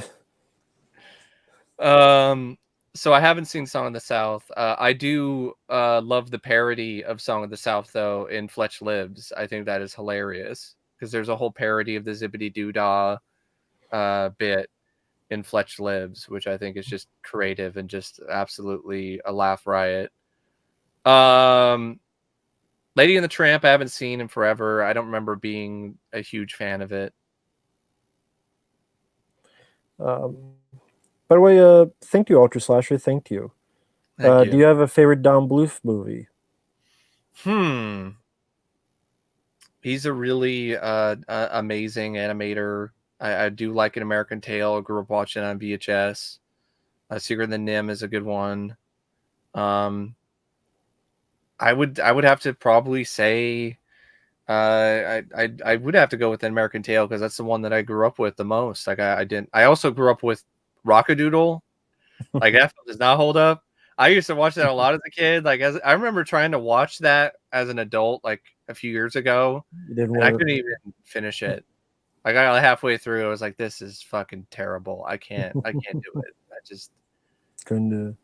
So I haven't seen Song of the South. I do love the parody of Song of the South though in Fletch Lives. I think that is hilarious because there's a whole parody of the Zippity Doo Dah bit in Fletch Lives, which I think is just creative and just absolutely a laugh riot. Lady and the Tramp I haven't seen in forever. I don't remember being a huge fan of it. By the way, thank you, Ultra Slasher. Thank you. Thank you. Do you have a favorite Don Bluth movie? He's a really amazing animator. I do like An American Tail. I grew up watching on VHS. Secret of the Nim is a good one. I would have to probably say I would have to go with An American Tail because that's the one that I grew up with the most. Like I also grew up with Rockadoodle. Like that does not hold up. I used to watch that a lot as a kid. Like I remember trying to watch that as an adult, like a few years ago, and I couldn't even finish it. I got halfway through. I was like, "This is fucking terrible. I can't do it." I just Couldn't.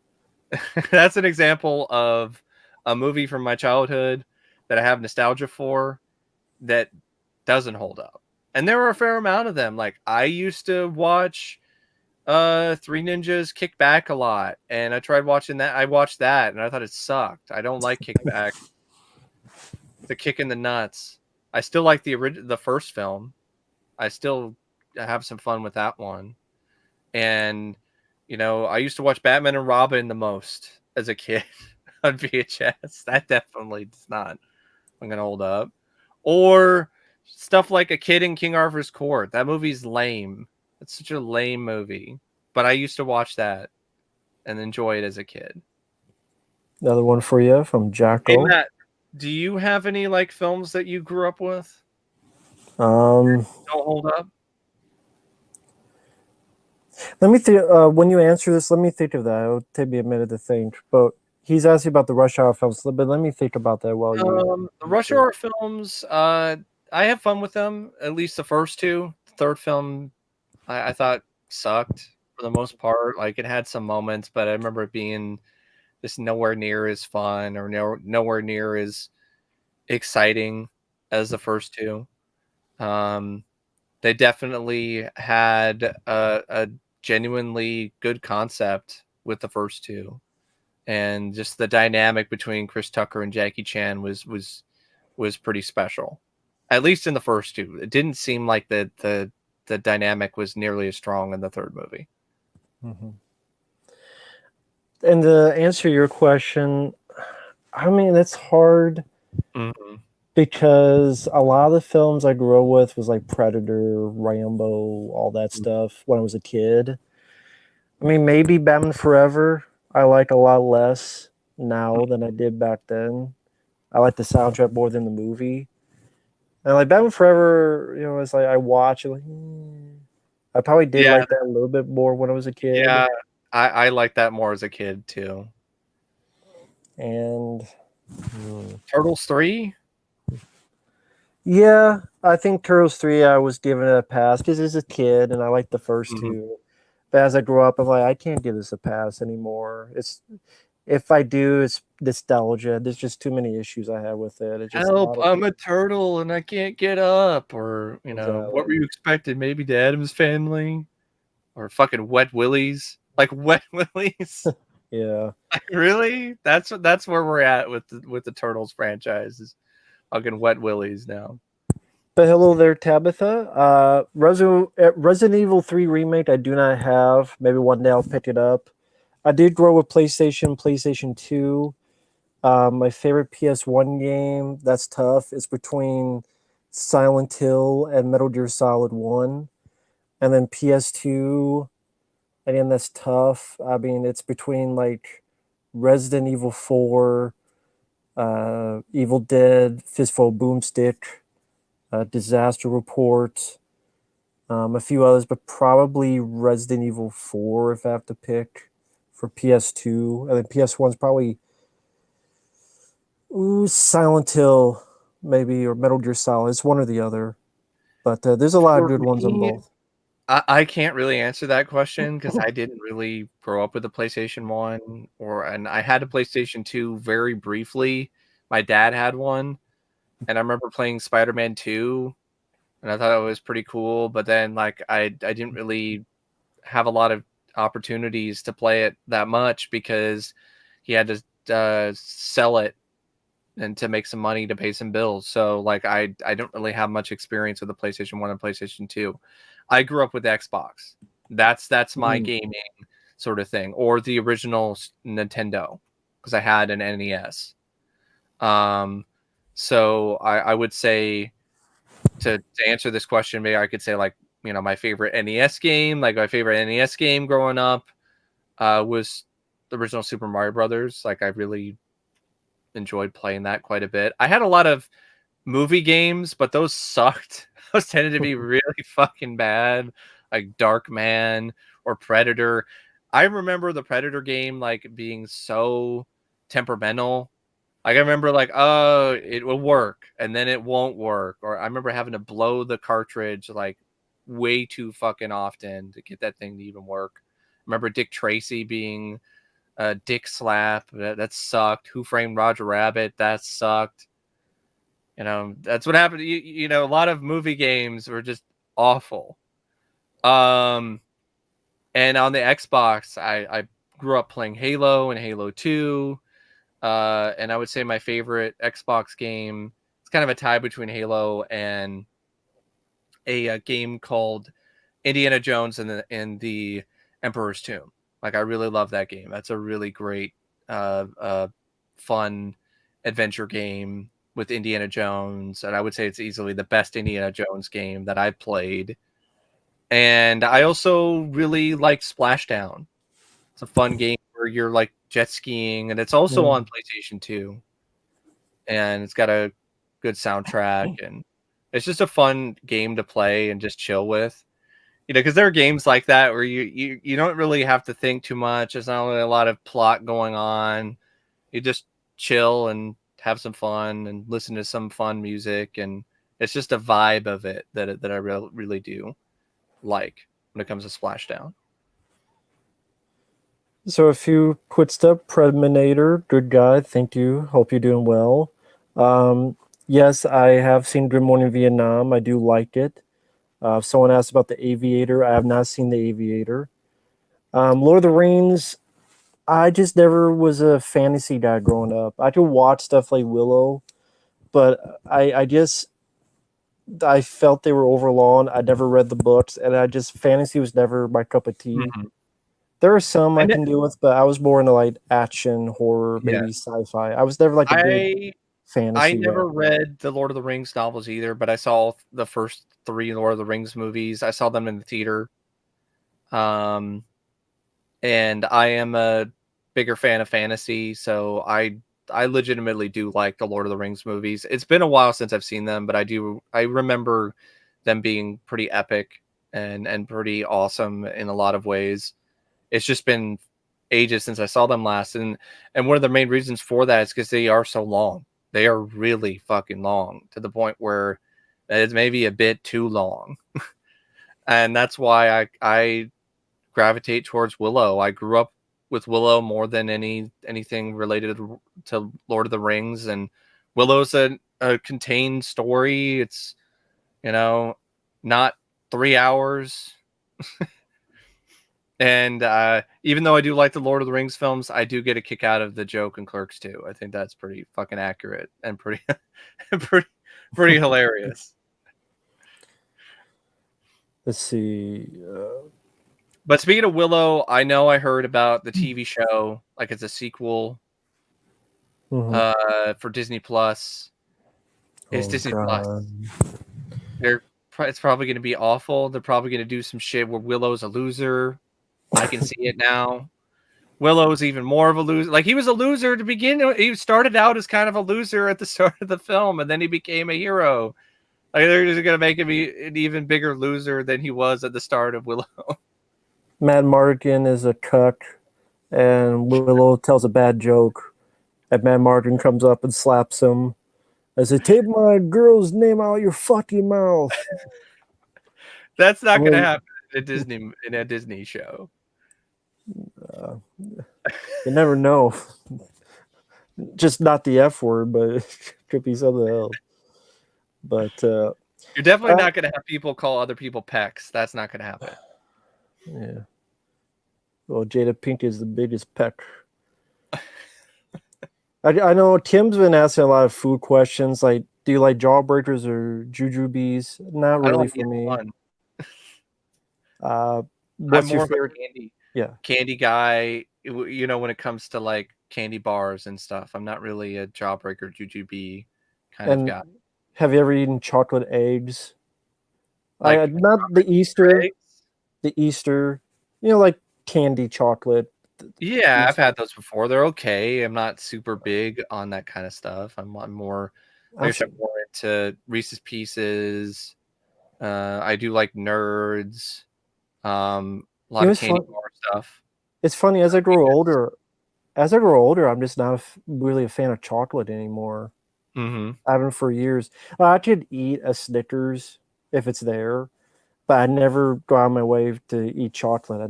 That's an example of a movie from my childhood that I have nostalgia for that doesn't hold up. And there are a fair amount of them. Like I used to watch Three Ninjas Kick Back a lot, and I tried watching that. I watched that and I thought it sucked. I don't like Kick Back. The Kick in the Nuts. I still like the first film. I still have some fun with that one. And I used to watch Batman and Robin the most as a kid on VHS. That definitely does not. I'm gonna hold up. Or stuff like A Kid in King Arthur's Court. That movie's lame. It's such a lame movie. But I used to watch that and enjoy it as a kid. Another one for you from Jacko. Hey, Matt, do you have any like films that you grew up with? Don't hold up. Let me think. When you answer this, let me think of that. It'll take me a minute to think. But he's asking about the Rush Hour films, but let me think about that while you. The Rush Hour films, I have fun with them. At least the first two. The third film, I thought sucked for the most part. Like it had some moments, but I remember it being just nowhere near as fun or nowhere near as exciting as the first two. They definitely had a genuinely good concept with the first two, and just the dynamic between Chris Tucker and Jackie Chan was pretty special. At least in the first two, it didn't seem like the dynamic was nearly as strong in the third movie. Mm-hmm. And to answer your question, I mean it's hard. Mm-hmm. Because a lot of the films I grew up with was like Predator, Rambo, all that stuff when I was a kid. I mean, maybe Batman Forever I like a lot less now than I did back then. I like the soundtrack more than the movie. And like Batman Forever, it's like I watch it like I probably did like that a little bit more when I was a kid. Yeah, I like that more as a kid too. And Turtles 3? Yeah, I think Turtles 3 I was giving it a pass because as a kid and I liked the first two. But as I grew up, I'm like, I can't give this a pass anymore. If I do, it's nostalgia. There's just too many issues I have with it. Help, I'm a turtle and I can't get up. Or, Exactly. What were you expecting? Maybe the Addams Family? Or fucking Wet Willies? Like Wet Willies? Yeah. Really? That's where we're at with the Turtles franchise. Is fucking Wet Willies now. But hello there, Tabitha. Resident Evil 3 remake, I do not have. Maybe one day I'll pick it up. I did grow up with PlayStation 2. My favorite PS1 game, that's tough. It's between Silent Hill and Metal Gear Solid 1. And then PS2, again, that's tough. I mean, it's between like Resident Evil 4, Evil Dead, Fistful Boomstick, Disaster Report, a few others, but probably Resident Evil 4 if I have to pick for PS2. And then PS1's probably Silent Hill, maybe, or Metal Gear Solid. It's one or the other. But there's a lot of For good ones on me, both. I can't really answer that question because I didn't really grow up with the PlayStation 1 and I had a PlayStation 2 very briefly. My dad had one, and I remember playing Spider-Man 2, and I thought it was pretty cool, but then like I didn't really have a lot of opportunities to play it that much because he had to sell it and to make some money to pay some bills. So like I don't really have much experience with the PlayStation 1 and PlayStation 2. I grew up with Xbox. That's my gaming sort of thing, or the original Nintendo because I had an NES. So I would say to answer this question, maybe I could say like, you know, my favorite NES game, like my favorite NES game growing up was the original Super Mario Brothers. Like I really enjoyed playing that quite a bit. I had a lot of movie games, but those sucked. Those tended to be really fucking bad, like Dark Man or Predator. I remember the Predator game like being so temperamental. Like I remember like, oh, it will work and then it won't work. Or I remember having to blow the cartridge like way too fucking often to get that thing to even work. I remember Dick Tracy being Dick Slap. That sucked. Who Framed Roger Rabbit? That sucked. You know, that's what happened. You know, a lot of movie games were just awful. Um, and on the Xbox, I grew up playing Halo and Halo 2. And I would say my favorite Xbox game, it's kind of a tie between Halo and a game called Indiana Jones and the Emperor's Tomb. Like I really love that game. That's a really great, fun adventure game with Indiana Jones, and I would say it's easily the best Indiana Jones game that I've played. And I also really like Splashdown. It's a fun game where you're like jet skiing, and it's also on PlayStation 2. And it's got a good soundtrack, and it's just a fun game to play and just chill with. You know, because there are games like that where you don't really have to think too much. There's not really a lot of plot going on. You just chill and have some fun and listen to some fun music, and it's just a vibe of it that I really do like when it comes to Splashdown. So if you quick step, Preminator, good guy. Thank you. Hope you're doing well. Yes, I have seen Good Morning Vietnam. I do like it. Someone asked about The Aviator. I have not seen The Aviator. Lord of the Rings. I just never was a fantasy guy growing up. I could watch stuff like Willow, but I felt they were overlong. I never read the books, and fantasy was never my cup of tea. Mm-hmm. There are some I And can deal with, but I was more into like action, horror, yeah, maybe sci-fi. I was never like a big I fantasy guy. never read the Lord of the Rings novels either, but I saw the first 3 Lord of the Rings movies. I saw them in the theater. Um, and I am a bigger fan of fantasy, so I legitimately do like the Lord of the Rings movies. It's been a while since I've seen them, but I remember them being pretty epic and pretty awesome in a lot of ways. It's just been ages since I saw them last, and one of the main reasons for that is because they are so long. They are really fucking long to the point where it's maybe a bit too long, and that's why I gravitate towards Willow. I grew up with Willow more than anything related to Lord of the Rings, and Willow's a contained story. It's, you know, not 3 hours. And even though I do like the Lord of the Rings films, I do get a kick out of the joke in Clerks too. I think that's pretty fucking accurate and pretty pretty hilarious. Let's see. But speaking of Willow, I know I heard about the TV show, like it's a sequel for Disney Plus. It's Disney Plus. It's probably going to be awful. They're probably going to do some shit where Willow's a loser. I can see it now. Willow's even more of a loser. Like, he was a loser to begin. He started out as kind of a loser at the start of the film, and then he became a hero. Like, they're just going to make him an even bigger loser than he was at the start of Willow. Matt Mardigan is a cuck, and Willow tells a bad joke, and Matt Mardigan comes up and slaps him. I said, "Take my girl's name out of your fucking mouth." That's not going to happen in a Disney show. You never know. Just not the F word, but it could be something else. But you're definitely not going to have people call other people pecs. That's not going to happen. Yeah. Well, Jada Pinkett is the biggest peck. I know Tim's been asking a lot of food questions. Like, do you like Jawbreakers or Jujubes? Not really for me. What's your favorite candy? Yeah, candy guy. You know, when it comes to like candy bars and stuff, I'm not really a Jawbreaker, Jujube kind of guy. Have you ever eaten chocolate eggs? Like, not the Easter. Eggs? The Easter, like candy chocolate. Yeah, I've had those before. They're okay. I'm not super big on that kind of stuff. I'm more into Reese's Pieces. I do like Nerds. A lot of candy bar stuff. It's funny, as I grow older, I'm just not really a fan of chocolate anymore. I haven't for years. I could eat a Snickers if it's there, but I never go out of my way to eat chocolate.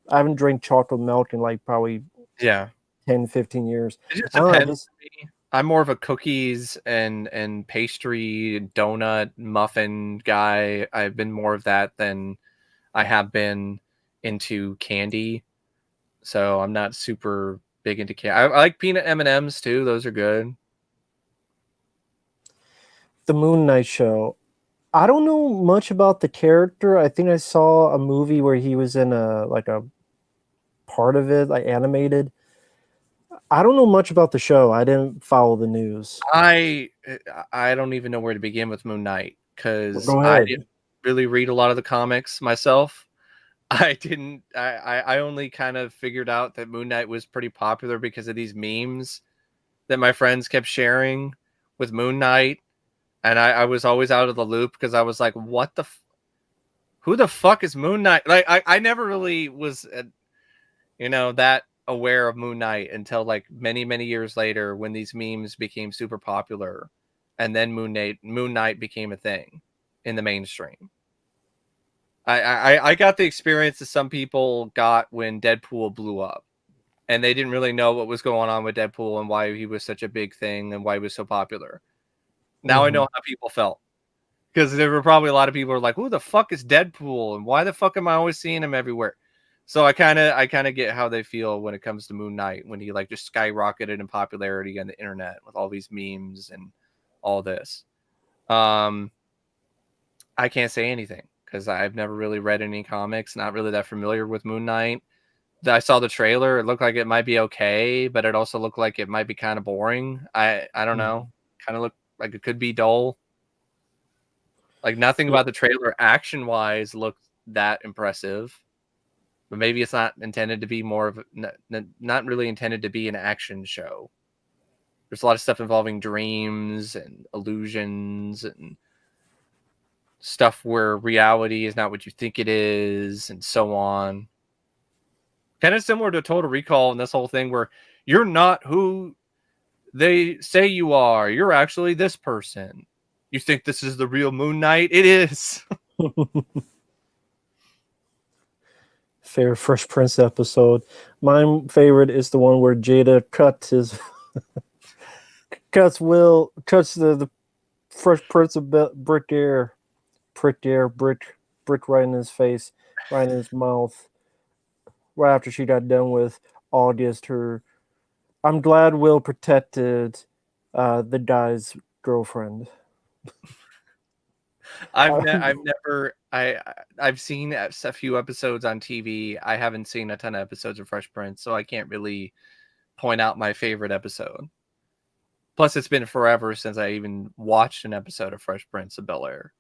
I haven't drank chocolate milk in like probably 10, 15 years. It just depends. I'm more of a cookies and pastry, donut, muffin guy. I've been more of that than I have been into candy. So I'm not super big into candy. I like peanut M&Ms too. Those are good. The Moon Knight show. I don't know much about the character. I think I saw a movie where he was in a part of it, like animated. I don't know much about the show. I didn't follow the news. I don't even know where to begin with Moon Knight, because I didn't really read a lot of the comics myself. I only kind of figured out that Moon Knight was pretty popular because of these memes that my friends kept sharing with Moon Knight. And I was always out of the loop because I was like, who the fuck is Moon Knight? Like, I never really was, that aware of Moon Knight until like many, many years later when these memes became super popular. And then Moon Knight became a thing in the mainstream. I got the experience that some people got when Deadpool blew up. And they didn't really know what was going on with Deadpool and why he was such a big thing and why he was so popular. Now I know how people felt, because there were probably a lot of people who are like, who the fuck is Deadpool? And why the fuck am I always seeing him everywhere? So I kind of get how they feel when it comes to Moon Knight, when he like just skyrocketed in popularity on the internet with all these memes and all this. I can't say anything because I've never really read any comics, not really that familiar with Moon Knight. I saw the trailer. It looked like it might be okay, but it also looked like it might be kind of boring. I don't know. Kind of looked like it could be dull. Like, nothing about the trailer action wise looked that impressive, but maybe it's not intended to be more of not really intended to be an action show. There's a lot of stuff involving dreams and illusions and stuff where reality is not what you think it is, and so on. Kind of similar to Total Recall and this whole thing where you're not who they say you are. You're actually this person. You think this is the real Moon Knight? It is. Fair Fresh Prince episode. My favorite is the one where Jada cuts the Fresh Prince of brick right in his face, right in his mouth. right after she got done with August. I'm glad Will protected the guy's girlfriend. I've seen a few episodes on TV. I haven't seen a ton of episodes of Fresh Prince, so I can't really point out my favorite episode. Plus, it's been forever since I even watched an episode of Fresh Prince of Bel-Air.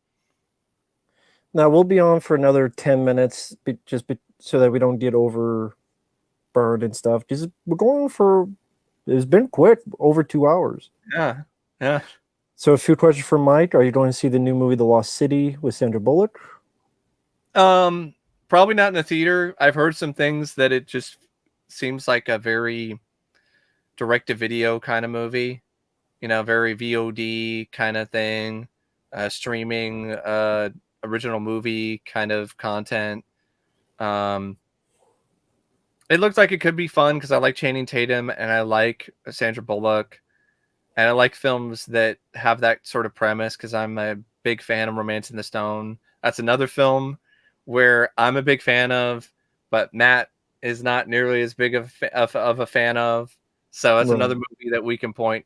Now we'll be on for another 10 minutes, so that we don't get overburned and stuff. Because we're going for. It's been quick, over 2 hours. Yeah, yeah. So a few questions for Mike. Are you going to see the new movie The Lost City with Sandra Bullock? Probably not in the theater. I've heard some things that it just seems like a very direct-to-video kind of movie. You know, very VOD kind of thing, streaming original movie kind of content. It looks like it could be fun because I like Channing Tatum and I like Sandra Bullock, and I like films that have that sort of premise because I'm a big fan of Romancing the Stone. That's another film where I'm a big fan of, but Matt is not nearly as big of a fan of. So that's another movie that we can point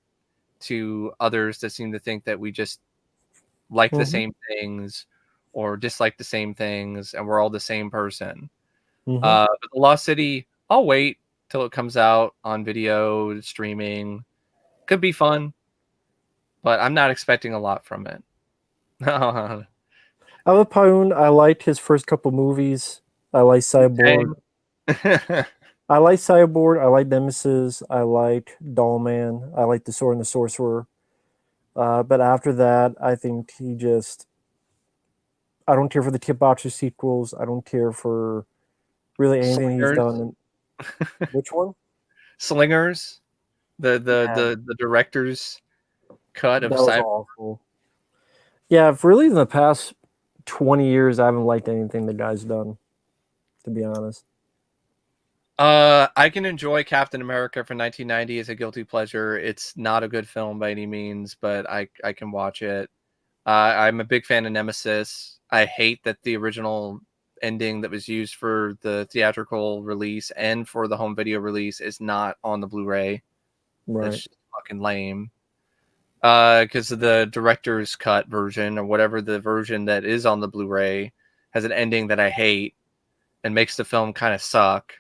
to others that seem to think that we just like the same things or dislike the same things and we're all the same person. But The Lost City, I'll wait till it comes out on video streaming. Could be fun, but I'm not expecting a lot from it. Al Payun, I liked his first couple movies. I like Cyborg. I like Cyborg. I like Nemesis. I like Dollman. I like The Sword and the Sorcerer. But after that, I think I don't care for the Kickboxer sequels. I don't care for really anything he's done. Which one? Slingers, the director's cut of that was awful. Yeah, really in the past 20 years, I haven't liked anything the guy's done, to be honest. I can enjoy Captain America from 1990 as a guilty pleasure. It's not a good film by any means, but I can watch it. I'm a big fan of Nemesis. I hate that the original ending that was used for the theatrical release and for the home video release is not on the Blu-ray. Right. That's just fucking lame. Because the director's cut version or whatever the version that is on the Blu-ray has an ending that I hate and makes the film kind of suck.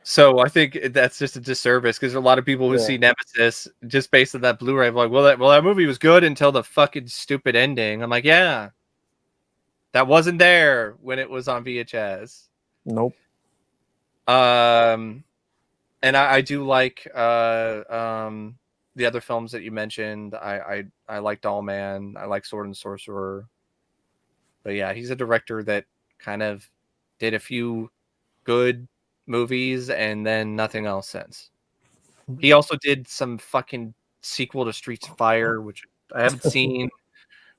So I think that's just a disservice because a lot of people who see Nemesis just based on that Blu-ray are like, well, that movie was good until the fucking stupid ending. I'm like, yeah, that wasn't there when it was on VHS. Nope. And I do like the other films that you mentioned. I like Doll Man. I like Sword and Sorcerer. But yeah, he's a director that kind of did a few good movies and then nothing else since. He also did some fucking sequel to Streets of Fire, which I haven't seen,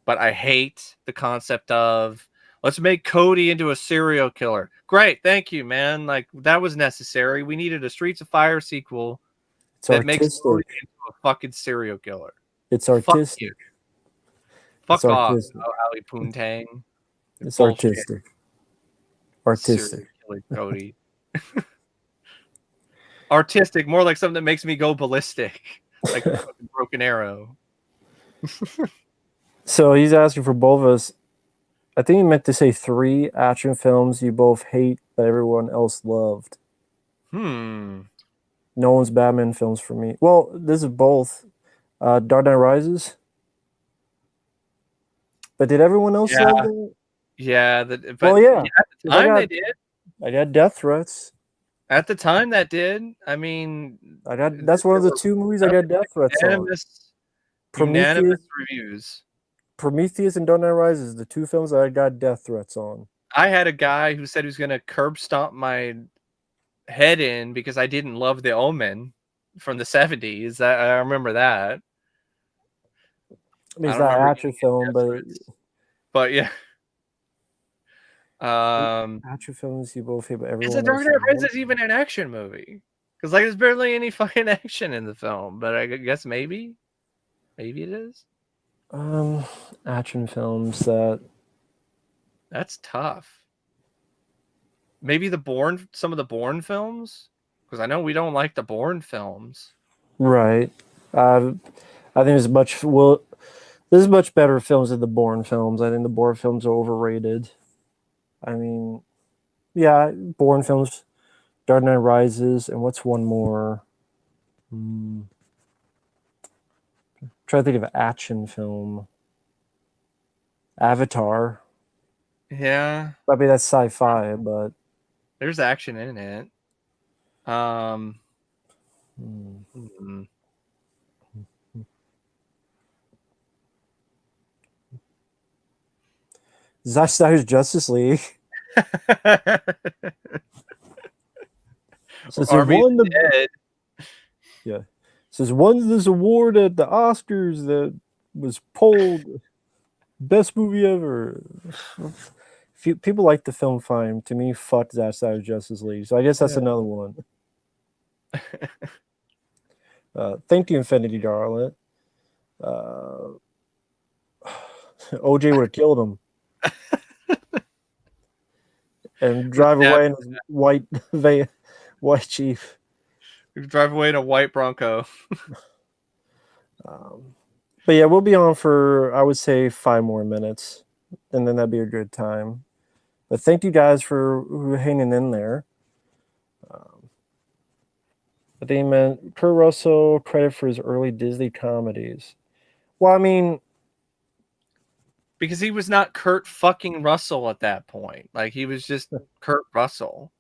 but I hate the concept of let's make Cody into a serial killer. Great, thank you, man. Like that was necessary. We needed a Streets of Fire sequel that makes Cody into a fucking serial killer. It's artistic. Fuck off, Ali Poontang. It's artistic. Artistic. Cody. Artistic, more like something that makes me go ballistic, like a fucking Broken Arrow. So he's asking for both of us. I think he meant to say 3 action films you both hate, but everyone else loved. Nolan's Batman films for me. Well, this is both. Dark Knight Rises. But did everyone else love it? Yeah. At the time they did. I got death threats. At the time that did. I mean, that's one of the 2 movies I got death threats on. Unanimous reviews. Prometheus and Dark Knight Rises, the 2 films I got death threats on. I had a guy who said he was going to curb stomp my head in because I didn't love The Omen from the 70s. I remember that. I mean, it's not an action film, but yeah. Action films you both hate, but everyone. Is Dark Knight Rises even an action movie? Because like there's barely any fucking action in the film, but I guess maybe it is. Action films that's tough. maybe some of the Bourne films, because I know we don't like the Bourne films. Right. I think there's there's much better films than the Bourne films. I think the Bourne films are overrated. I mean, yeah, Bourne films, Dark Knight Rises, and what's one more? Try to think of an action film. Avatar. Yeah, I mean, that's sci-fi, but there's action in it. Hmm. Zack Snyder's Justice League. Since they Army of won the the Dead. yeah, since won this award at the Oscars that was polled best movie ever. People like the film fine. To me, fuck Zack Snyder's Justice League. So I guess that's another one. Thank you, Infinity Darling. OJ would have killed him and drive away in his white van, white Chief. You drive away in a white Bronco. But yeah, we'll be on for, I would say, 5 more minutes, and then that'd be a good time. But thank you guys for hanging in there. But they meant Kurt Russell credit for his early Disney comedies. Well, I mean, Because he was not Kurt fucking Russell at that point. Like, he was just Kurt Russell.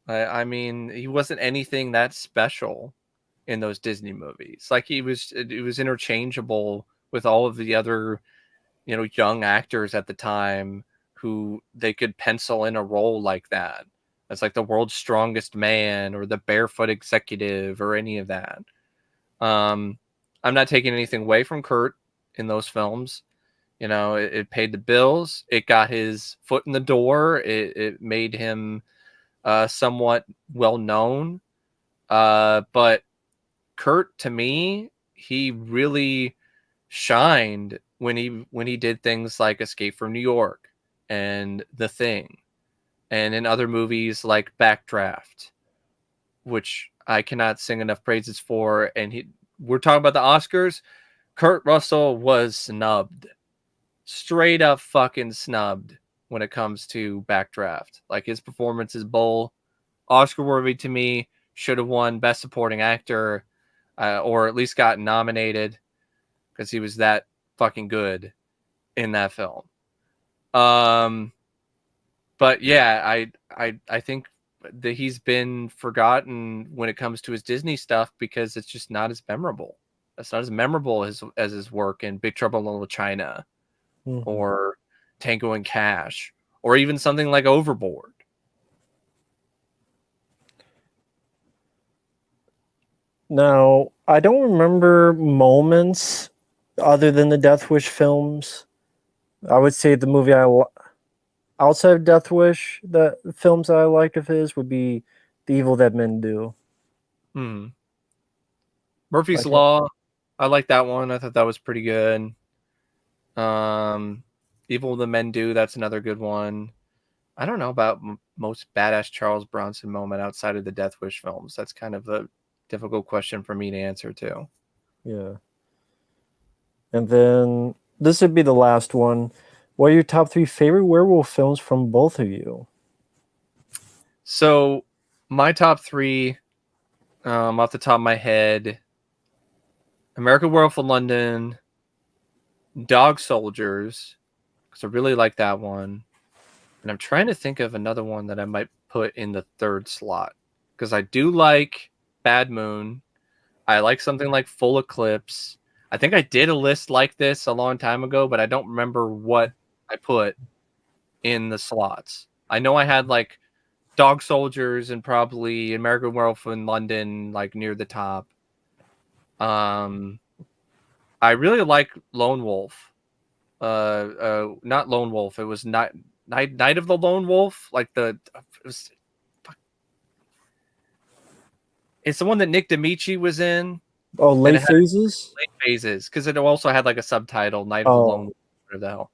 I mean, he wasn't anything that special in those Disney movies. Like, it was interchangeable with all of the other, young actors at the time who they could pencil in a role like that. As like the world's strongest man or the barefoot executive or any of that. I'm not taking anything away from Kurt in those films. It paid the bills. It got his foot in the door. It made him somewhat well known. But Kurt, to me, he really shined when he did things like Escape from New York and The Thing, and in other movies like Backdraft, which I cannot sing enough praises for. And we're talking about the Oscars. Kurt Russell was snubbed. Straight up fucking snubbed when it comes to Backdraft. Like, his performance is bull. Oscar worthy to me. Should have won Best Supporting Actor, or at least got nominated, because he was that fucking good in that film. But yeah, I think that he's been forgotten when it comes to his Disney stuff because it's just not as memorable. It's not as memorable as his work in Big Trouble in Little China, or Tango and Cash, or even something like Overboard. now I don't remember moments other than the Death Wish films. I would say the movie outside of Death Wish, the films that I liked of his would be The Evil That Men Do. Murphy's Law, I like that one. I thought that was pretty good. Evil That Men Do, that's another good one. I don't know about most badass Charles Bronson moment outside of the Death Wish films. That's kind of a difficult question for me to answer too. Yeah. And then this would be the last one. What are your top 3 favorite werewolf films from both of you? So my top 3, off the top of my head, American Werewolf in London, Dog Soldiers, because I really like that one. And I'm trying to think of another one that I might put in the 3rd slot, because I do like Bad Moon. I like something like Full Eclipse. I think I did a list like this a long time ago, but I don't remember what I put in the slots. I know I had like Dog Soldiers and probably American Werewolf in London like near the top. I really like Lone Wolf. Not Lone Wolf. It was Night of the Lone Wolf. Like it's the one that Nick D'Amici was in. Oh, Late Phases? Late Phases, because it also had like a subtitle, Night of the Lone Wolf. What the hell?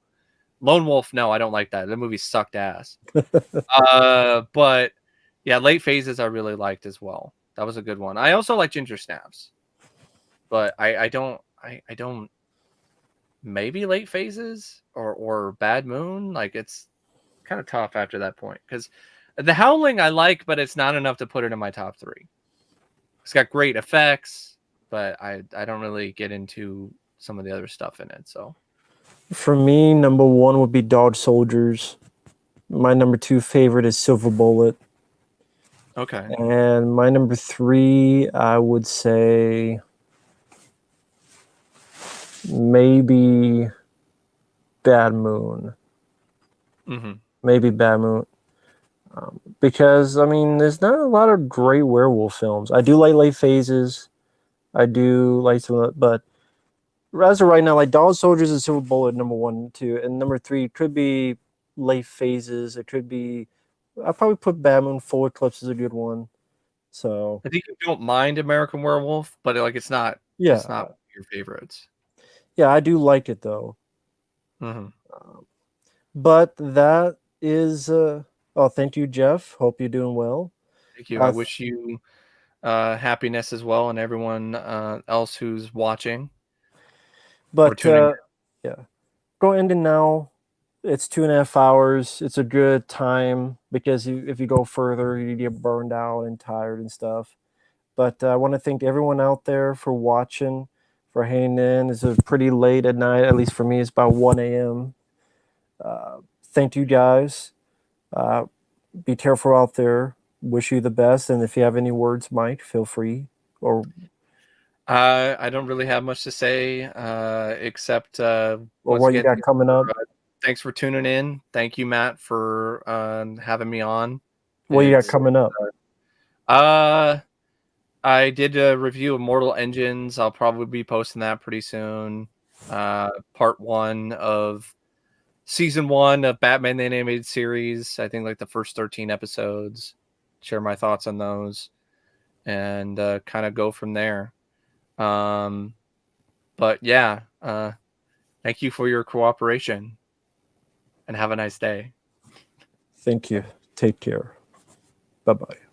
Lone Wolf, no, I don't like that. The movie sucked ass. But yeah, Late Phases I really liked as well. That was a good one. I also like Ginger Snaps, but I don't maybe Late Phases or Bad Moon. Like it's kind of tough after that point because The Howling I like, but it's not enough to put it in my top 3. It's got great effects, but I don't really get into some of the other stuff in it. So For me, number 1 would be Dog Soldiers. My number 2 favorite is Silver Bullet. okay, And my number 3, I would say maybe Bad Moon. mm-hmm. Maybe Bad Moon. Because, I mean, there's not a lot of great werewolf films. I do like Late Phases. I do like some, but as of right now, like Dog Soldiers and Silver Bullet, number 1 and 2. And number 3 could be Late Phases. It could be, I'll probably put Bad Moon. Full Eclipse is a good one. So, I think you don't mind American Werewolf, but like it's not yeah. your favorites. Yeah, I do like it, though. Mm-hmm. But that is, oh, thank you, Jeff. Hope you're doing well. Thank you. I wish you happiness as well, and everyone else who's watching or But tuning in. yeah, go ending now. It's 2.5 hours. It's a good time because if you go further, you get burned out and tired and stuff. But I want to thank everyone out there for watching, for hanging in. It's pretty late at night, at least for me. It's about 1 a.m. Thank you guys. Be careful out there. Wish you the best. And if you have any words, Mike, feel free. Or I don't really have much to say except once what you again, got coming up. Thanks for tuning in. Thank you, Matt, for having me on. What you got coming up? I did a review of Mortal Engines. I'll probably be posting that pretty soon. Part 1 of season 1 of Batman the Animated Series. I think like the first 13 episodes. Share my thoughts on those and kind of go from there. But yeah, thank you for your cooperation and have a nice day. Thank you. Take care. Bye-bye.